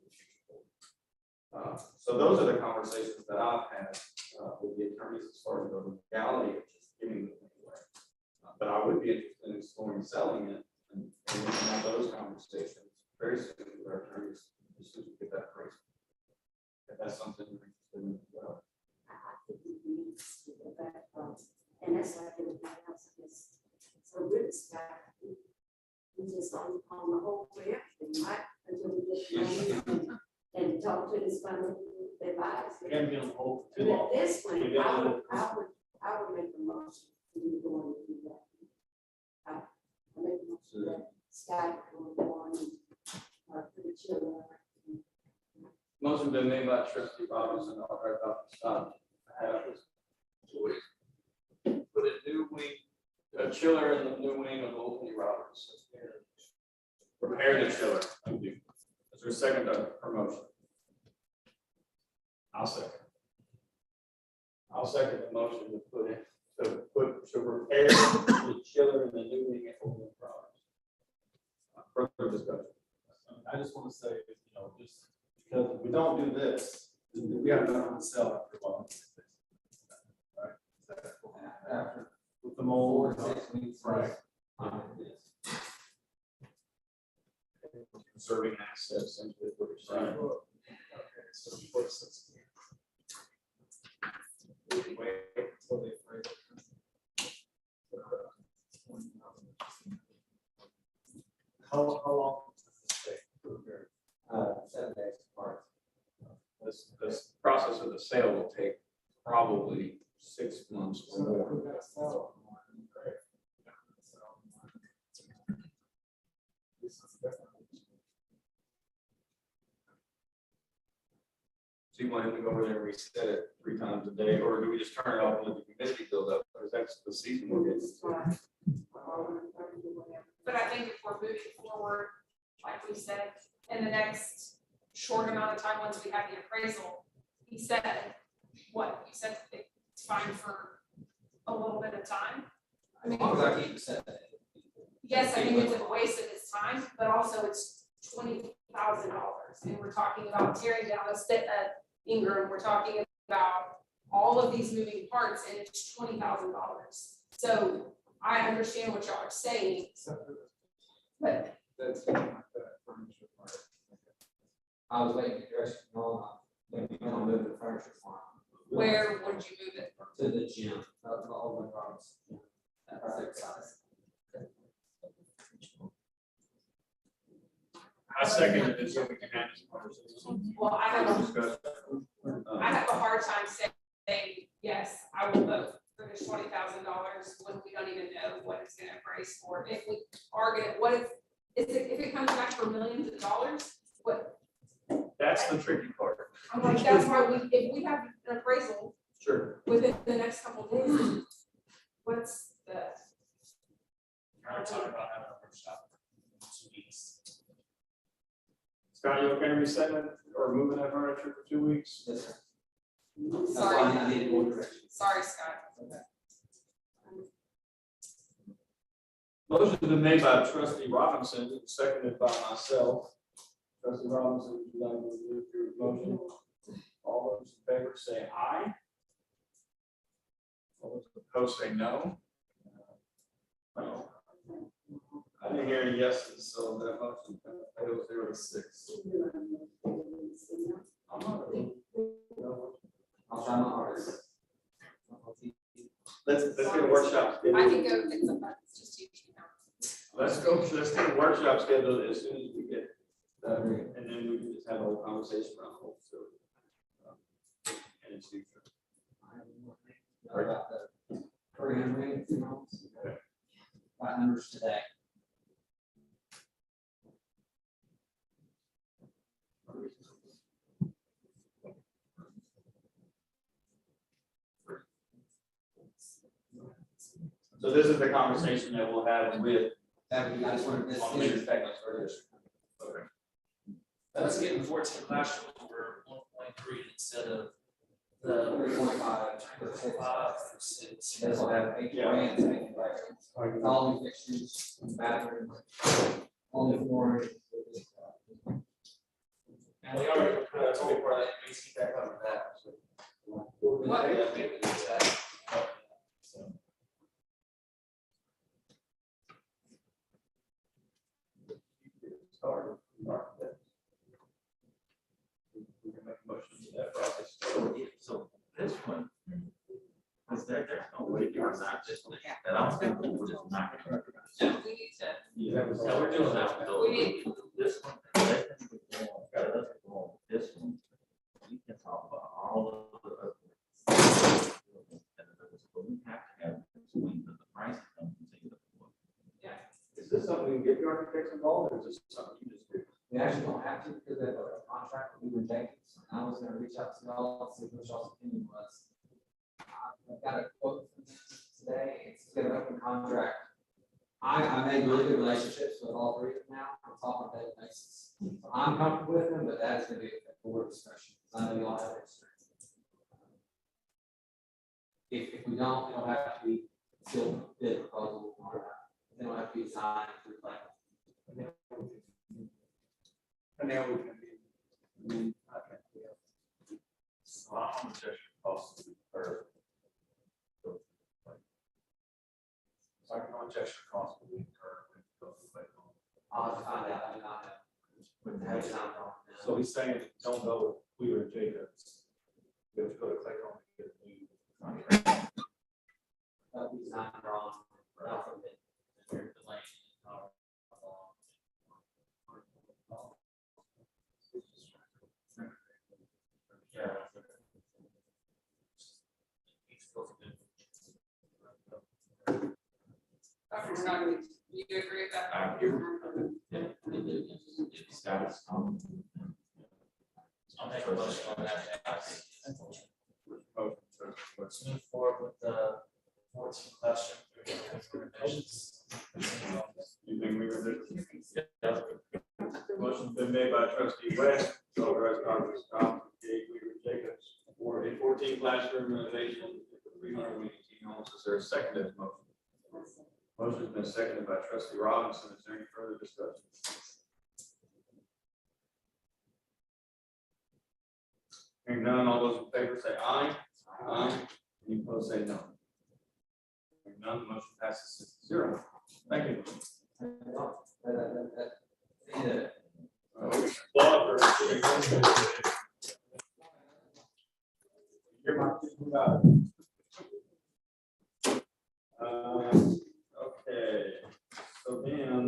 Speaker 1: So those are the conversations that I've had with the attorneys as far as the legality of just giving the thing away. But I would be interested in exploring selling it, and we can have those conversations very soon with our attorneys as soon as we get that price. If that's something we're interested in as well.
Speaker 13: I think we need to get back from, and that's like everybody else is. So really, Scott, we just on the whole for everything, right? Until we get the money and talk to this family, they buy supplies.
Speaker 1: We haven't been on hold for too
Speaker 13: But
Speaker 1: long.
Speaker 13: this one,
Speaker 1: You've got
Speaker 13: I
Speaker 1: to-
Speaker 13: would make a motion for you to go and do that. I make a motion that Scott go on and, for the children.
Speaker 1: Motion been made by trustee Robinson, I'll try to stop. Put a new wing, a chiller in the new wing of Old Lee Roberts. Prepare the chiller. Thank you. Is there a second to promotion? I'll second. I'll second the motion to prepare the chiller in the new wing at Old Lee Roberts. Further discussion.
Speaker 16: I just want to say, just because if we don't do this, we have nothing to sell after a while. Right? After, with the mold.
Speaker 14: 4 to 6 weeks.
Speaker 16: Right.
Speaker 14: Yes.
Speaker 1: Conserving assets, essentially, what you're saying.
Speaker 16: Okay, so 4 to 6 weeks. Wait until they break. How long does this take to repair?
Speaker 14: 7 days apart.
Speaker 1: This process of the sale will take probably 6 months or more.
Speaker 16: We've got to sell. Right. This is definitely.
Speaker 1: So you want him to go over there and reset it 3 times a day, or do we just turn it off and let the humidity build up? Because that's the season we're getting into.
Speaker 12: But I think if we're moving forward, like we said, in the next short amount of time, once we have the appraisal, he said, it's fine for a little bit of time. I mean,
Speaker 14: As long as I keep it set.
Speaker 12: yes, I think it's a waste of his time, but also it's $20,000. And we're talking about tearing down a Ingram, we're talking about all of these moving parts, and it's $20,000. So I understand what y'all are saying, but
Speaker 16: That's the furniture part.
Speaker 14: I was waiting to dress you all, when you gonna move the furniture farm.
Speaker 12: where would you move it?
Speaker 14: To the gym, the old McDonald's. That perfect size.
Speaker 1: I second it, so we can have this conversation.
Speaker 12: Well, I have a
Speaker 1: Discussion.
Speaker 12: hard time saying, yes, I will vote for this $20,000 when we don't even know what it's gonna appraise for. If we are gonna, if it comes back for millions of dollars, what?
Speaker 1: That's the tricky part.
Speaker 12: I'm like, that's why if we have an appraisal
Speaker 1: Sure.
Speaker 12: within the next couple of days, what's the?
Speaker 18: We're talking about having a workshop in 2 weeks.
Speaker 1: Scott, you okay resetting it or moving that furniture for 2 weeks?
Speaker 14: Yes, sir. That's why
Speaker 12: Sorry,
Speaker 14: I needed more direction.
Speaker 12: sorry, Scott.
Speaker 1: Motion's been made by trustee Robinson, seconded by myself. Trustee Robinson, would you like to move your motion? All those in favor say aye. All those opposed say no. No. I didn't hear any yeses, so that motion fails 0 to 6. I'm not.
Speaker 14: I'll try my hardest.
Speaker 1: Let's get a workshop.
Speaker 12: I can go fix some buttons, just you know.
Speaker 1: Let's get a workshop scheduled as soon as we get, and then we can just have a whole conversation around the whole facility. And its future.
Speaker 14: About the 300, by numbers today.
Speaker 1: So this is the conversation that we'll have with.
Speaker 14: I just wanted this.
Speaker 1: On leaders techniques for this. Okay.
Speaker 18: That's getting 14 classrooms for 1.3 instead of the
Speaker 14: 3.5.
Speaker 18: 6.
Speaker 14: This will have 8 grants, all the fixtures, bathrooms, only flooring.
Speaker 18: And we already told for that, basically that covered that. So.
Speaker 12: What?
Speaker 18: Yeah, maybe it's that. So.
Speaker 1: Start. We can make a motion to that process.
Speaker 15: So this one, is that there's no way to design this one, that I'm thinking we're just not.
Speaker 12: No, we need to.
Speaker 1: Yeah,
Speaker 15: So we're doing that.
Speaker 12: We need-
Speaker 15: This one, this one, we can talk about all
Speaker 1: something we can get the architects involved, or is this something you just do?
Speaker 14: We actually don't have to because they have a contract with Weaver Jenkins. I was gonna reach out to y'all and see what y'all's opinion was. I've got a quote from them today. It's got an open contract. I made really good relationships with all three of them now. I'm talking on a daily basis. So I'm comfortable with them, but that is gonna be a board discussion. I know y'all have experience. If we don't have to be sealed bid proposal or they don't have to be designed to reflect.
Speaker 1: And now we can be.
Speaker 15: So how much extra cost per? So how much extra cost would we incur when we go to Clayton?
Speaker 14: I'll have to find out. I do not know. With the heavy sound on.
Speaker 15: So he's saying, don't go with Weaver and Jacobs. We have to go to Clayton to get a new contract.
Speaker 14: That'll be designed wrong. Not from it.
Speaker 15: Yeah.
Speaker 12: Dr. Scott, you agree with that?
Speaker 15: I agree. If status,
Speaker 18: I'll make a motion on that. Let's move forward with the 14 classroom recommendations.
Speaker 1: You think we were there? Motion's been made by trustee West, authorized Dr. Scott, Weaver Jacobs, for a 14 classroom renovation for 318 homes. Is there a second to this motion? Motion's been seconded by trustee Robinson. Is there any further discussion? Hearing none, all those in favor say aye. Aye. Any opposed say no. Hearing none, the motion passes 6-0. Thank you. Okay, so then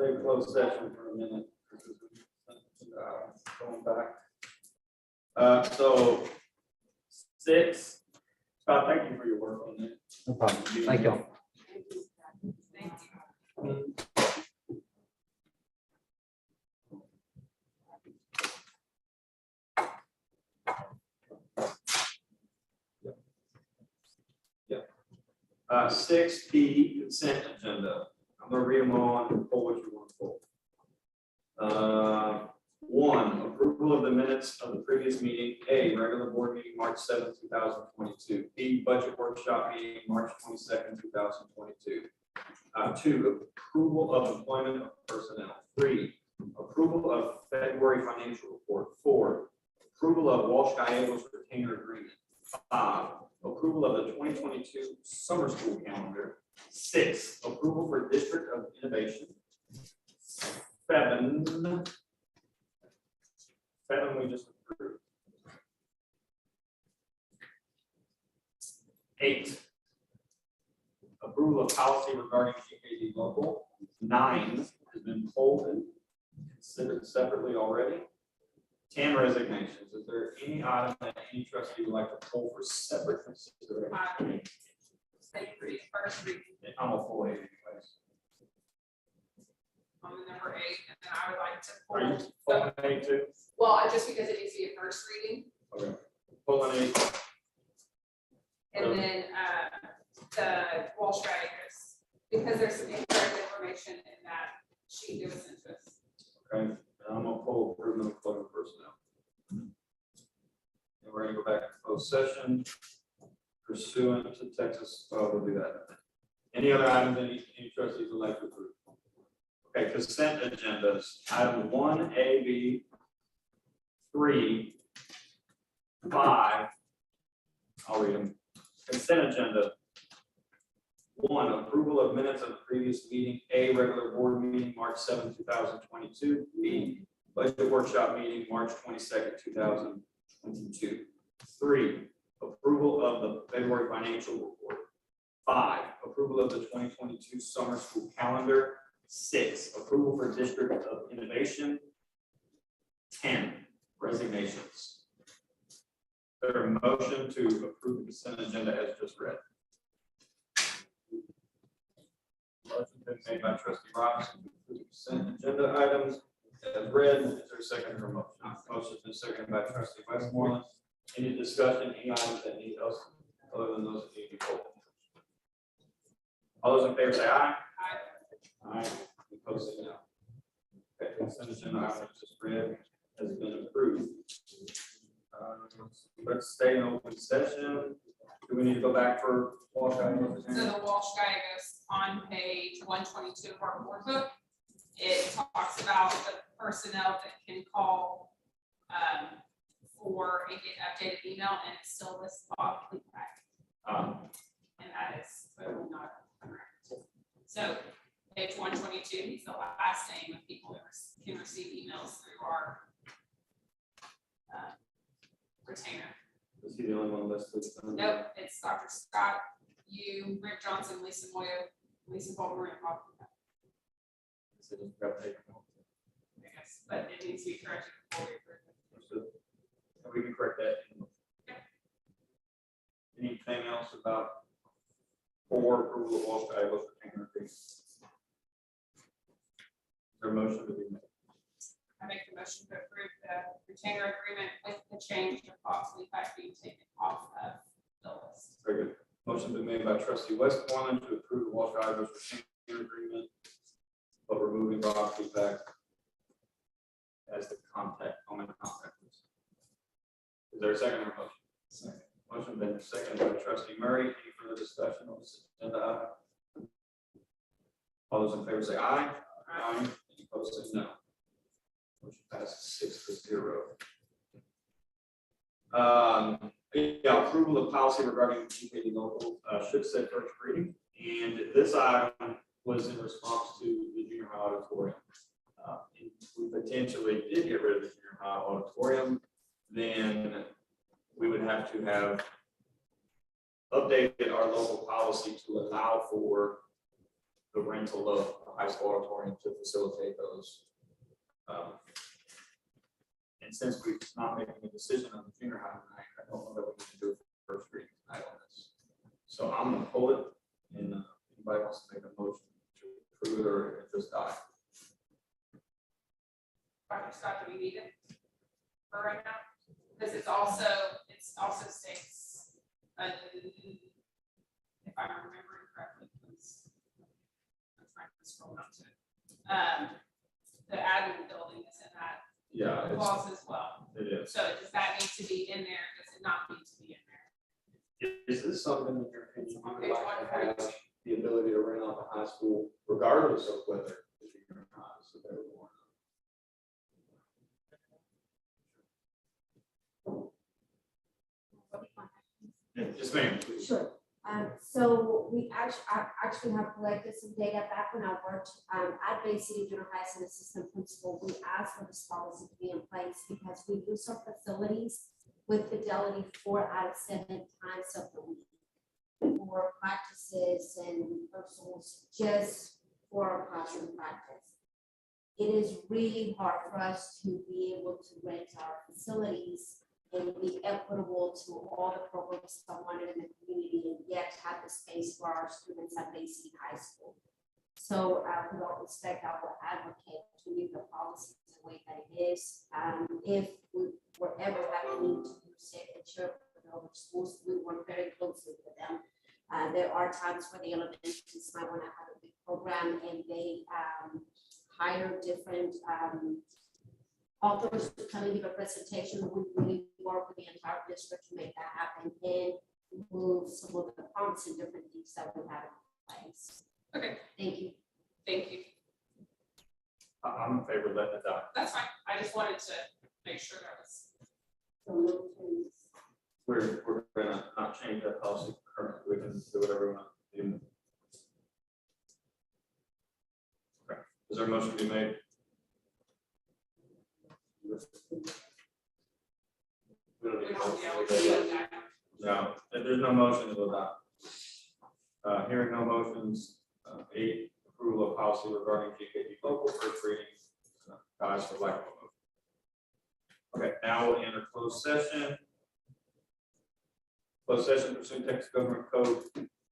Speaker 1: take closed session for a minute. Going back. So 6, Scott, thank you for your work on that.
Speaker 5: No problem. Thank you.
Speaker 1: Yeah. 6B, consent agenda. I'm gonna read them all and pull what you want to pull. 1, approval of the minutes of the previous meeting. A, regular board meeting, March 7th, 2022. B, budget workshop meeting, March 22nd, 2022. 2, approval of employment of personnel. 3, approval of February financial report. 4, approval of Walsh Gallegos retainer agreement. 5, approval of the 2022 summer school calendar. 6, approval for District of Innovation. 7, we just approved. 8, approval of policy regarding GKD local. 9 has been pulled and considered separately already. 10, resignations. Is there any item that any trustee would like to pull for separate consideration?
Speaker 12: First reading
Speaker 1: I'm a full 8 anyways.
Speaker 12: on the number 8, and then I would like to
Speaker 1: Are you
Speaker 12: pull.
Speaker 1: pulling 8 too?
Speaker 12: Well, just because it needs to be a first reading,
Speaker 1: Okay. Pulling 8.
Speaker 12: and then the Walsh Gallegos, because there's some incorrect information in that sheet that was sent to us.
Speaker 1: Okay, and I'm gonna pull approval of employment personnel. And we're gonna go back to closed session pursuant to Texas, we'll do that. Any other items any trustees would like to approve? Okay, consent agendas, item 1A, B, 3, 5. I'll read them. Consent agenda. 1, approval of minutes of the previous meeting. A, regular board meeting, March 7th, 2022. B, budget workshop meeting, March 22nd, 2022. 3, approval of the February financial report. 5, approval of the 2022 summer school calendar. 6, approval for District of Innovation. 10, resignations. There a motion to approve the consent agenda as just read. Motion been made by trustee Robinson to approve consent agenda items as read. Is there a second for motion? Motion's been seconded by trustee Westmoreland. Any discussion, any items that need else other than those that need to be pulled? All those in favor say aye. Aye. Aye. Any opposed say no. Okay, consent agenda items just read has been approved. Let's stay in open session. Do we need to go back for Walsh Guide?
Speaker 12: So the Walsh Guide goes on page 122 of our board book. It talks about the personnel that can call for and get updated email, and it still lists Bob Fleetback. And that is clearly not correct. So page 122, he's the last name of people that can receive emails through our retainer.
Speaker 1: Is he the only one listed?
Speaker 12: Nope, it's Dr. Scott, you, Rick Johnson, Lisa Moya, Lisa Baldwin, and Bob.
Speaker 1: So just grab tape.
Speaker 12: I guess, but it needs to be corrected before we approve it.
Speaker 1: So we can correct that. Anything else about for approval of Walsh Guide with retainer agreement? Is there a motion to be made?
Speaker 12: I make the motion to approve the retainer agreement with the change of Bob Fleetback being taken off of the list.
Speaker 1: Very good. Motion been made by trustee Westmoreland to approve the Walsh Guide with retainer agreement, but removing Bob Fleetback as the common contact list. Is there a second or motion? Second. Motion been seconded by trustee Murray. Any further discussion on this agenda item? All those in favor say aye. Aye. Any opposed say no. Motion passes 6-0. Yeah, approval of policy regarding GKD local should say first reading. And this item was in response to the junior high auditorium. If we potentially did get rid of the junior high auditorium, then we would have to have updated our local policy to allow for the rental of the high school auditorium to facilitate those. And since we're not making a decision on the junior high tonight, I don't know that we can do it for first reading tonight on this. So I'm gonna pull it, and anybody wants to make a motion to approve it or it just die.
Speaker 12: Dr. Scott, do we need it for right now? Because it's also states, if I'm remembering correctly, because I'm trying to scroll down to it. The admin building is in that clause as well.
Speaker 1: It is.
Speaker 12: So does that need to be in there? Does it not need to be in there?
Speaker 1: Is this something that your opinion
Speaker 12: On
Speaker 1: you
Speaker 12: page
Speaker 1: would like to
Speaker 12: 142.
Speaker 1: have the ability to rent out the high school regardless of whether the junior high is available or not? Yes, ma'am.
Speaker 3: Sure. So we actually have collected some data back when I worked at Bay City Junior High as an assistant principal. We asked for this policy to be in place because we use our facilities with Fidelity 4 out of 7 times of the week for practices and rehearsals, just for our classroom practice. It is really hard for us to be able to rent our facilities and be equitable to all the programs someone in the community and yet have the space for our students at Bay City High School. So with all respect, I will advocate to leave the policy the way that it is. If we were ever having need to use it and share with other schools, we work very closely with them. There are times where the elementaries might want to have a big program and they hire different authors to come and give a presentation. We really work with the entire district to make that happen and move some of the prompts and different things that we have in place.
Speaker 12: Okay.
Speaker 3: Thank you.
Speaker 12: Thank you.
Speaker 1: I'm in favor of letting it die.
Speaker 12: That's fine. I just wanted to make sure that was.
Speaker 1: We're gonna not change that policy currently. We can do whatever we want to do. Okay. Is there a motion to be made? We don't need a motion. No, there's no motion to adopt. Hearing no motions, 8, approval of policy regarding GKD local first reading, dies for lack of a motion. Okay, now we'll enter closed session. Closed session pursuant to Texas Government Code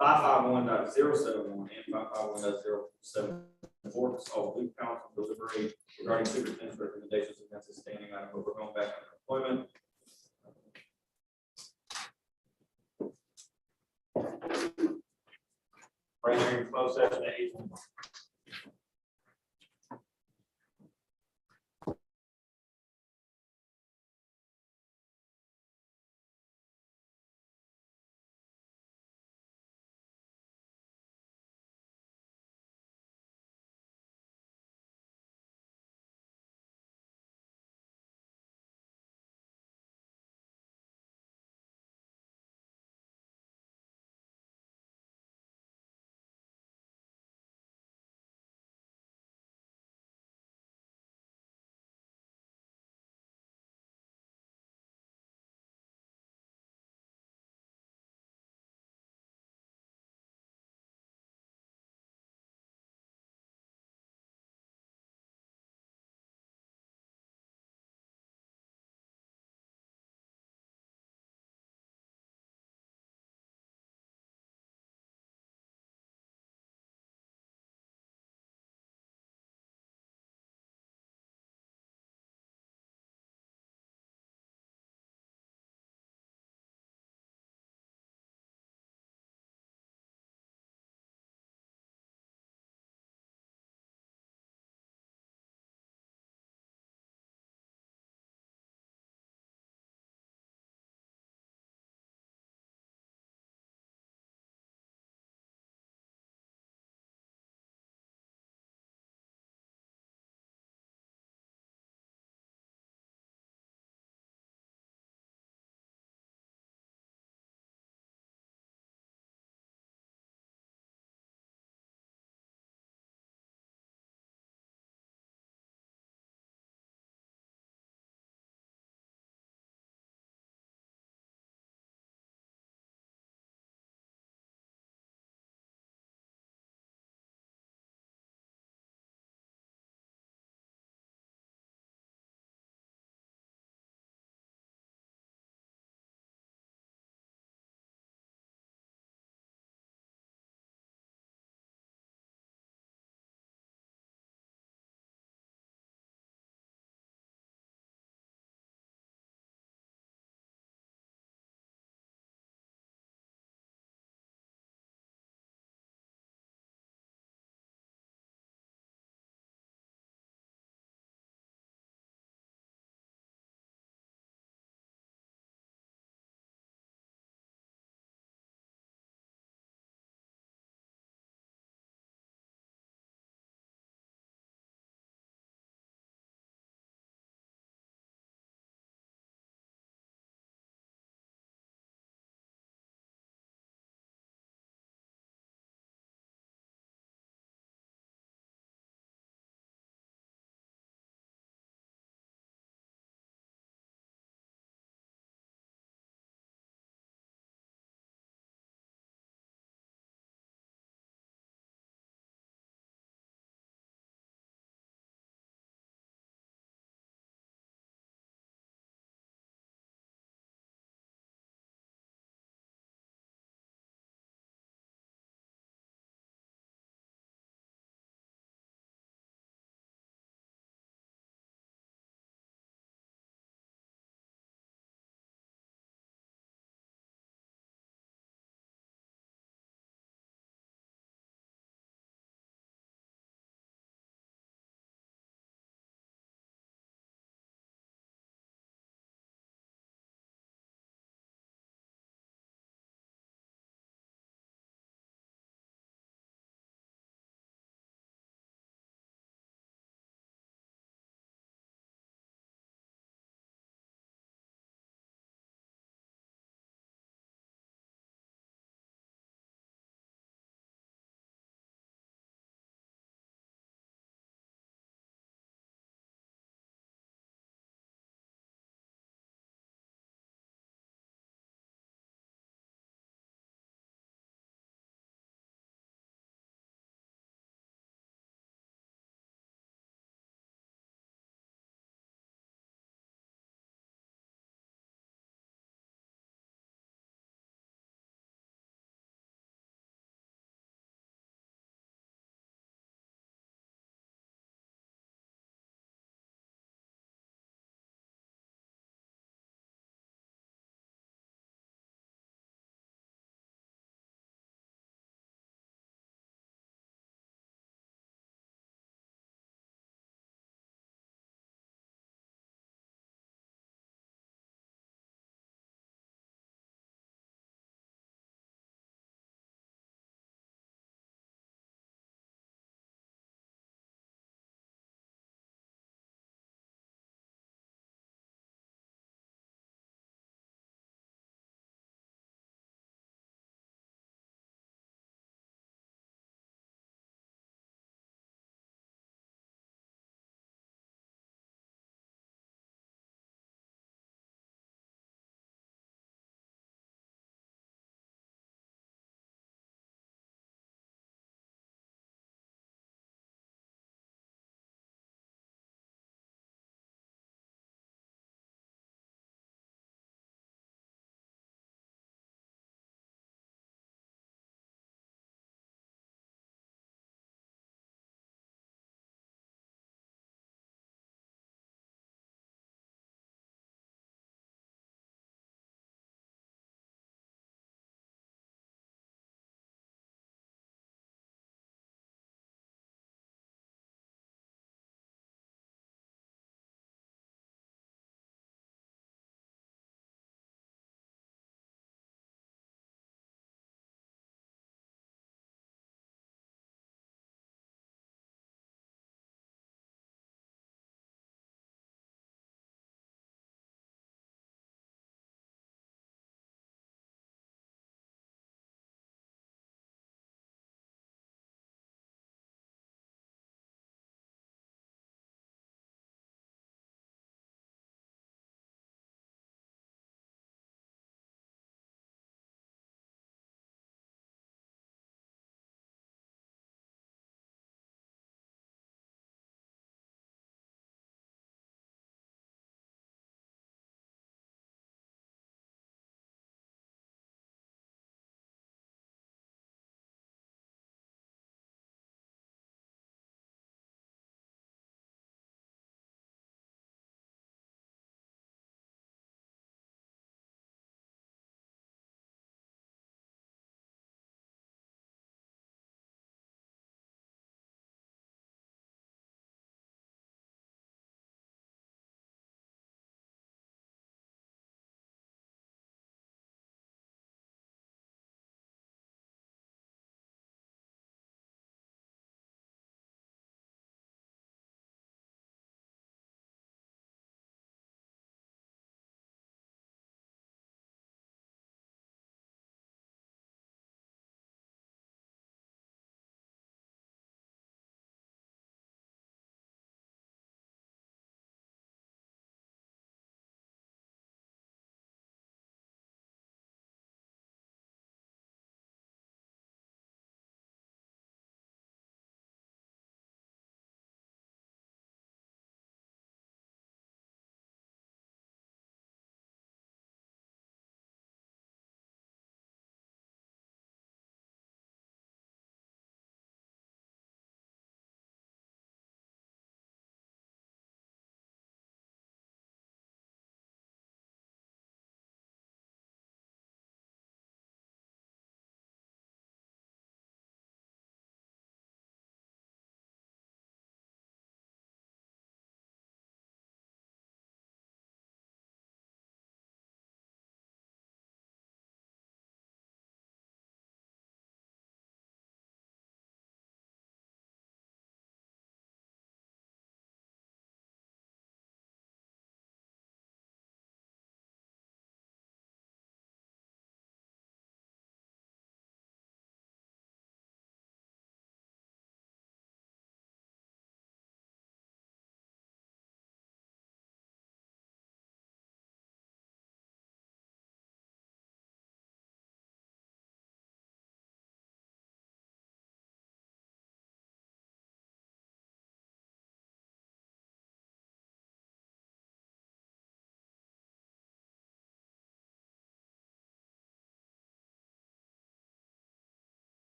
Speaker 1: 551.071 and 551.074 to solve legal counsel deliberate regarding superintendent's recommendations against a standing item, but we're going back to employment. Right here in closed session at 8:01.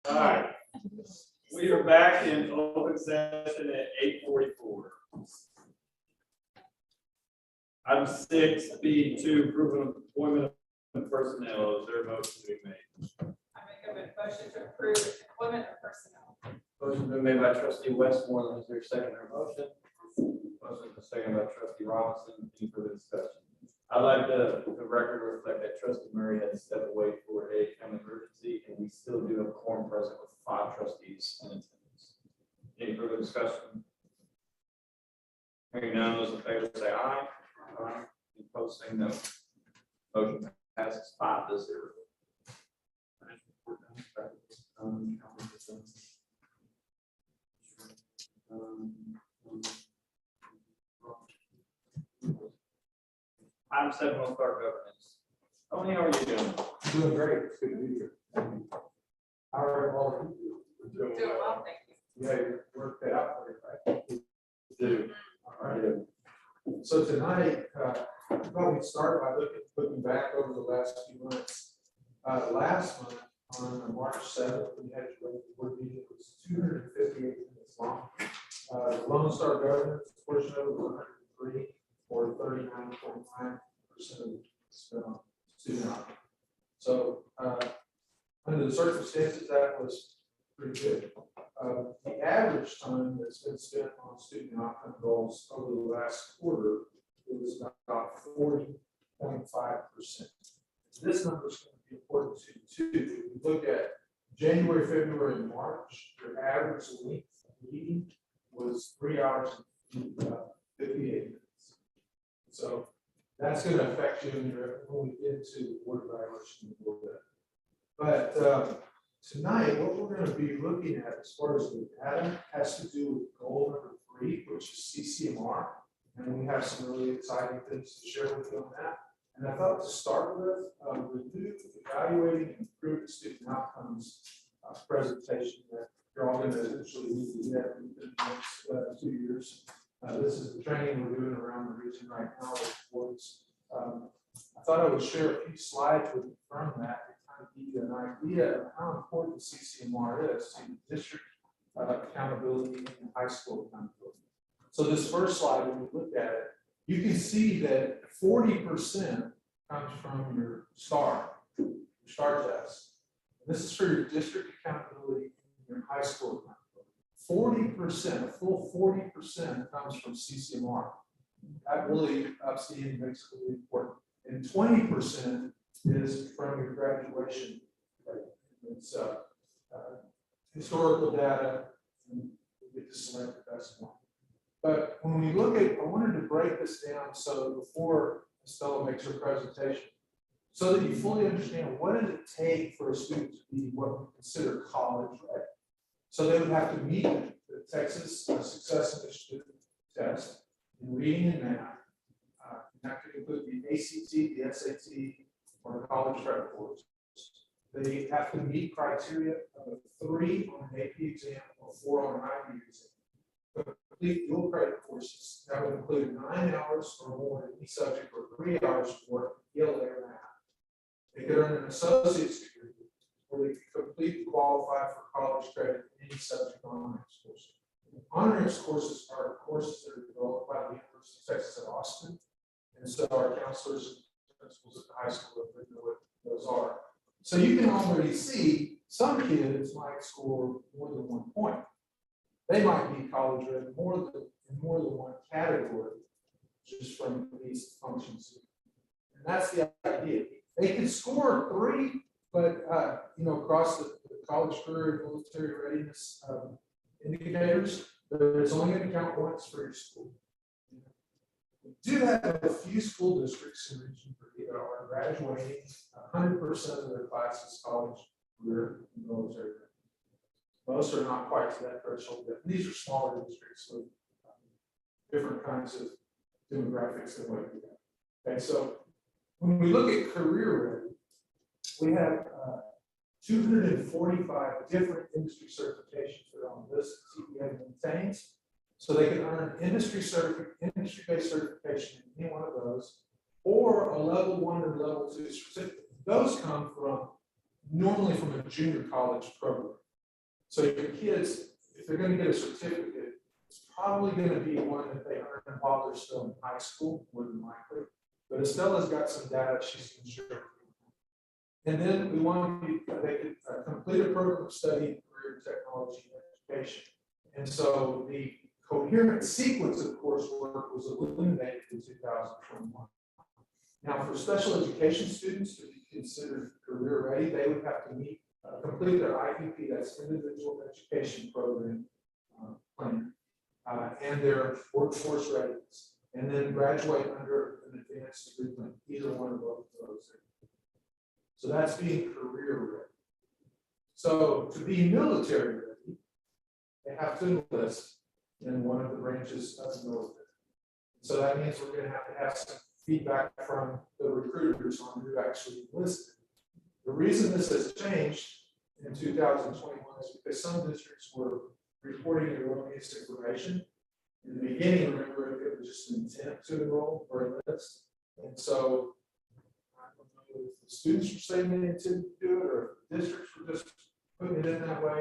Speaker 1: All right. We are back in open session at 8:44. Item 6B2, approval of employment of personnel. Is there a motion to be made?
Speaker 12: I make a motion to approve employment of personnel.
Speaker 1: Motion been made by trustee Westmoreland. Is there a second to her motion? Motion is second by trustee Robinson. Any further discussion? I'd like the record to reflect that trustee Murray had to step away for a family emergency, and we still do have a quorum present with 5 trustees in attendance. Any further discussion? Hearing none, those in favor say aye. Aye. Any opposed, say no. Motion passes 5-0. Item 7 on clerk governance. Tony, how are you doing?
Speaker 20: Doing great. It's good to be here. How are all of you?
Speaker 12: Doing well, thank you.
Speaker 20: Yeah, you worked that out for you, right?
Speaker 1: Do.
Speaker 20: All right. So tonight, I thought we'd start by looking back over the last few months. Last month, on March 7th, we had a board meeting. It was 258 minutes long. The Lone Star governance portion of it was 103, or 39.9% of spent on student outcome. So under the circumstances, that was pretty good. The average time that's been spent on student outcome goals over the last quarter was about 40.5%. This number is going to be important too. If you look at January, February, and March, your average length of meeting was 3 hours and 58 minutes. So that's going to affect you when we get to board evaluation. But tonight, what we're going to be looking at as far as the data has to do with goal number 3, which is CCMR. And we have some really exciting things to share with you on that. And I thought to start with, review evaluating and improving student outcomes presentation that you're all going to eventually need to get within the next 2 years. This is the training we're doing around the region right now with boards. I thought I would share a few slides with you from that to kind of give you an idea of how important CCMR is to district accountability and high school accountability. So this first slide, when we look at it, you can see that 40% comes from your STAR test. This is for your district accountability and your high school accountability. 40%, a full 40% comes from CCMR. That really ups the ante, makes it really important. And 20% is from your graduation rate. It's historical data, and we get to select the best one. But when we look at, I wanted to break this down so before Estella makes her presentation, so that you fully understand what does it take for a student to be what we consider college ready. So they would have to meet the Texas Success Initiative test in reading and math. That could include the ACT, the SAT, or college prep course. They have to meet criteria of a 3 on an AP exam or 4 on an IB exam. Complete dual credit courses that would include 9 hours or more in each subject or 3 hours for ELA or math. They could earn an associate's degree where they could complete and qualify for college credit in any subject on honors course. Honors courses are courses that are developed by the University of Texas at Austin. And so our counselors and principals at the high school know what those are. So you can already see some kids might score more than 1 point. They might be college ready in more than one category, just from these functions. And that's the idea. They can score 3, but across the college career and military readiness indicators, but it's only going to count once for your school. We do have a few school districts in Region 3 that are graduating 100% of their classes college career and military readiness. Most are not quite to that threshold yet. These are smaller districts with different kinds of demographics than what we have. Okay, so when we look at career ready, we have 245 different industry certifications that are on this CPA maintains. So they can earn industry-based certification in any one of those, or a level 1 or level 2 certificate. Those come from normally from a junior college program. So your kids, if they're gonna get a certificate, it's probably gonna be one that they earn while they're still in high school, more than likely. But Estella's got some data she's can share. And then we want they could complete a program of study in career technology and education. And so the coherent sequence of coursework was eliminated in 2021. Now, for special education students to be considered career ready, they would have to complete their IEP, that's individual education program plan, and their workforce readiness, and then graduate under an advanced degree plan, either one of those. So that's being career ready. So to be military ready, they have to enlist in one of the branches of the military. So that means we're going to have some feedback from the recruiters on who actually enlisted. The reason this has changed in 2021 is because some districts were reporting erroneous information. In the beginning, remember, it was just an intent to enroll or enlist. And so I don't know if the students were saying they intended to do it or if the districts were just putting it in that way.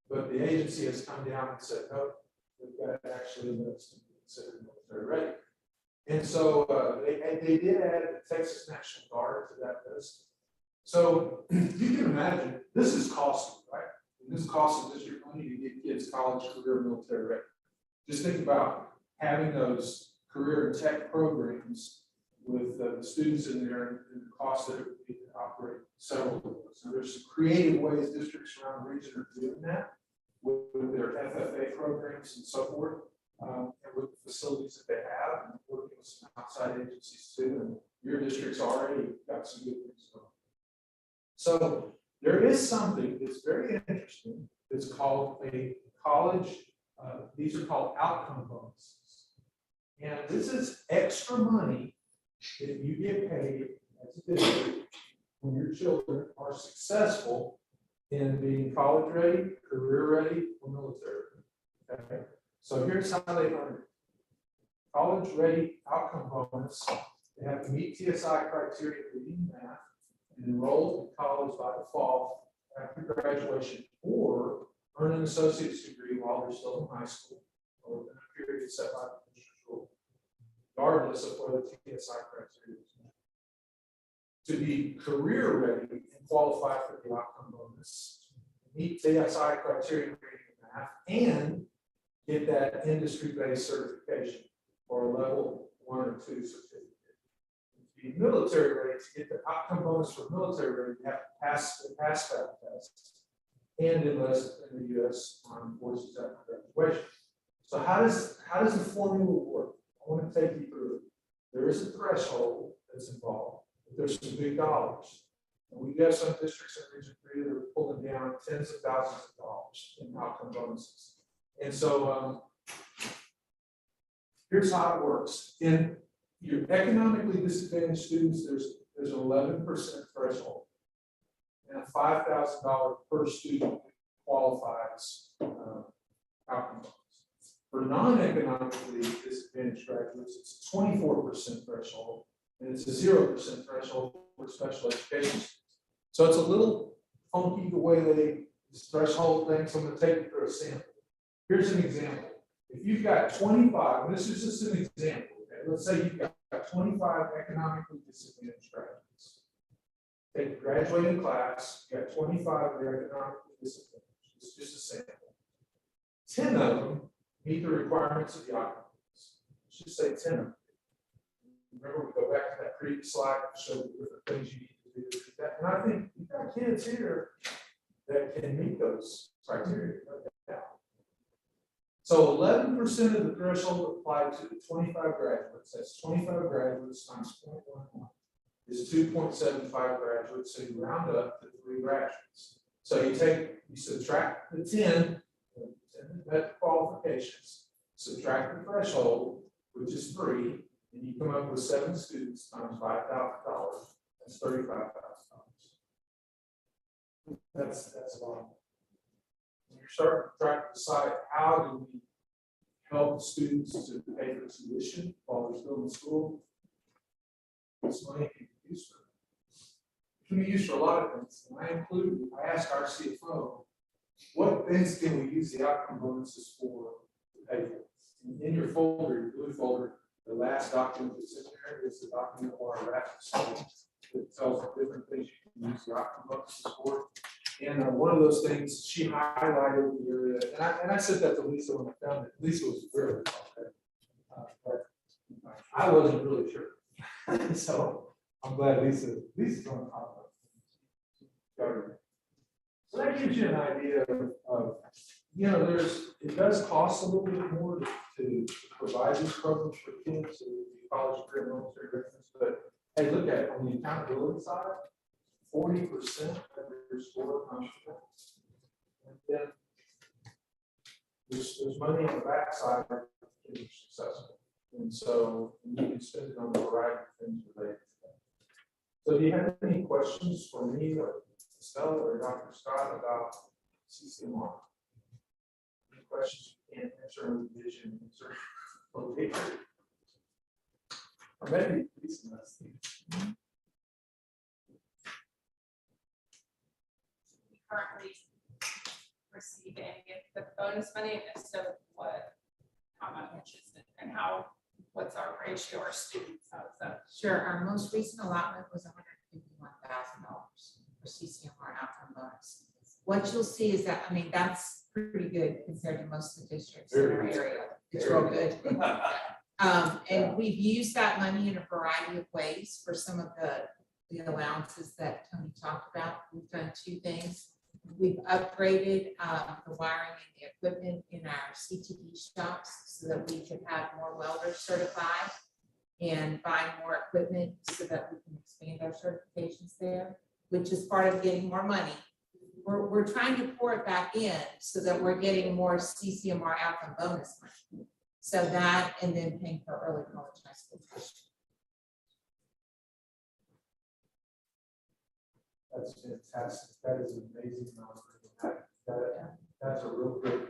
Speaker 20: But the agency has come down and said, no, we've got to actually enlist and be considered military ready. And so they did add the Texas National Guard to that list. So you can imagine, this is costly, right? And this costs the district money to get kids college, career, military ready. Just think about having those career and tech programs with the students in there and the cost that it would be to operate several of those. So there's some creative ways districts around the region are doing that with their FFA programs and so forth, and with the facilities that they have, and working with some outside agencies too. And your district's already got some good things going. So there is something that's very interesting. It's called a college. These are called outcome bonuses. And this is extra money that you get paid as a district when your children are successful in being college ready, career ready, or military ready. Okay? So here's how they earn it. College ready outcome bonus. They have to meet TSI criteria for reading math and enroll in college by the fall after graduation, or earn an associate's degree while they're still in high school or within a period set by the district rule, regardless of whether TSI criteria is met. To be career ready and qualify for the outcome bonus, meet TSI criteria in reading and math, and get that industry-based certification or a level 1 or 2 certificate. To be military ready, to get the outcome bonus for military ready, you have to pass the PASFAB test and enlist in the U.S. Armed Forces after graduation. So how does the formula work? I want to take you through it. There is a threshold that's involved, but there's some big dollars. And we have some districts in Region 3 that are pulling down tens of thousands of dollars in outcome bonuses. And so here's how it works. In your economically disadvantaged students, there's an 11% threshold. And a $5,000 per student qualifies outcome bonus. For non-economically disadvantaged graduates, it's a 24% threshold, and it's a 0% threshold for special education students. So it's a little funky the way this threshold thing, so I'm going to take you through a sample. Here's an example. If you've got 25, and this is just an example, okay? Let's say you've got 25 economically disadvantaged graduates. Take the graduating class, you got 25 that are economically disadvantaged. It's just a sample. 10 of them meet the requirements of the outcome. Let's just say 10 of them. Remember, we go back to that previous slide and show the different things you need to do to do that. And I think you've got kids here that can meet those criteria. So 11% of the threshold applied to the 25 graduates. That's 25 graduates times 0.11 is 2.75 graduates. So you round up to 3 graduates. So you subtract the 10 met qualifications, subtract the threshold, which is 3, and you come up with 7 students times $5,000. That's $35,000. That's a lot. When you're starting to try to decide how do we help students to pay for tuition while they're still in school, this money can be used for. It can be used for a lot of things. And I asked our CFO what things can we use the outcome bonuses for to pay for? In your folder, your blue folder, the last document that's in there is the document or a RAP study that tells the different things you can use the outcome bonuses for. And one of those things, she highlighted the area, and I said that to Lisa when I found it. Lisa was very okay. But I wasn't really sure. So I'm glad Lisa's on top of it. So that gives you an idea of it does cost a little bit more to provide these programs for kids, college, career, military veterans, but hey, look at it on the accountability side, 40% of your score comes from that. And then there's money on the backside if you're successful. And so you can spend it on a variety of things related to that. So do you have any questions for me or Stella or Dr. Scott about CCMR? Any questions you can't answer on the vision, answer? Okay. Or maybe Lisa must think.
Speaker 12: Currently receive any of the bonus money, and if so, what, how much is it, and what's our ratio, our students, how is that?
Speaker 7: Sure, our most recent allotment was $151,000 for CCMR outcome bonus. What you'll see is that, I mean, that's pretty good compared to most of the districts in our area. It's real good. And we've used that money in a variety of ways for some of the allowances that Tony talked about. We've done two things. We've upgraded the wiring and the equipment in our CTD shops so that we could have more welders certified and buy more equipment so that we can expand our certifications there, which is part of getting more money. We're trying to pour it back in so that we're getting more CCMR outcome bonus money. So that, and then paying for early college, high school tuition.
Speaker 20: That's fantastic. That is an amazing number. That's a real good,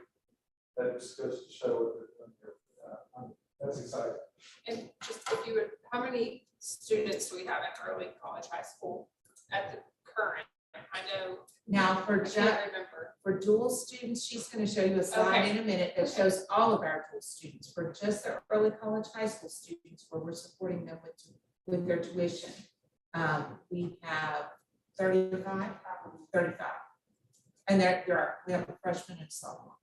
Speaker 20: that just goes to show that that's exciting.
Speaker 12: And just if you would, how many students do we have at early college, high school at the current? I know.
Speaker 7: Now
Speaker 12: I can't remember.
Speaker 7: for dual students, she's going to show you a slide
Speaker 12: Okay.
Speaker 7: in a minute that shows all of our dual students. For just the early college, high school students, where we're supporting them with their tuition, we have 35. And we have a freshman and sophomore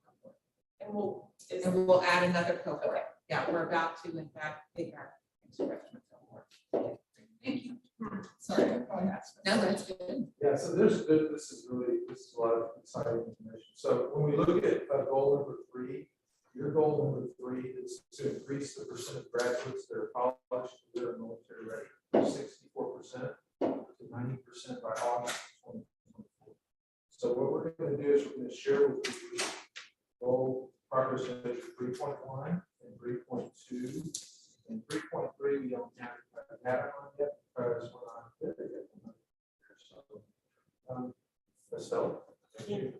Speaker 7: cohort. And we'll add another cohort.
Speaker 12: Okay.
Speaker 7: Yeah, we're about to, in fact, pick our next freshman cohort.
Speaker 12: Thank you. Sorry, I probably asked. No, that's good.
Speaker 20: Yeah, so this is a lot of exciting information. So when we look at goal number 3, your goal number 3 is to increase the percent of graduates that are college, that are military ready, from 64% to 90% by August 2024. So what we're going to do is we're going to share with you goal progress measure 3.1 and 3.2 and 3.3. We don't have data on yet because we're not there yet. So, Estelle, thank you.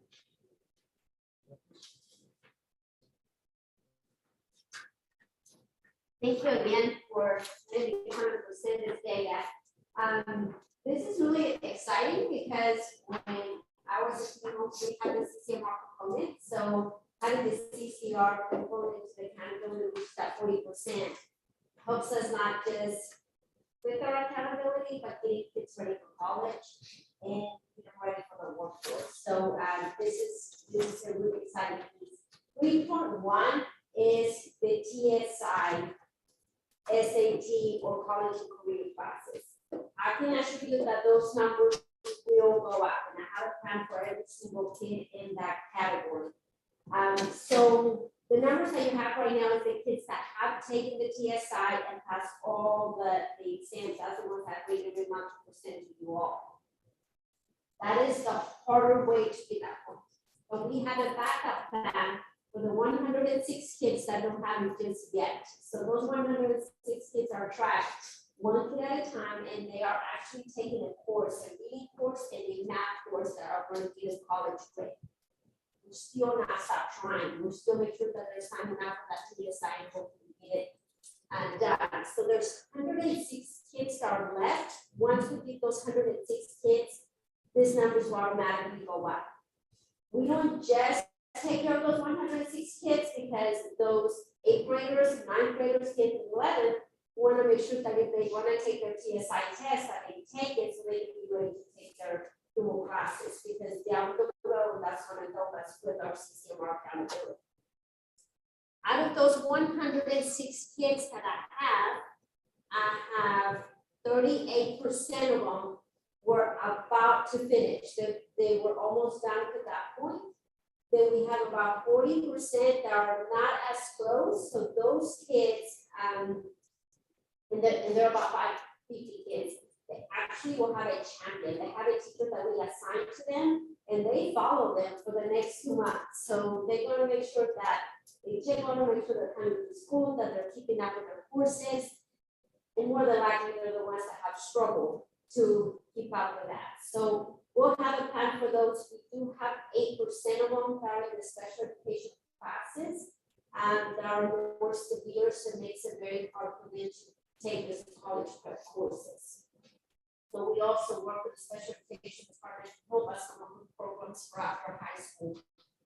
Speaker 3: Thank you again for letting me come and present this data. This is really exciting because when I was, we had the CCMR component, so having the CCR component to the accountability, which is that 40%, helps us not just with our accountability, but getting kids ready for college and ready for the workforce. So this is a really exciting piece. 3.1 is the TSI, SAT, or college and career classes. I can assure you that those numbers will go up, and I have a plan for every single kid in that category. So the numbers that you have right now is the kids that have taken the TSI and passed all the exams. That's the ones that rated in much percent to you all. That is the harder way to get that point. But we have a backup plan for the 106 kids that don't have it just yet. So those 106 kids are tracked one kid at a time, and they are actually taking a course, a reading course and a math course that are going to get a college grade. We're still not stop trying. We're still make sure that they're signing up for that TSI and hopefully get it done. So there's 106 kids that are left. Once we get those 106 kids, these numbers will automatically go up. we don't just take care of those 106 kids because those 8th graders, 9th graders, 10th and 11th, we want to make sure that if they want to take their TSI test, that they take it so they can be ready to take their dual classes, because down the road, that's going to help us with our CCMR accountability. Out of those 106 kids that I have 38% of them were about to finish. They were almost done to that point. Then we have about 40% that are not as close. So those kids, and there are about 50 kids, they actually will have a champion. They have a teacher that we assign to them, and they follow them for the next 2 months. So they're going to make sure that they check on them, make sure they're coming to school, that they're keeping up with their courses. And more than likely, they're the ones that have struggled to keep up with that. So we'll have a plan for those. We do have 8% of them that are in the special education classes that are more severe, so it makes it very hard for them to take this college prep courses. So we also work with the special education department to help us come up with programs for after high school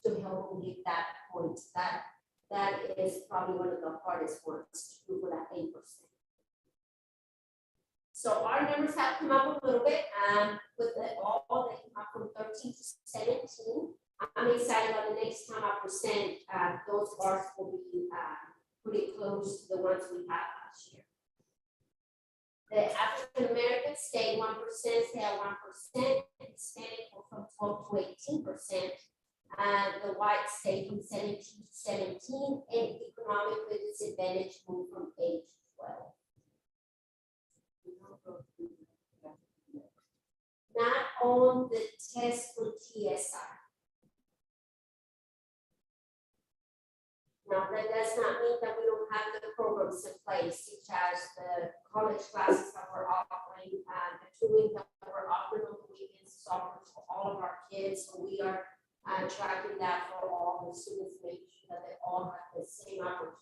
Speaker 3: to help them get that point. That is probably one of the hardest ones to do for that 8%. So our numbers have come up a little bit with the all, they came up from 13 to 17. I'm excited about the next time I present, those bars will be pretty close to the ones we had last year. The African Americans stayed 1%, stay at 1%, Hispanic were from 12 to 18%, the whites stayed from 17 to 17, and economically disadvantaged moved from 8 to 12. Not on the test for TSI. Now, that does not mean that we don't have the programs in place, such as the college classes that we're offering, the tutoring that we're offering on the weekends, is offered for all of our kids. So we are tracking that for all the students, making sure that they all have the same opportunity.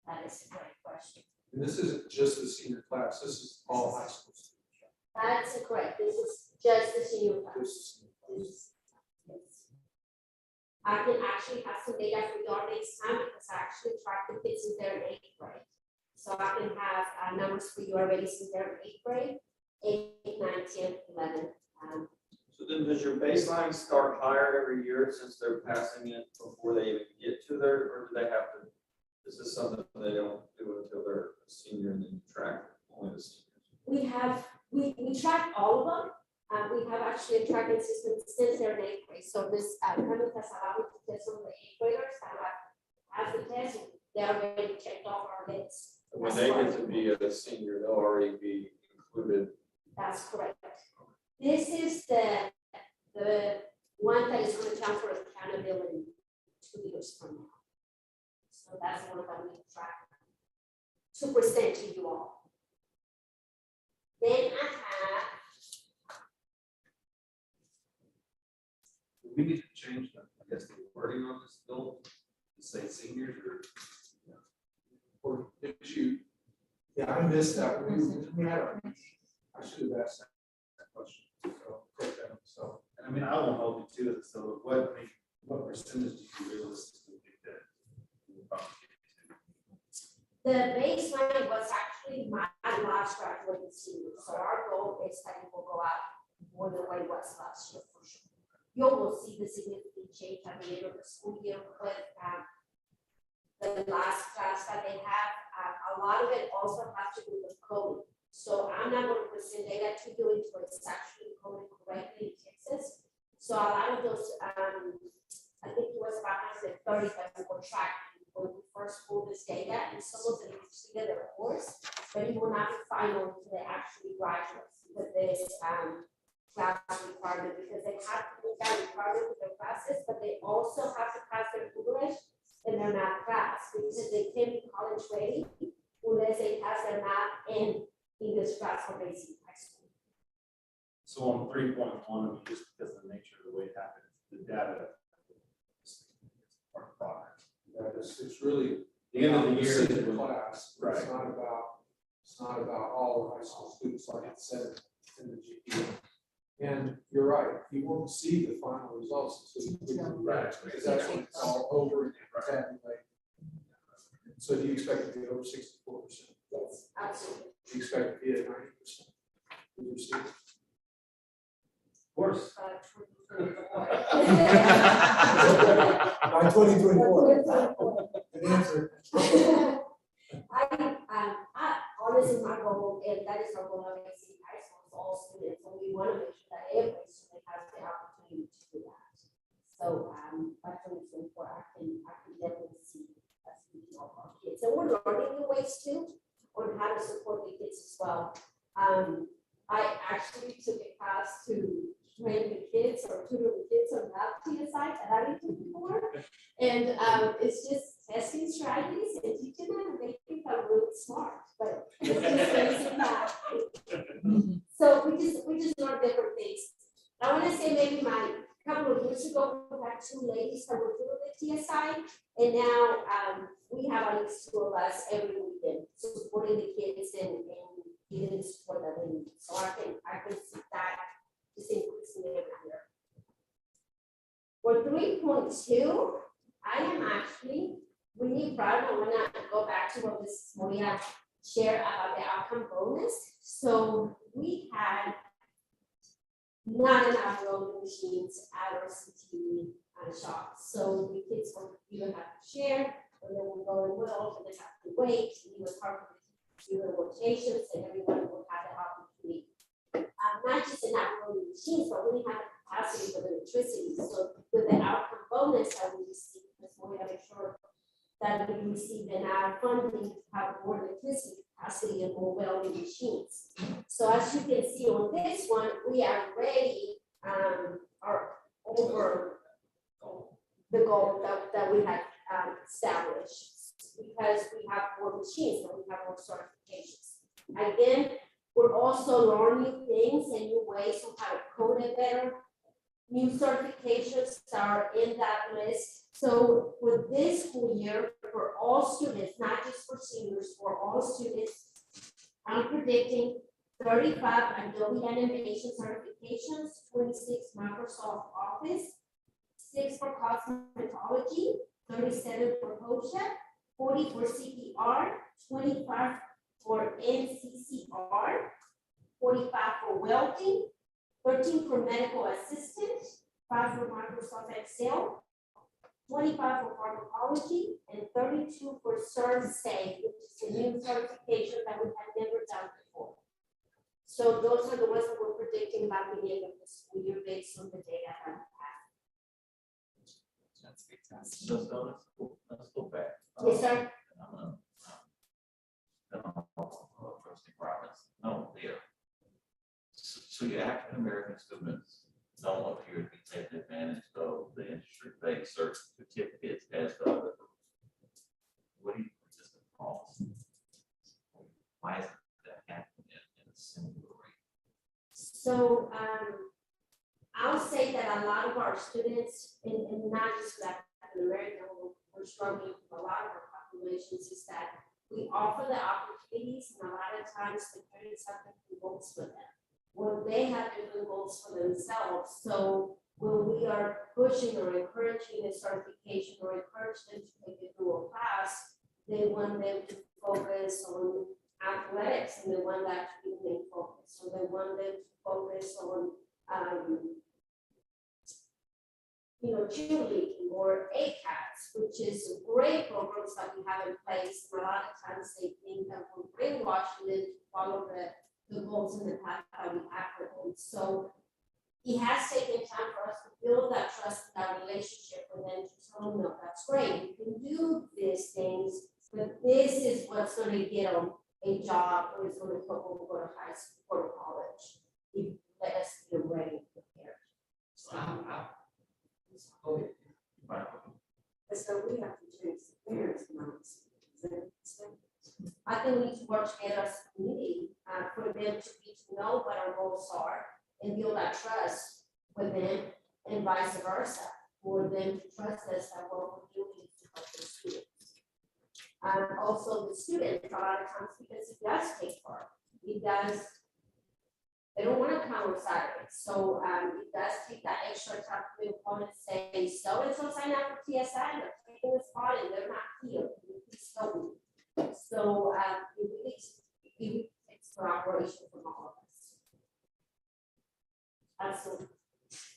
Speaker 3: That is a great question.
Speaker 20: And this isn't just the senior class, this is all high school students.
Speaker 3: That's correct. This is just the senior class. Yes. I can actually have some data for your next time because I actually track the kids in their 8th grade. So I can have numbers for you already since they're in 8th grade, 8th, 9th, 10th, 11th.
Speaker 1: So then does your baseline start higher every year since they're passing it before they even get to their, or do they have to, is this something they don't do until they're a senior and then track only the seniors?
Speaker 3: We track all of them. We have actually a tracking system since they're in 8th grade. So this kind of has allowed us to test some of the 8th graders that have the test. They are already checked off our list.
Speaker 1: When they get to be a senior, they'll already be included.
Speaker 3: That's correct. This is the one that is going to count for accountability 2 years from now. So that's one that we track to present to you all. Then I have.
Speaker 20: We need to change that, I guess, the wording on this bill to say seniors or did you? Yeah, I missed that. We had I should have asked that question. So,
Speaker 16: And I mean, I won't hold you to it, so what percentage do you realistically think that you will probably
Speaker 3: The baseline was actually my last graduating senior. So our goal is that it will go out more than what it was last year for sure. You will see the significant change at the end of the school year with the last class that they have. A lot of it also has to do with coding. So I'm not going to present data to you until it's actually coded correctly in Texas. So a lot of those, I think it was about 130 that we were tracking when we first pulled this data, and some of them completed their course, but it will not be final until they actually graduate with this class requirement, because they have to meet that requirement with their classes, but they also have to pass their English and their math class, because they can't be college ready unless they pass their math and English class for basic high school.
Speaker 16: So on 3.1, I mean, just because of the nature of the way it happens, the data is part of progress.
Speaker 20: yeah, it's really
Speaker 16: The end of the year
Speaker 20: senior
Speaker 16: is when-
Speaker 20: class.
Speaker 16: Right.
Speaker 20: It's not about all high school students like it said in the GPA. And you're right, you won't see the final results until you get to the grad, because that's when it's all over and tabulated. So do you expect it to be over 64%?
Speaker 3: Yes, absolutely.
Speaker 20: Do you expect it to be at 90%? Would you see?
Speaker 1: Of course.
Speaker 20: By 2024. Good answer.
Speaker 3: I honestly, my goal, and that is our goal of AC High School, is all students, and we want to make sure that every student has the opportunity to do that. So, by 2024, I can definitely see us meeting all our kids, and we're learning new ways too, on how to support the kids as well. I actually took a class to train the kids or tutor the kids on math TSI that I didn't do before. And it's just testing strategies and teaching them, and they think I'm really smart, but it's just basic math. So we just learn different things. I want to say maybe a couple of years ago, we had 2 ladies that were doing the TSI, and now we have at least 2 of us every weekend supporting the kids and giving the support that they need. So I can see that just increasing every year. For 3.2, I am actually really proud. I want to go back to what Ms. Moya shared about the outcome bonus. So we had not enough rolling machines at our CTE shops. So the kids would either have to share, or they would go in well, or they have to wait. It was hard for do the rotations, and everyone will have the opportunity. Not just in that rolling machines, but we have the capacity for the electricity. So with the outcome bonus that we receive, because we have to make sure that we receive in our funding to have more electricity capacity and more welding machines. So as you can see on this one, we are already are over the goal that we had established, because we have more machines and we have more certifications. Again, we're also learning things and new ways on how to code it better. New certifications are in that list. So for this school year, for all students, not just for seniors, for all students, I'm predicting 35 Adobe Animation certifications, 26 Microsoft Office, 6 for cosmetology, 37 for OSHA, 40 for CPR, 25 for NCCR, 45 for welding, 13 for medical assistant, 5 for Microsoft Excel, 25 for pharmacology, and 32 for CertSafe, which is a new certification that we had never done before. So those are the ones that we're predicting by the end of the school year based on the data that we have.
Speaker 15: That's fantastic. Let's go back.
Speaker 3: Yes, sir.
Speaker 15: Trustee Roberts, no, there. So your African American students don't appear to be taking advantage of the industry-based certificates as the other. What do you think is the cause? Why is that happening in a similar rate?
Speaker 3: So I'll say that a lot of our students, and not just African American, we're struggling with a lot of our populations, is that we offer the opportunities, and a lot of times the parents have different goals for them. Well, they have different goals for themselves. So when we are pushing or encouraging a certification or encourage them to take it through a class, they want them to focus on athletics, and they want that to be the main focus. So they want them to focus on cheerleading or ACATS, which is great programs that we have in place. And a lot of times they think that we're brainwashing them to follow the goals and the path that we have for them. So it has taken time for us to build that trust and that relationship with them, to tell them, no, that's great, you can do these things, but this is what's going to get them a job, or it's going to help them go to high school or to college. You let us be ready and prepared.
Speaker 13: So we have to change the parents' minds.
Speaker 3: I think we need to work together as a community for them to be to know what our goals are and build that trust with them, and vice versa, for them to trust us that what we're doing is to help the students. Also the students, a lot of times, because it does take part. It does They don't wanna come on Saturday, so, it does take that extra time to come and say, so and so sign up for TSI, they're taking the spot and they're not here. Please help me. So, it takes collaboration from all of us. Absolutely.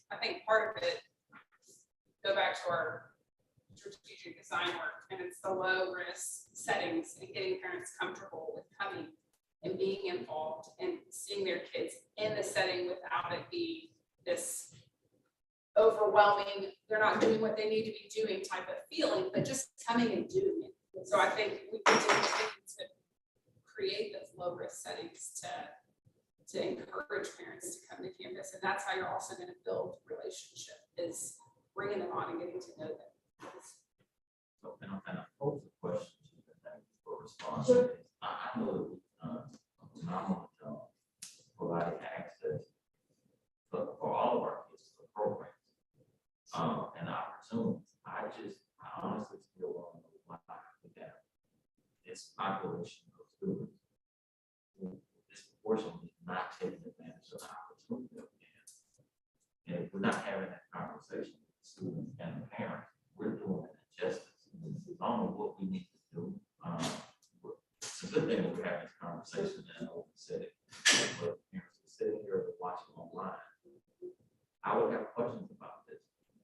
Speaker 12: I think part of it, go back to our strategic design work, and it's the low risk settings and getting parents comfortable with coming and being involved and seeing their kids in the setting without it being this overwhelming, they're not doing what they need to be doing type of feeling, but just coming and doing it. So I think we continue to create those low risk settings to encourage parents to come to campus. And that's how you're also going to build relationship, is bringing them on and getting to know them.
Speaker 15: So, and I'm kind of pose a question to you, and thank you for response.
Speaker 3: Sure.
Speaker 15: I know phenomenal providing access for all of our kids to the programs, and opportunities. I honestly still don't know why we have this population of students who disproportionately not taking advantage of the opportunity that we have. And if we're not having that conversation with the students and the parents, we're doing an injustice. I don't know what we need to do. It's a good thing that we're having this conversation in an open setting, but parents are sitting here or watching online. I would have questions about this.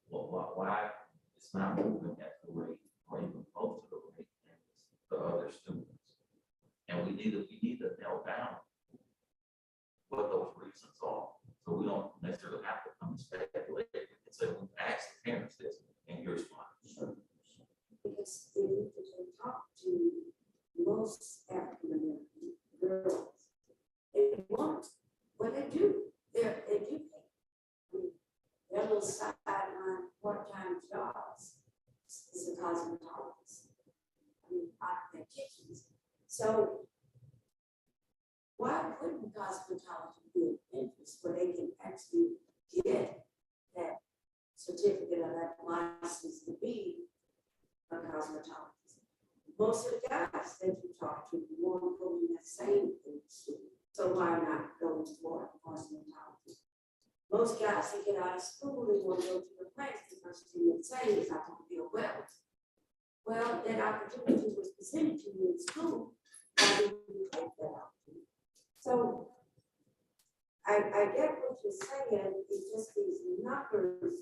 Speaker 15: Well, why it's not moving at the rate or even close to the rate as the other students. And we need to nail down what those reasons are. So we don't necessarily have to come and speculate. We can say, we've asked the parents this, and here's why.
Speaker 13: Because they need to talk to most African American girls. They want, what they do, they're educated. Their little sideline part-time jobs is a cosmetologist. Their kitchens. So why wouldn't cosmetology be an interest where they can actually get that certificate of that license to be a cosmetologist? Most of the guys that you talk to want to go in that same industry. So why not go for cosmetology? Most guys, they get out of school, they want to go to the place, the first thing they say is, I want to be a welder. Well, that opportunity was presented to you in school. Why didn't you take that opportunity? So I get what you're saying, it's just these numbers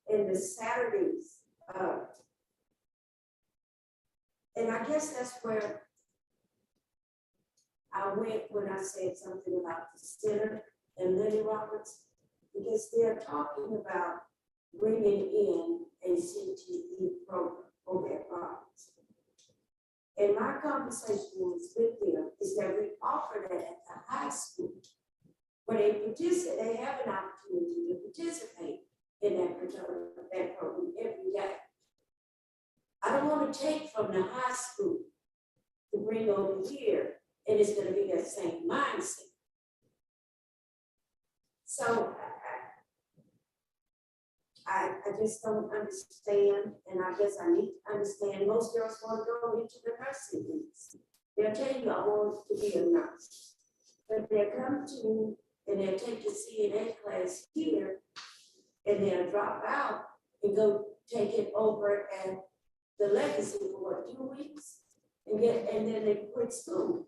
Speaker 13: and the Saturdays. And I guess that's where I went when I said something about the center and Lenny Roberts, because they're talking about bringing in a CTE program for their province. And my conversation was with them is that we offer that at the high school, where they have an opportunity to participate in that program every day. I don't want to take from the high school to bring over here, and it's going to be that same mindset. So I just don't understand, and I guess I need to understand. Most girls want to go into the nursing business. They'll tell you I want to be a nurse, but they'll come to me and they'll take the CNA class here, and they'll drop out and go take it over at the Legacy for what, 2 weeks, and then they quit school.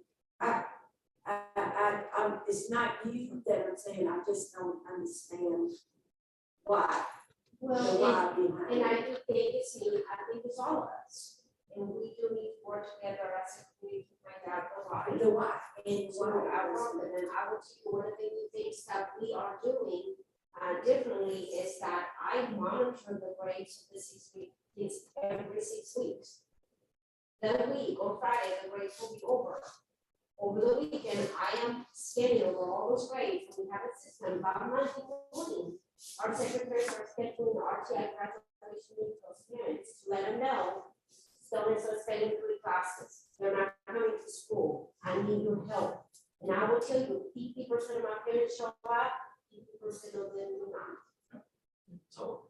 Speaker 13: It's not you that I'm saying. I just don't understand why.
Speaker 3: Well, and I do think it's all of us. And we do need to work together as a community to find out the why. And so I will tell you, one of the new things that we are doing differently is that I monitor the grades of the 6 week kids every 6 weeks. That week, on Friday, the grades will be over. Over the weekend, I am scanning over all those grades, and we have a system by Monday morning. Our secretaries are scheduling the RTI graduation meeting for parents to let them know students are spending 3 classes. They're not coming to school. I need your help. And I will tell you, 50% of my parents show up, 50% of them do not.
Speaker 15: So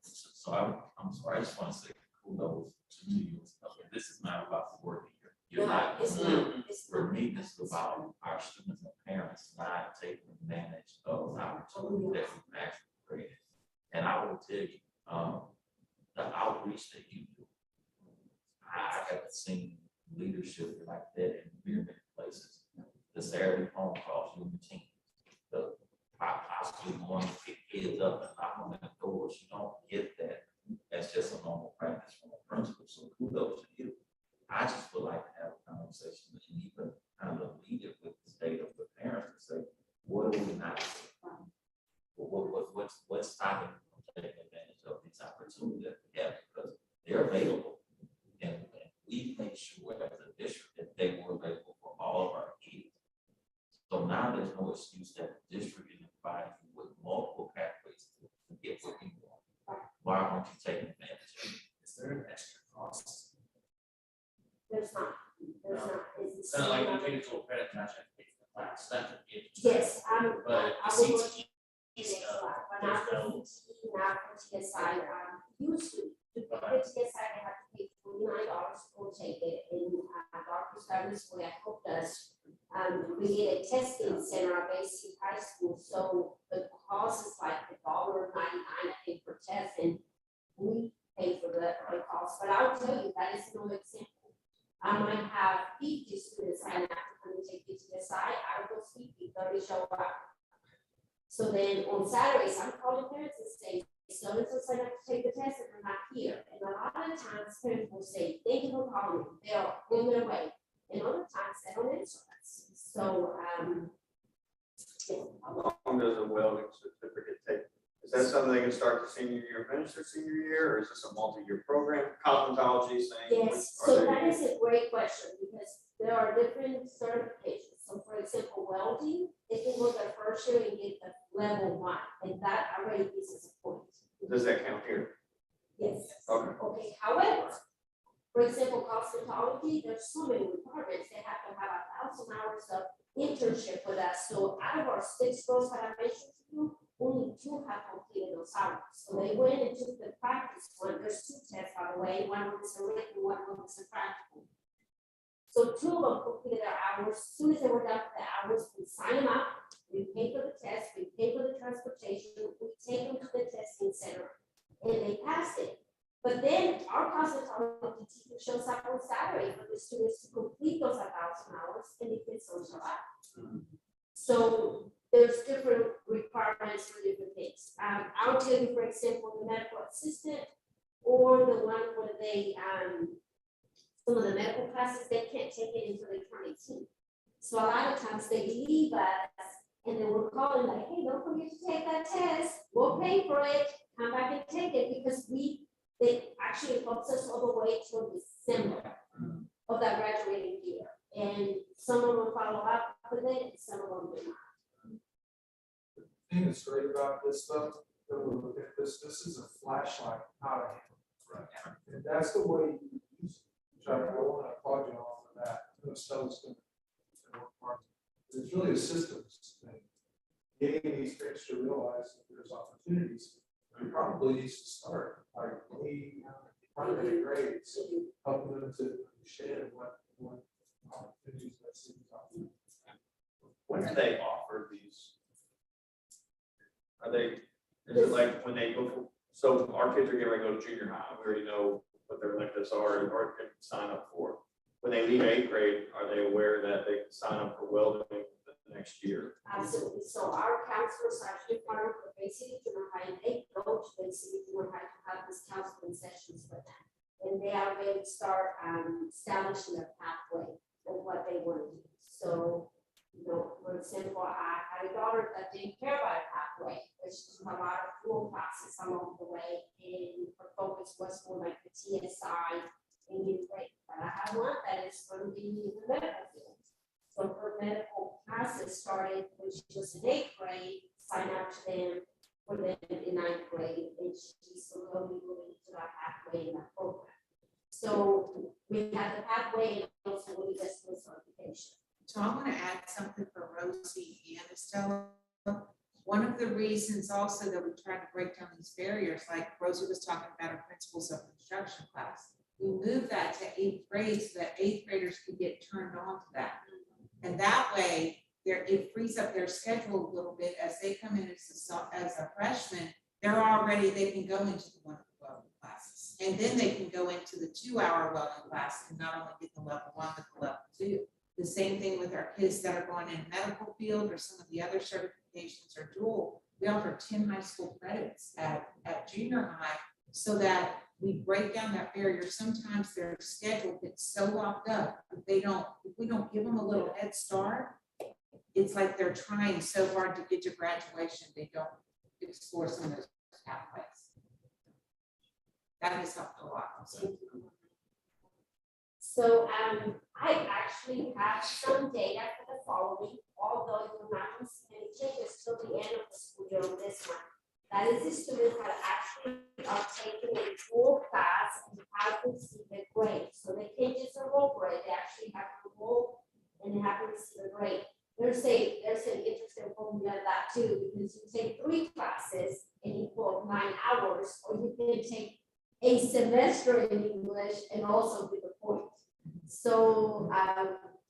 Speaker 15: I'm sorry, I just want to say kudos to you. Okay, this is not about the work here. You're not.
Speaker 13: It's not.
Speaker 15: for me, this is about our students and parents not taking advantage of the opportunity that we've actually created. And I will tell you, the outreach that you do, I haven't seen leadership like that in very many places. The Saturday phone calls, your routine, the possibly going to pick kids up and knock on their doors, you don't get that. That's just a normal practice from a principal, so kudos to you. I just would like to have a conversation and even kind of lead it with the state of the parents and say, what are we not doing? What's stopping them from taking advantage of these opportunities that we have, because they're available. And we make sure as a district that they were available for all of our kids. So now there's no excuse that the district is providing you with multiple pathways to get what you want. Why aren't you taking advantage of it? Is there an extra cost?
Speaker 3: There's not.
Speaker 18: It's not like you take it to a credit match and pay for the class, that's a gift.
Speaker 3: Yes,
Speaker 18: But
Speaker 3: I
Speaker 18: it
Speaker 3: will
Speaker 18: seems
Speaker 3: look
Speaker 18: easy,
Speaker 3: but
Speaker 18: there's
Speaker 3: not
Speaker 18: no.
Speaker 3: for TSI, usually, to put TSI, they have to pay $29 to take it, and, Dr. Stubbs, what I hope does, create a testing center at Bay City High School, so the cost is like $1.99, I think, per test, and we pay for the cost, but I'll tell you, that is no example. I might have 50 students sign up to come and take the TSI, out of those 50, 30 show up. So then on Saturdays, I'm calling parents and say, so sign up to take the test and they're not here. And a lot of times parents will say, thank you for calling me, they're on their way. And other times they don't answer us. So, yeah.
Speaker 1: How long does a welding certificate take? Is that something they can start the senior year, finish their senior year, or is this a multi-year program? Cosmetology saying?
Speaker 3: Yes, so that is a great question, because there are different certifications. So for example, welding, they can go their first year and get the level 1, and that already gives us a point.
Speaker 1: Does that count here?
Speaker 3: Yes.
Speaker 1: Okay.
Speaker 3: Okay, however, for example, cosmetology, there's so many requirements. They have to have 1,000 hours of internship with us. So out of our 6 girls that I mentioned to you, only 2 have completed those hours. So they went and took the practice one. There's 2 tests, by the way. One was a written, one was a practical. So 2 of them completed their hours. As soon as they were done with the hours, we sign them up. We pay for the test. We pay for the transportation. We take them to the testing center, and they passed it. But then our cosmetology teacher shows up on Saturday for the students to complete those 1,000 hours, and they get social up. So there's different requirements for different things. I'll tell you, for example, the medical assistant or the one where they, some of the medical classes, they can't take it until they turn 18. So a lot of times they leave us and then we're calling like, hey, don't forget to take that test. We'll pay for it. Come back and take it, because they actually helps us all the way till December of that graduating year. And some of them follow up with it, and some of them do not.
Speaker 20: The thing that's great about this stuff, this is a flashlight, not a hammer. Right. And that's the way you use it. Which I want to applaud you all for that. It's really a systems thing. Getting these things to realize that there's opportunities. It probably needs to start like primary grades, helping them to understand what opportunities that cities offer.
Speaker 1: When do they offer these? Are they, is it like when they go, so our kids are getting ready to go to junior high, we already know what their electives are or can sign up for. When they leave 8th grade, are they aware that they can sign up for welding the next year?
Speaker 3: Absolutely. So our counselors actually partner with Bay City Junior High, and they go to Bay City Junior High to have these counseling sessions with them. And they are ready to start establishing their pathway of what they want to do. So, you know, for example, I had a daughter that didn't care about a pathway, but she took a lot of cool classes along the way, and her focus was more like the TSI and get great. But I have one that is going to be in the medical field. So her medical classes started when she was in 8th grade, sign up to them for them in 9th grade, and she's slowly moving to that pathway in that program. So we have the pathway and also we just do certification.
Speaker 7: So I want to add something for Rosie and Estella. One of the reasons also that we try to break down these barriers, like Rosie was talking about our principles of construction class, we moved that to 8th grade so that 8th graders could get turned on to that. And that way, it frees up their schedule a little bit as they come in as a freshman. They can go into the one welding classes. And then they can go into the 2-hour welding class and not only get the level 1, but the level 2. The same thing with our kids that are going in medical field or some of the other certifications or dual. We offer 10 high school credits at junior high so that we break down that barrier. Sometimes their schedule gets so locked up. If we don't give them a little head start, it's like they're trying so hard to get to graduation, they don't explore some of those pathways. That has helped a lot.
Speaker 3: So I actually have some data for the following, although you will not see any changes till the end of the school year on this one. That is the students that actually are taking a full class and have received a grade. So they can't just enroll grade, they actually have to enroll and they have to receive a grade. There's an interesting formula in that too, because you take 3 classes and you put 9 hours, or you can take a semester in English and also with a point. So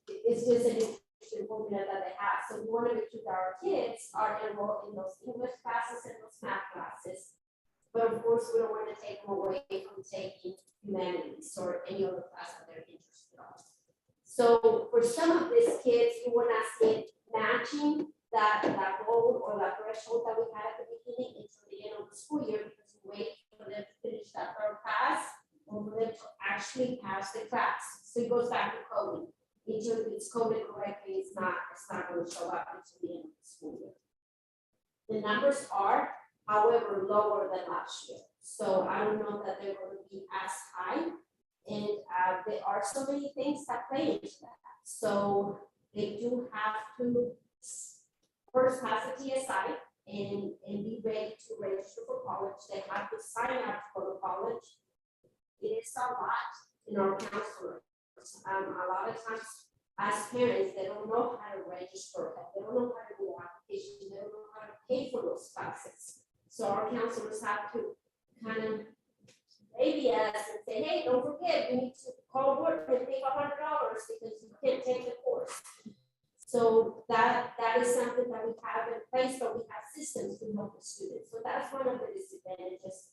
Speaker 3: it's just an interesting formula that they have. So we want to make sure that our kids are enrolled in those English classes and those math classes. But of course, we don't want to take them away from taking humanities or any other class that they're interested in. So for some of these kids, you will not see it matching that goal or that threshold that we had at the beginning until the end of the school year, because we wait for them to finish that 3rd class or for them to actually pass the class. So it goes back to coding. Until it's coded correctly, it's not going to show up until the end of the school year. The numbers are, however, lower than last year. So I don't know that they're going to be as high. And there are so many things that play into that. So they do have to first pass a TSI and be ready to register for college. They have to sign up for the college. It is a lot in our counselors. A lot of times as parents, they don't know how to register, they don't know how to do applications, they don't know how to pay for those classes. So our counselors have to kind of maybe us and say, hey, don't forget, we need to call work and pay $100 because you can't take the course. So that is something that we have in place, but we have systems to help the students. So that's one of the disadvantages.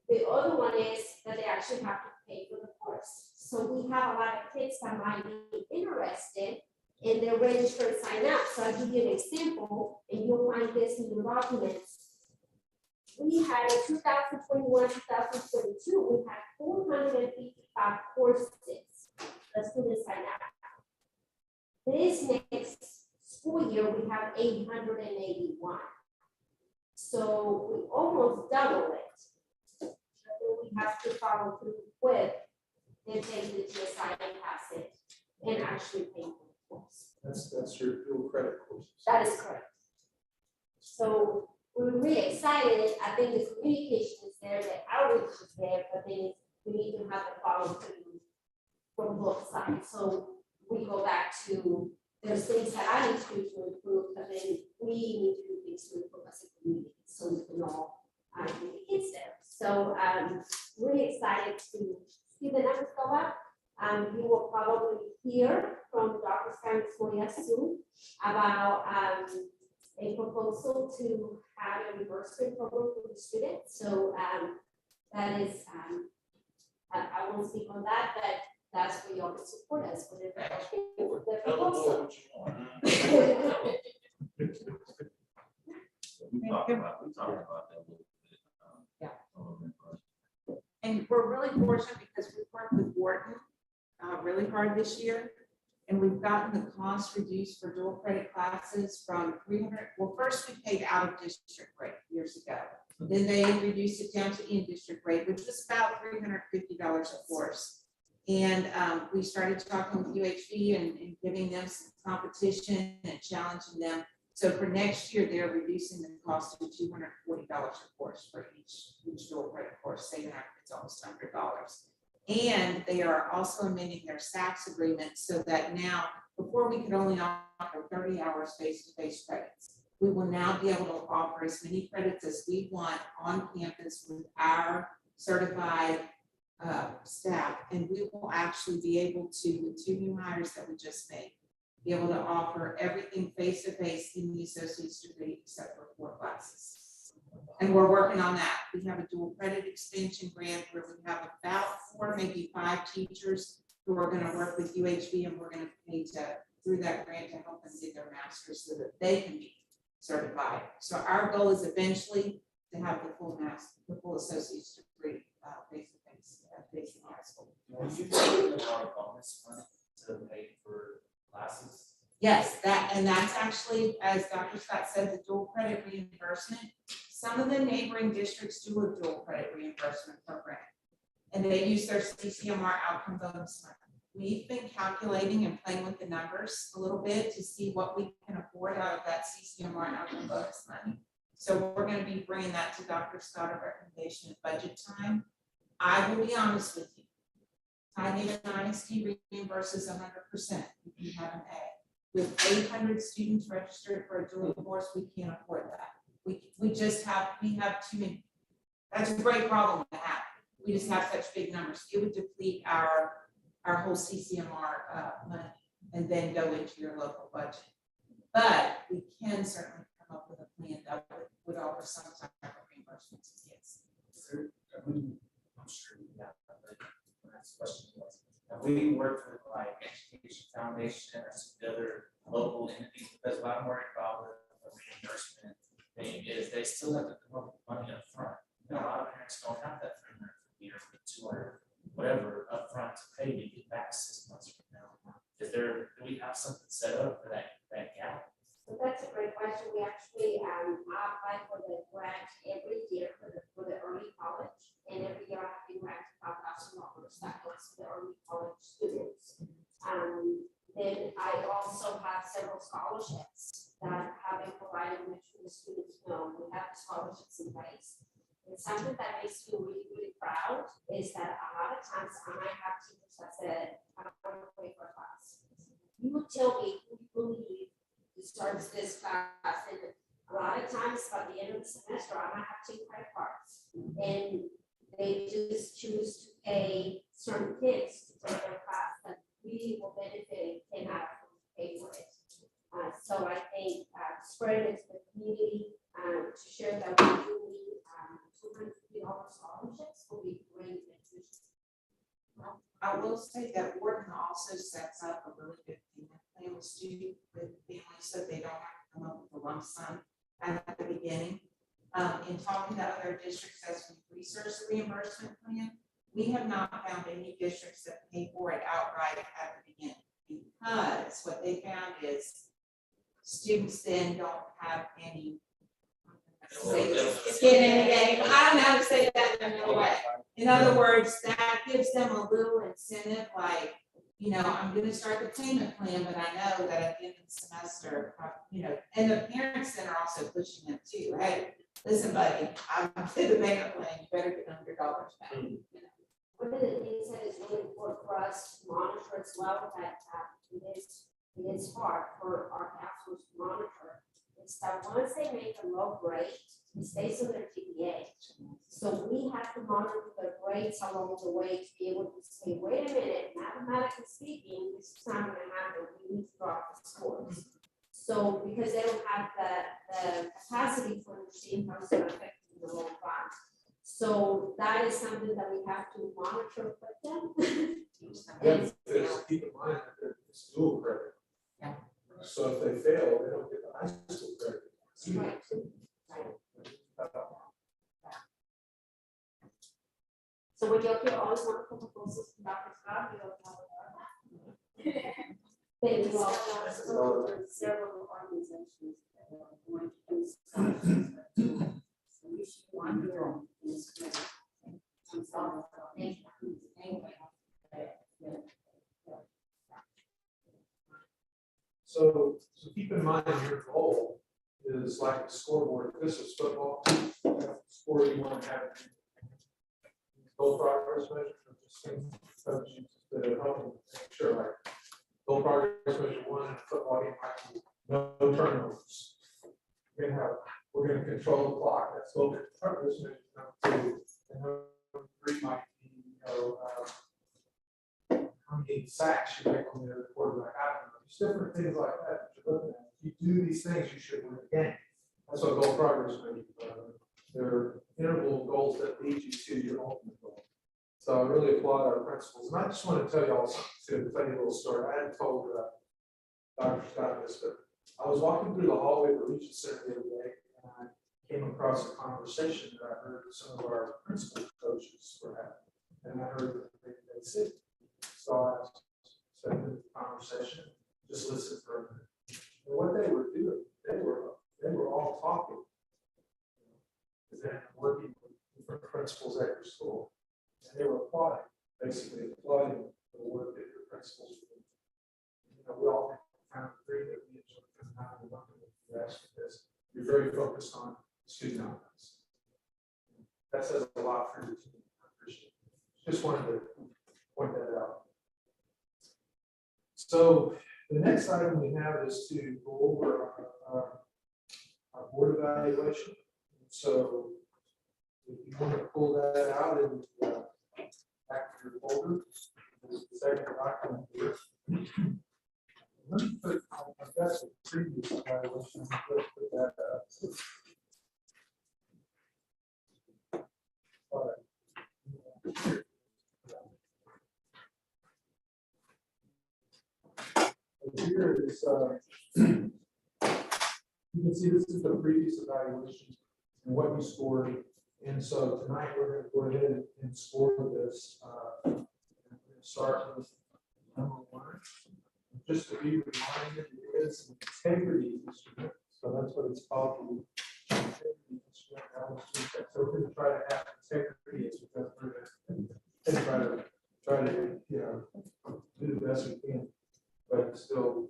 Speaker 3: The other one is that they actually have to pay for the course. So we have a lot of kids that might be interested and they're registered to sign up. So I'll give you an example, and you'll find this in your documents. We had in 2021, 2022, we had 455 courses that students signed up. This next school year, we have 881. So we almost double it. But then we have to follow through with them taking the TSI and pass it and actually paying for the course.
Speaker 20: That's your dual credit courses.
Speaker 3: That is correct. So we're really excited. I think the communication is there, the outreach is there, but then we need to have the follow through from both sides. So we go back to, there's things that I need to do to improve, but then we need to do things to improve as a community, so we can all get the kids there. So really excited to see the numbers go up. You will probably hear from Dr. Scarlett Moya soon about a proposal to have a reimbursement program for the students. So that is, I won't speak on that, but that's where y'all can support us with the proposal.
Speaker 15: We talked about that a little bit.
Speaker 7: Yeah. And we're really fortunate because we've worked with Wharton really hard this year. And we've gotten the cost reduced for dual credit classes from 300. Well, first we paid out of district rate years ago. Then they reduced it down to in-district rate, which was about $350 a course. And we started talking with UHB and giving them some competition and challenging them. So for next year, they're reducing the cost to $240 a course for each dual credit course, saving our kids almost $100. And they are also amending their SACS agreement so that now, before we could only offer 30 hours face-to-face credits, we will now be able to offer as many credits as we want on campus with our certified staff. And we will actually be able to, with 2 new hires that we just made, be able to offer everything face-to-face in the associate's degree except for 4 classes. And we're working on that. We have a dual credit extension grant where we have about 4, maybe 5 teachers who are gonna work with UHB, and we're gonna pay through that grant to help them get their master's so that they can be certified. So our goal is eventually to have the full associate's degree face-to-face at Basic High School.
Speaker 18: Will you use our bonus money to pay for classes?
Speaker 7: Yes, that's actually, as Dr. Scott said, the dual credit reimbursement. Some of the neighboring districts do a dual credit reimbursement program, and they use their CCMR outcome bonus money. We've been calculating and playing with the numbers a little bit to see what we can afford out of that CCMR outcome bonus money. So we're going to be bringing that to Dr. Scott at recommendation at budget time. I will be honest with you. Tidehaven ISD reimburses 100% if you have an A. With 800 students registered for a dual course, we can't afford that. We have too many. That's a great problem to have. We just have such big numbers. It would deplete our whole CCMR money and then go into your local budget. But we can certainly come up with a plan that would offer some type of reimbursement to kids.
Speaker 18: I'm sure we have, but the next question was, have we worked with like Education Foundation or some other local entities? Because what I'm worried about with the reimbursement thing is they still have to come up with money up front. You know, a lot of parents don't have that $300 or $200, whatever, up front to pay to get back 6 months from now. Do we have something set up for that gap?
Speaker 3: So that's a great question. We actually apply for the grant every year for the early college, and every year I have been granted $5,000 that goes to the early college students. Then I also have several scholarships that have been provided, which the students know we have the scholarships in place. And something that makes me really, really proud is that a lot of times I might have teachers that said, I don't want to pay for a class. You will tell me who you believe starts this class, and a lot of times by the end of the semester, I might have 2 credit cards, and they just choose to pay certain kids to take their class that we will benefit and cannot pay for it. So I think spread it to the community to share that we do need $250 scholarships will be great.
Speaker 7: I will say that Wharton also sets up a really good payment plan with families so they don't have to come up with a lump sum at the beginning. In talking to other districts as we research the reimbursement plan, we have not found any districts that pay for it outright at the beginning, because what they found is students then don't have any skin in the game. I don't know how to say that in another way. In other words, that gives them a little incentive, like, you know, I'm gonna start the payment plan, but I know that at the end of the semester, you know, and the parents then are also pushing them too. Hey, listen, buddy, I'm did the payment plan, you better get $100 back. You know?
Speaker 3: One of the things that is really important for us to monitor as well, that it is hard for our counselors to monitor, is that once they make a low grade, it stays on their GPA. So we have to monitor their grades along the way to be able to say, wait a minute, mathematically speaking, this is not going to happen. We need to drop the scores. So because they don't have the capacity to understand how it's going to affect the long run. So that is something that we have to monitor with them.
Speaker 20: Yeah, just keep in mind that it's dual credit.
Speaker 7: Yeah.
Speaker 20: So if they fail, they don't get the high school credit.
Speaker 3: Right. So would you always want to put proposals from Dr. Scott? Thank you all. Several organizations that are going to do scholarships. So we should wonder on this. Thank you. Thank you.
Speaker 20: So keep in mind your goal is like the scoreboard. If this is football, the score you want to have. Goal progress measure, just things that are helping make sure, like goal progress measure 1 in a football game might be no turnovers. We're gonna control the clock. That's goal progress measure number 2. And number 3 might be, how many sacks you make on the quarterback. I don't know. There's different things like that that you're looking at. If you do these things, you should win the game. That's what goal progress means. They're interval goals that lead you to your ultimate goal. So I really applaud our principals. And I just want to tell y'all something too, tell you a little story. I hadn't told Dr. Scott this, but I was walking through the hallway of the Regent Center the other day, and I came across a conversation that I heard some of our principal coaches were having. And I heard that they said, so I stepped into the conversation, just listened for a minute. And what they were doing, they were all talking. Because they were working with different principals at your school. And they were applauding, basically applauding the work that your principals were doing. You know, we all kind of agree that we enjoy coming out and working with the rest of this. You're very focused on student outcomes. That says a lot for your team. I appreciate it. Just wanted to point that out. So the next item we have is to go over our board evaluation. So if you want to pull that out and back to your folder, the second document here. Let me put, I've got the previous evaluation. I'm going to put that up. All right. Here is, you can see this is the previous evaluation and what you scored. And so tonight we're going to go ahead and score this. We're going to start with number 1. Just to be reminded, it is an integrity instrument. So that's what it's called. The integrity instrument. So we're going to try to have integrity as we go through it and try to do the best we can, but still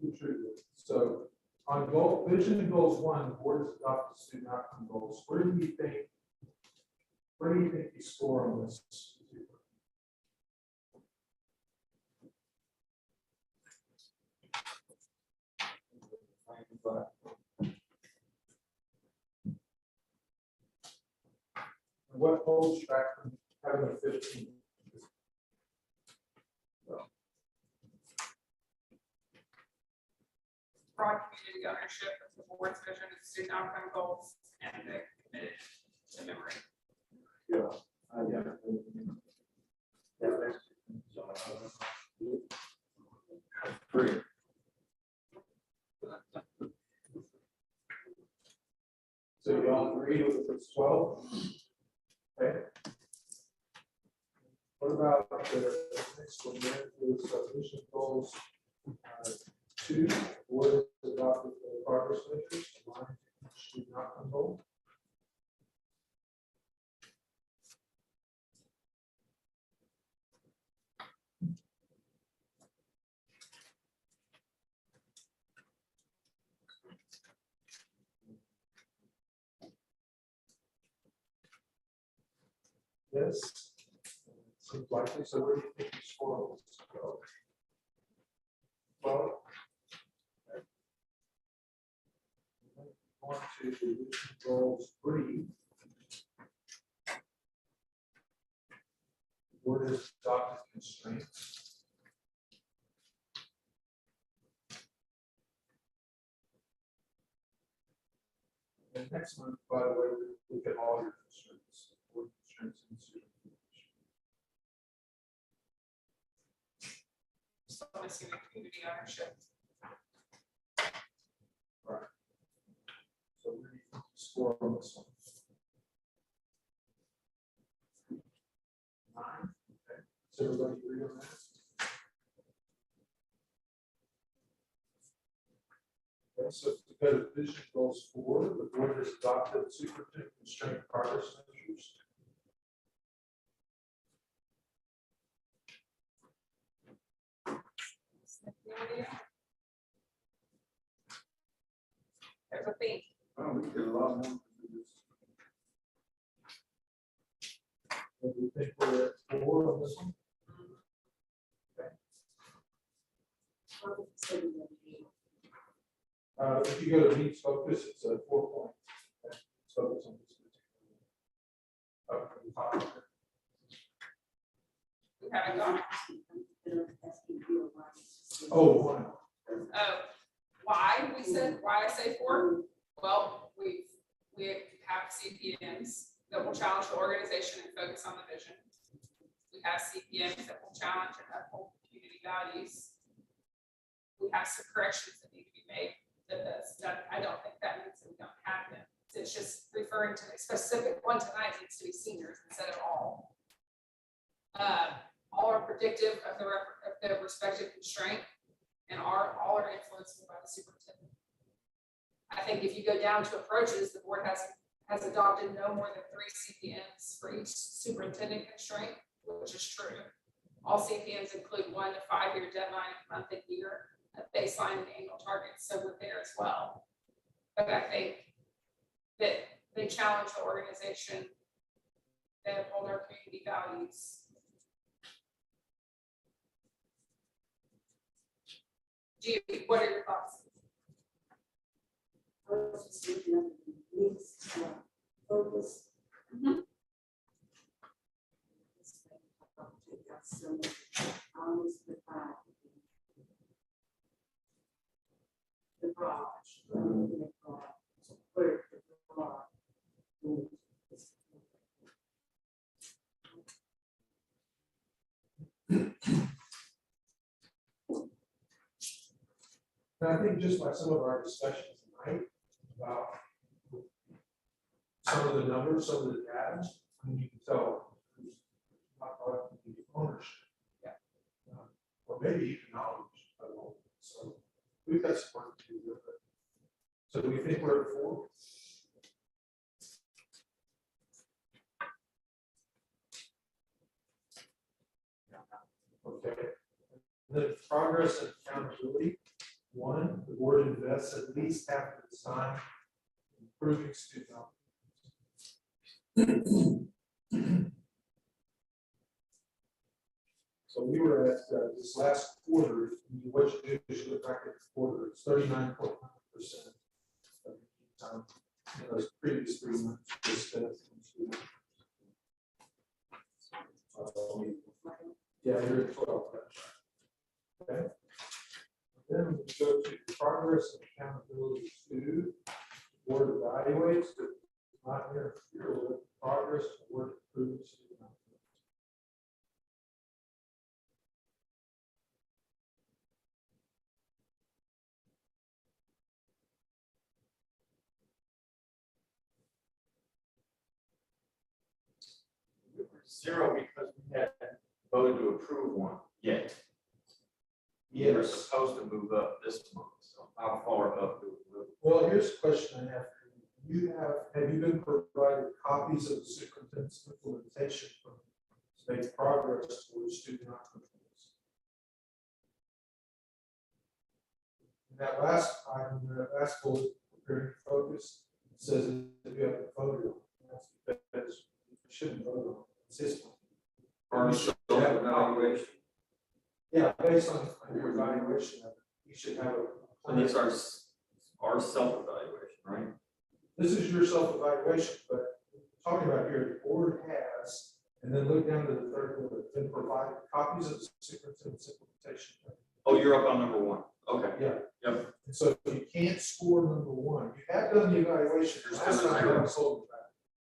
Speaker 20: be true to it. So on vision and goals 1, the board has adopted student outcome goals. Where do you think you score on this? What holds you back from having a 15?
Speaker 12: Broad community ownership of the board's vision and student outcome goals, and they're committed to memory.
Speaker 20: Great. So you all agree with the 12? Okay. What about the next one? Is vision goals 2? Board has adopted the progress measures aligned to student outcome goal. Yes, seems likely. So where do you think you score on this? Well, on to vision goals 3. Board has adopted constraints. And next month, by the way, we look at all your constraints. Board constraints and student information.
Speaker 12: So I'm assuming community ownership.
Speaker 20: Right. So where do you think you score on this one? 9. Okay. Does everybody agree on that? Okay, so to go to vision goals 4, the board has adopted superintendent constraint progress measures.
Speaker 12: There's a theme.
Speaker 20: Oh, we did a lot more. Do you think we're at 4 on this one? Okay. If you go to needs focus, it's a 4 point. Okay. Focus on this particular.
Speaker 12: We haven't gone.
Speaker 20: Oh, one.
Speaker 12: Why I say 4? Well, we have CPMs that will challenge the organization and focus on the vision. We have CPMs that will challenge and uphold community values. We have some corrections that need to be made that I don't think that means that we don't have them. It's just referring to a specific one tonight needs to be seniors instead of all. All are predictive of the respective constraint and all are influenced by the superintendent. I think if you go down to approaches, the board has adopted no more than 3 CPMs for each superintendent constraint, which is true. All CPMs include 1 to 5 year deadline, month and year, a baseline and annual targets, so we're there as well. But I think that they challenge the organization, they uphold our community values. What are your thoughts?
Speaker 13: I was just looking at the needs, focus. Take out some of the hours the garage, where the garage.
Speaker 20: And I think just by some of our discussions tonight about some of the numbers, some of the data, I mean, you can tell who's not about the ownership. Yeah. Or maybe even knowledge. I don't know. So we've got some work to do with it. So do we think we're at 4? Okay. And then progress and accountability. 1, the board invests at least half of its time in improving student outcomes. So we were at this last quarter, what you do is you look back at the quarter, it's 39.9% of the time in those previous 3 months. Yeah, you're at 12. Okay. Then we go to progress and accountability 2. The board evaluates, but not interfere with progress and work improves.
Speaker 1: We were 0 because we had voted to approve one yet.
Speaker 20: Yes.
Speaker 1: We're supposed to move up this month, so how far up do we move?
Speaker 20: Well, here's a question I have for you. Have you been provided copies of the superintendent's implementation to make progress towards student outcomes? In that last item, that last bullet, preparing focus, it says that you have to vote on. That's because you shouldn't vote on it. It's his one.
Speaker 1: Or self-evaluation.
Speaker 20: Yeah, based on your evaluation of it, you should have a.
Speaker 1: And that's our self-evaluation, right?
Speaker 20: This is your self-evaluation, but talking about here, the board has, and then look down to the 3rd bullet, then provide copies of the superintendent's implementation.
Speaker 1: Oh, you're up on number 1. Okay.
Speaker 20: Yeah.
Speaker 1: Yep.
Speaker 20: And so if you can't score number 1, you have done the evaluation.
Speaker 1: You're
Speaker 20: Last
Speaker 1: still at
Speaker 20: time I
Speaker 1: 0.
Speaker 20: was told that.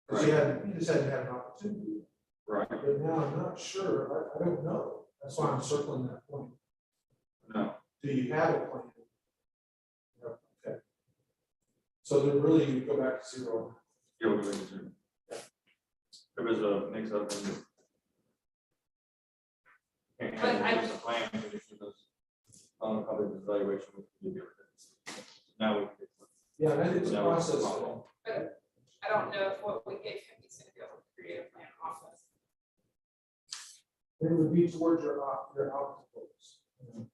Speaker 20: Because you just hadn't had an opportunity.
Speaker 1: Right.
Speaker 20: But now I'm not sure, I don't know. That's why I'm circling that point.
Speaker 1: No.
Speaker 20: Do you have a plan? No. Okay. So then really you go back to 0.
Speaker 1: Yeah, we're going to 0. There was a mix up in the. Can't have a plan, but if you probably the evaluation we can give you. Now we.
Speaker 20: Yeah, and I think it's a
Speaker 1: Now
Speaker 20: process.
Speaker 12: But I don't know if what we gave him, he's gonna be able to create a plan off of.
Speaker 20: It would be towards your outcome goals,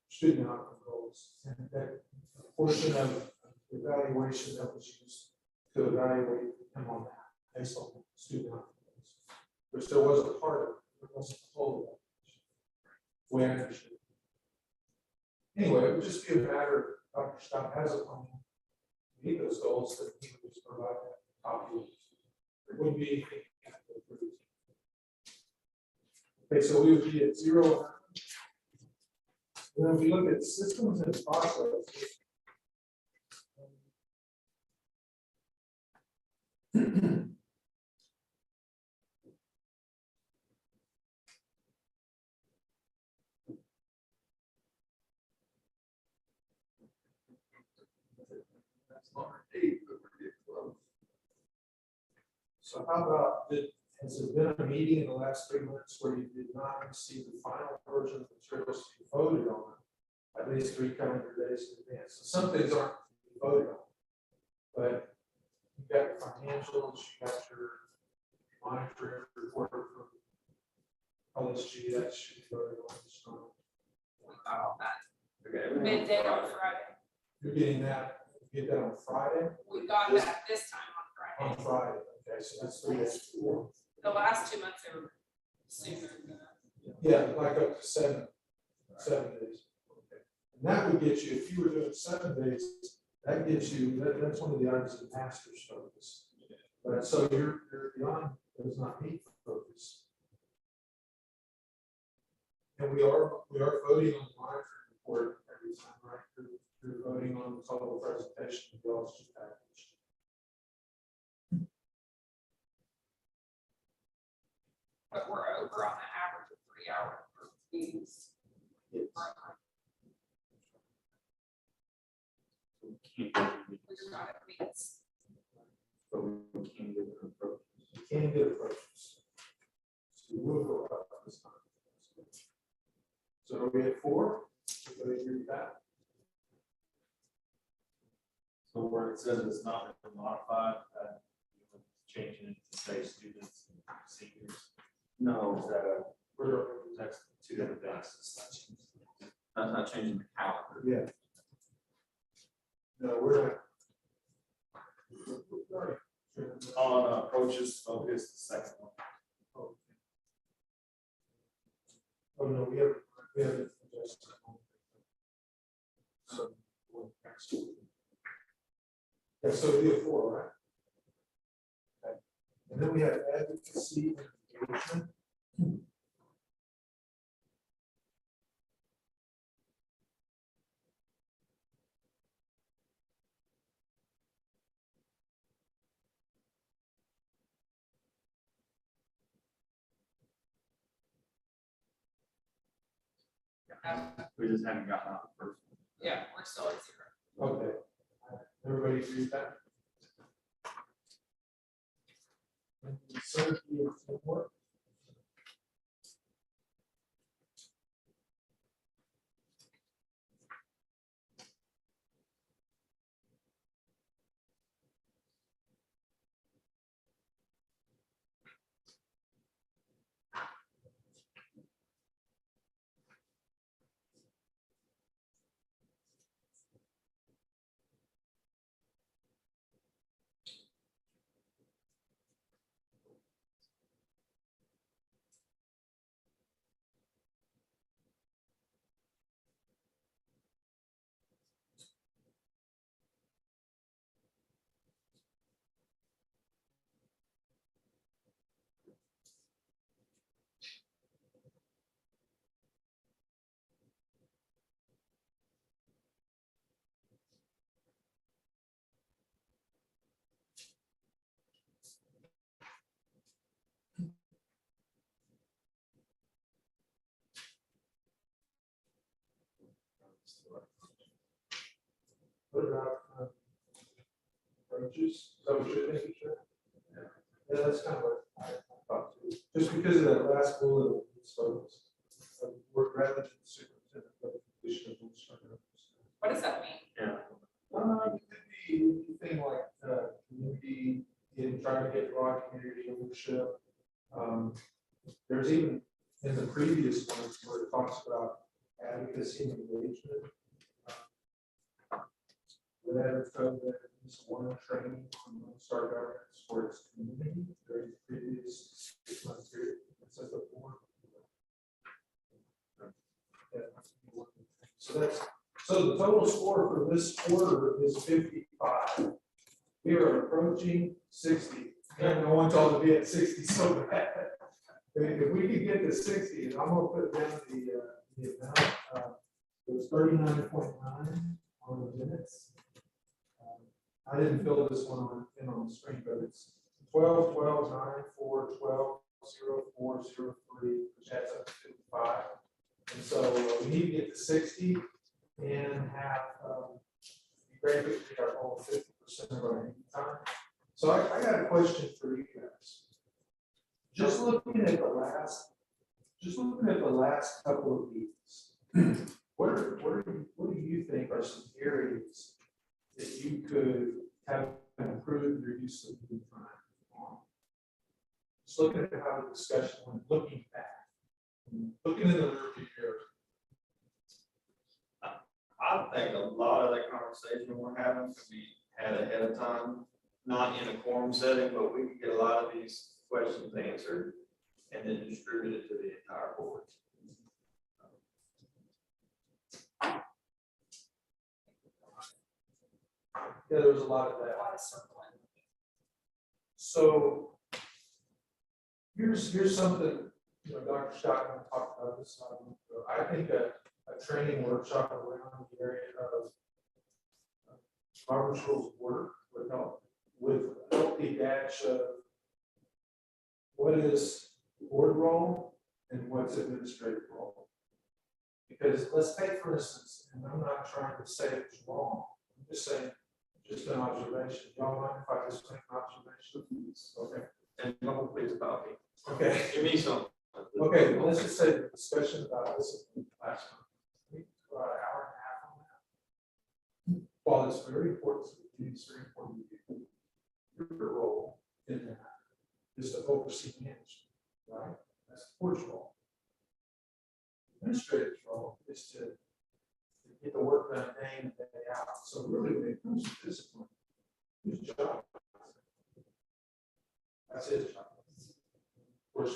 Speaker 20: student outcome goals, and that portion of evaluation that was used to evaluate him on that, based on student outcome goals. Which there was a part of, it wasn't the whole evaluation. Way I understood. Anyway, it would just be a matter of Dr. Stout has a plan to meet those goals, that he would just provide that copy. It wouldn't be anything. Okay, so we would be at 0. And then if we look at systems and processes. That's number 8, but we're getting close. So how about, has there been a meeting in the last 3 months where you did not receive the final version of the materials to be voted on at least 3 calendar days in advance? So some things aren't voted on, but you've got your financials, you got your monitoring report from LSG, that should be voted on this time.
Speaker 12: Okay. Midday on Friday.
Speaker 20: You're getting that, you get that on Friday?
Speaker 12: We got that this time on
Speaker 20: On
Speaker 12: Friday.
Speaker 20: Friday, okay, so that's 3 days before.
Speaker 12: The last 2 months they were sooner than that.
Speaker 20: Yeah, like up to 7 days. Okay. And that would get you, if you were doing 7 days, that gets you, that's one of the items of master's focus. But so you're beyond, does not meet focus. And we are voting on the monitoring report every time, right? You're voting on the total presentation of the LSG package.
Speaker 12: But we're over on the average of 3 hour meetings.
Speaker 20: Yes.
Speaker 12: We're not at meetings.
Speaker 20: But we can get an approach. You can get approaches. So we will go up this time. So are we at 4? Everybody agree with that?
Speaker 1: So where it says it's not been modified, changing it to say students and seniors.
Speaker 15: No,
Speaker 1: Is that that's 2 different things.
Speaker 15: that's not changing the calendar.
Speaker 20: Yeah. No, we're not.
Speaker 1: On approaches focus, the second one.
Speaker 20: Oh, no, we haven't adjusted. So. Yeah, so we have 4, right? Okay. And then we have advocacy and engagement.
Speaker 1: We just haven't gotten out the first one.
Speaker 12: Yeah, we're still at 0.
Speaker 20: Okay. Everybody agree with that? Certainty of support. What about approaches? Is that what you're thinking, sure? Yeah, that's kind of what I thought too. Just because of that last bullet of this focus, work rather than superintendent, but condition of instructor.
Speaker 12: What does that mean?
Speaker 1: Yeah.
Speaker 20: It could be anything like community, in trying to get broad community ownership. There's even in the previous ones where it talks about advocacy and engagement. Whatever code that is one training on Lone Star governance for its community during the previous 6-month period. It says the board. So the total score for this quarter is 55. We are approaching 60. And no one told to be at 60 so bad. If we could get to 60, and I'm gonna put down the amount that was 39.9 on the minutes. I didn't fill this one in on the screen, but it's 12, 12, 9, 4, 12, 0, 4, 0, 3, which adds up to 55. And so we need to get to 60 and have, be great if we get our goal of 50% of our time. So I got a question for you guys. Just looking at the last couple of weeks, what do you think are some areas that you could have improved your use of the time on? Just looking at how the discussion went, looking back, looking in the rearview mirror.
Speaker 1: I think a lot of that conversation we're having could be had ahead of time, not in a quorum setting, but we could get a lot of these questions answered and then distribute it to the entire board.
Speaker 20: Yeah, there was a lot of that. So here's something, Dr. Stockman talked about this. I think a training workshop around the area of Robert's Rules of Order would help the dash of what is board role and what's administrative role. Because let's take, for instance, and I'm not trying to say it's wrong, I'm just saying, just an observation. Y'all mind if I just make an observation? Okay.
Speaker 1: And no, please about me.
Speaker 20: Okay.
Speaker 1: Give me some.
Speaker 20: Okay, let's just say the discussion about this last month, about an hour and a half on that. While it's very important to you, it's very important to you. Your role in that is to oversee management, right? That's the board's role. Administrative role is to get the work done day in and day out. So really, when it comes to discipline, whose job? That's his job. Of course,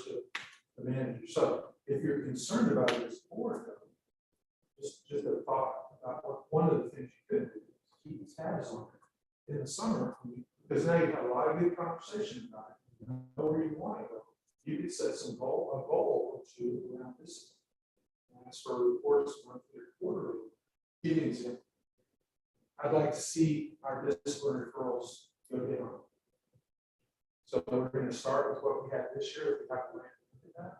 Speaker 20: the manager. So if you're concerned about it as a board, though, just a thought about one of the things you could do is keep tabs on it in the summer, because now you've had a lot of good conversation about it. You know where you want to go. You could set a goal or two around this. As for reports, monthly or quarterly, give you an example. I'd like to see our discipline referrals go down. So we're going to start with what we had this year. If we have to look at that,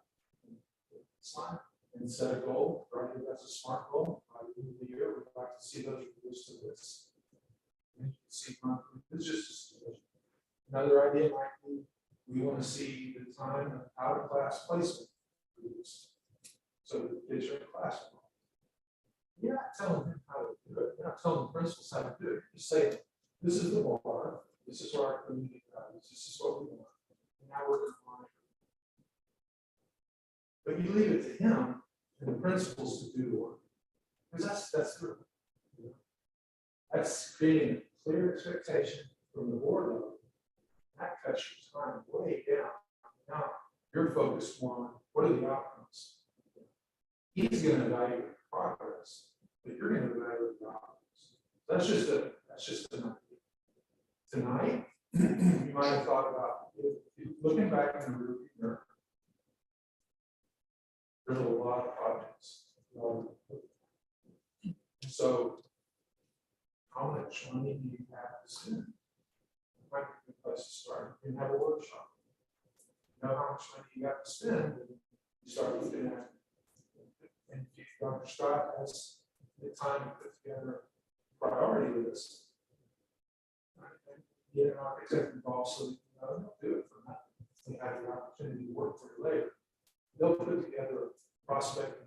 Speaker 20: it's fine. And set a goal, right? That's a smart goal. By the end of the year, we'd like to see those reduced to this. And you can see monthly. It's just a suggestion. Another idea might be we want to see the time of out of class placement reduced. So the kids are in class. You're not telling them how to do it. You're not telling the principals how to do it. You're just saying, this is the bar. This is our community values. This is what we want. And now we're going to monitor. But you leave it to him and the principals to do the work. Because that's true. That's creating a clear expectation from the board level. That cuts your time way down. Now you're focused more on what are the outcomes. He's going to evaluate progress, but you're going to evaluate the outcomes. That's just an idea. Tonight, you might have thought about looking back in the rearview mirror. There's a lot of projects. So, how much money do you have to spend? It might be a good place to start. You can have a workshop. You know how much money you have to spend, and you start looking at. And if Dr. Scott has the time to put together a priority list, get an architect involved so that they'll do it for nothing. They have the opportunity to work for you later. They'll put together a prospect.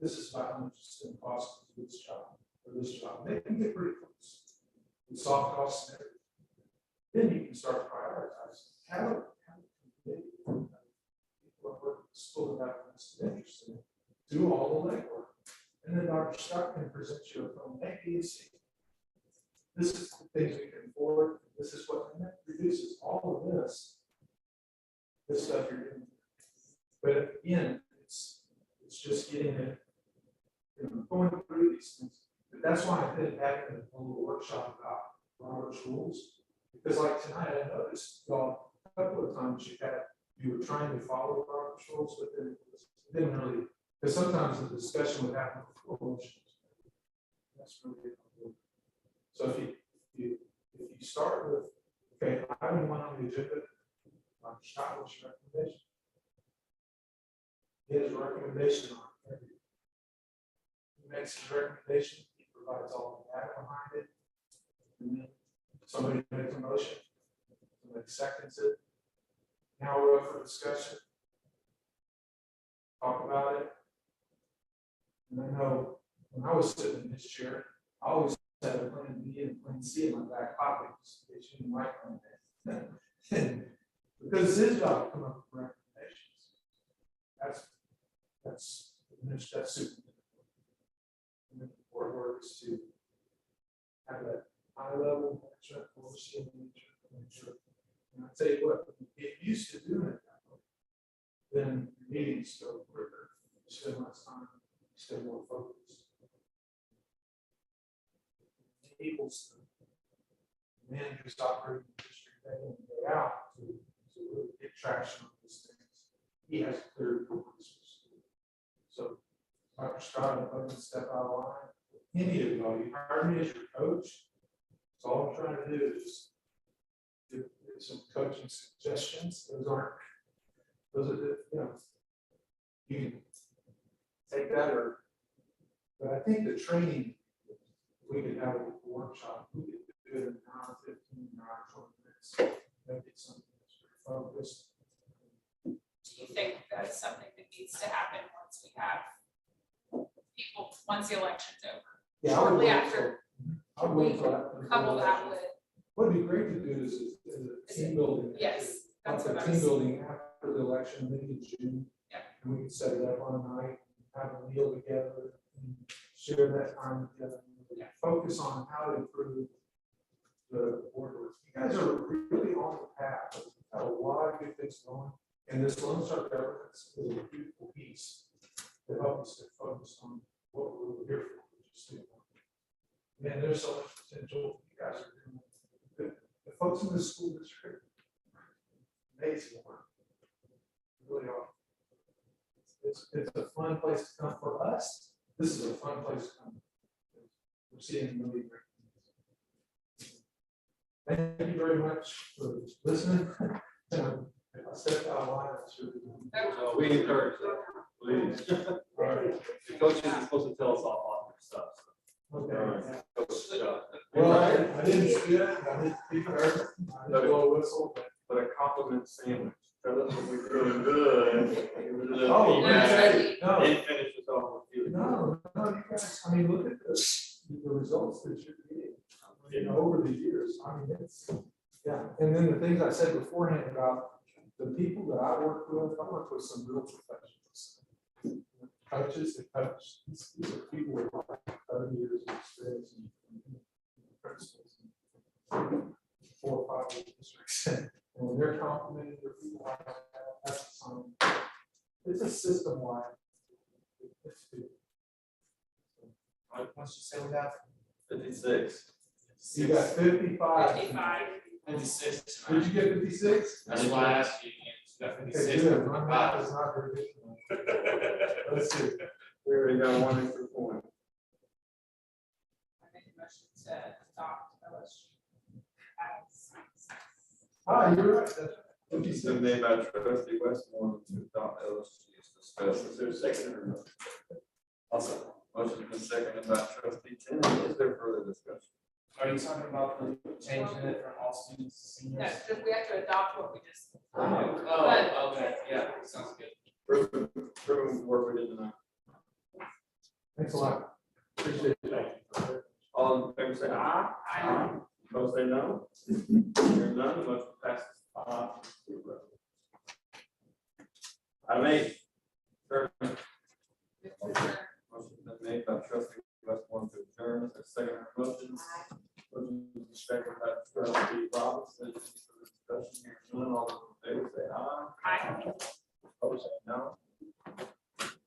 Speaker 20: This is about how much it's going to cost to do this job or this job. They can get pretty close with soft costs and everything. Then you can start prioritizing. Have a committee. People are working with school developments and interested in it. Do all the legwork. And then Dr. Scott can present you a film A, B, and C. This is the things we can afford. This is what and that reduces all of this stuff you're doing. But again, it's just getting it, going through these things. But that's why I did having a little workshop about Robert's Rules. Because like tonight, I noticed a couple of times you were trying to follow Robert's Rules, but then it didn't really. Because sometimes the discussion would happen before motions. That's really it. So if you start with, okay, item one on the agenda, Scott, what's your recommendation? His recommendation on every. He makes his recommendation, he provides all the data behind it. And then somebody makes a motion, somebody seconds it. Now we're up for discussion. Talk about it. And I know when I was sitting in this chair, I always had a plan B and plan C in my back pocket, just in case you didn't like them. Because it's his job to come up with recommendations. That's super. And the board work is to have that high level oversight, make sure. And I tell you what, if you get used to doing it that way, then meetings go quicker, you spend less time, you stay more focused. Equals the managers operating the district day in, day out to really get traction on these things. He has clear purposes. So Dr. Scott, if I can step out of line, any of y'all, you hired me as your coach. So all I'm trying to do is give some coaching suggestions. Those are the, you can take that or, but I think the training, we could have a workshop, we could do it in an hour, 15, an hour, 20 minutes, make it something that's very focused.
Speaker 12: Do you think that's something that needs to happen once we have people, once the election's over?
Speaker 20: Yeah,
Speaker 12: shortly after.
Speaker 20: I would wait for that.
Speaker 12: Couple that with.
Speaker 20: What'd be great to do is a team building.
Speaker 12: Yes, that's
Speaker 20: Like
Speaker 12: what
Speaker 20: a
Speaker 12: I
Speaker 20: team
Speaker 12: was.
Speaker 20: building after the election, maybe in June.
Speaker 12: Yeah.
Speaker 20: And we could set it up on a night, have a meal together, and share that time together.
Speaker 12: Yeah.
Speaker 20: Focus on how to improve the board work. You guys are really on the path. You've got a lot of good things going. And this Lone Star governance is a beautiful piece to help us stay focused on what we're really here for, which is student. Man, there's so much potential. You guys are doing good. The folks in the school district, amazing work. Really are. It's a fun place to come for us. This is a fun place to come. We're seeing really great things. Thank you very much for listening. If I stepped out of line, I should have.
Speaker 1: We encourage that, please. The coaches are supposed to tell us all of their stuff.
Speaker 20: Okay. Well, I didn't see it. I didn't speak her. I didn't blow a whistle.
Speaker 1: But a compliment sandwich. Tell us when we're doing good.
Speaker 20: Oh, okay. No.
Speaker 1: Then finish this off with you.
Speaker 20: No, you guys, I mean, look at the results that you're getting over the years. I mean, it's, yeah. And then the things I said beforehand about the people that I work with some real professionals. Coaches that coach, these are people with 30 years of experience and principals in 4 or 5 districts. And when they're complimenting their people like that, that's a sign. It's a system-wide. It's good.
Speaker 18: Once you say we have
Speaker 1: 56.
Speaker 20: You got 55.
Speaker 12: 55.
Speaker 18: 56.
Speaker 20: Did you get 56?
Speaker 18: That's why I asked you. You got 56.
Speaker 20: Okay, good. My math is not very good. Let's see.
Speaker 1: We already got 1 extra point.
Speaker 12: I make a motion to adopt LSU as.
Speaker 20: Ah, you're right. That's
Speaker 1: It's been made by trustee Westmore to adopt LSU as discussed. Is there a second or no? Also, motion been seconded by trustee Tennant. Is there further discussion?
Speaker 18: Are you talking about the changing it from all students to seniors?
Speaker 12: No, just we have to adopt what we just.
Speaker 18: Oh, okay, yeah, sounds good.
Speaker 1: Proven work we did tonight.
Speaker 20: Thanks a lot. Appreciate it.
Speaker 1: All in favor say aye. Aye. Opposed say no. Hearing none, the motion passes 5-0. Item 8. Motion been made by trustee Westmore to adjourn. Is there a second on the motion? Motion is seconded by trustee Robinson. Any further discussion? Hearing none, all those in favor say aye.
Speaker 12: Aye.
Speaker 1: Opposed say no.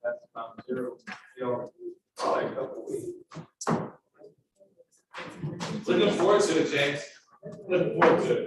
Speaker 1: That's 5-0. See y'all in a couple weeks.
Speaker 18: Looking forward to it, James. Looking forward to it.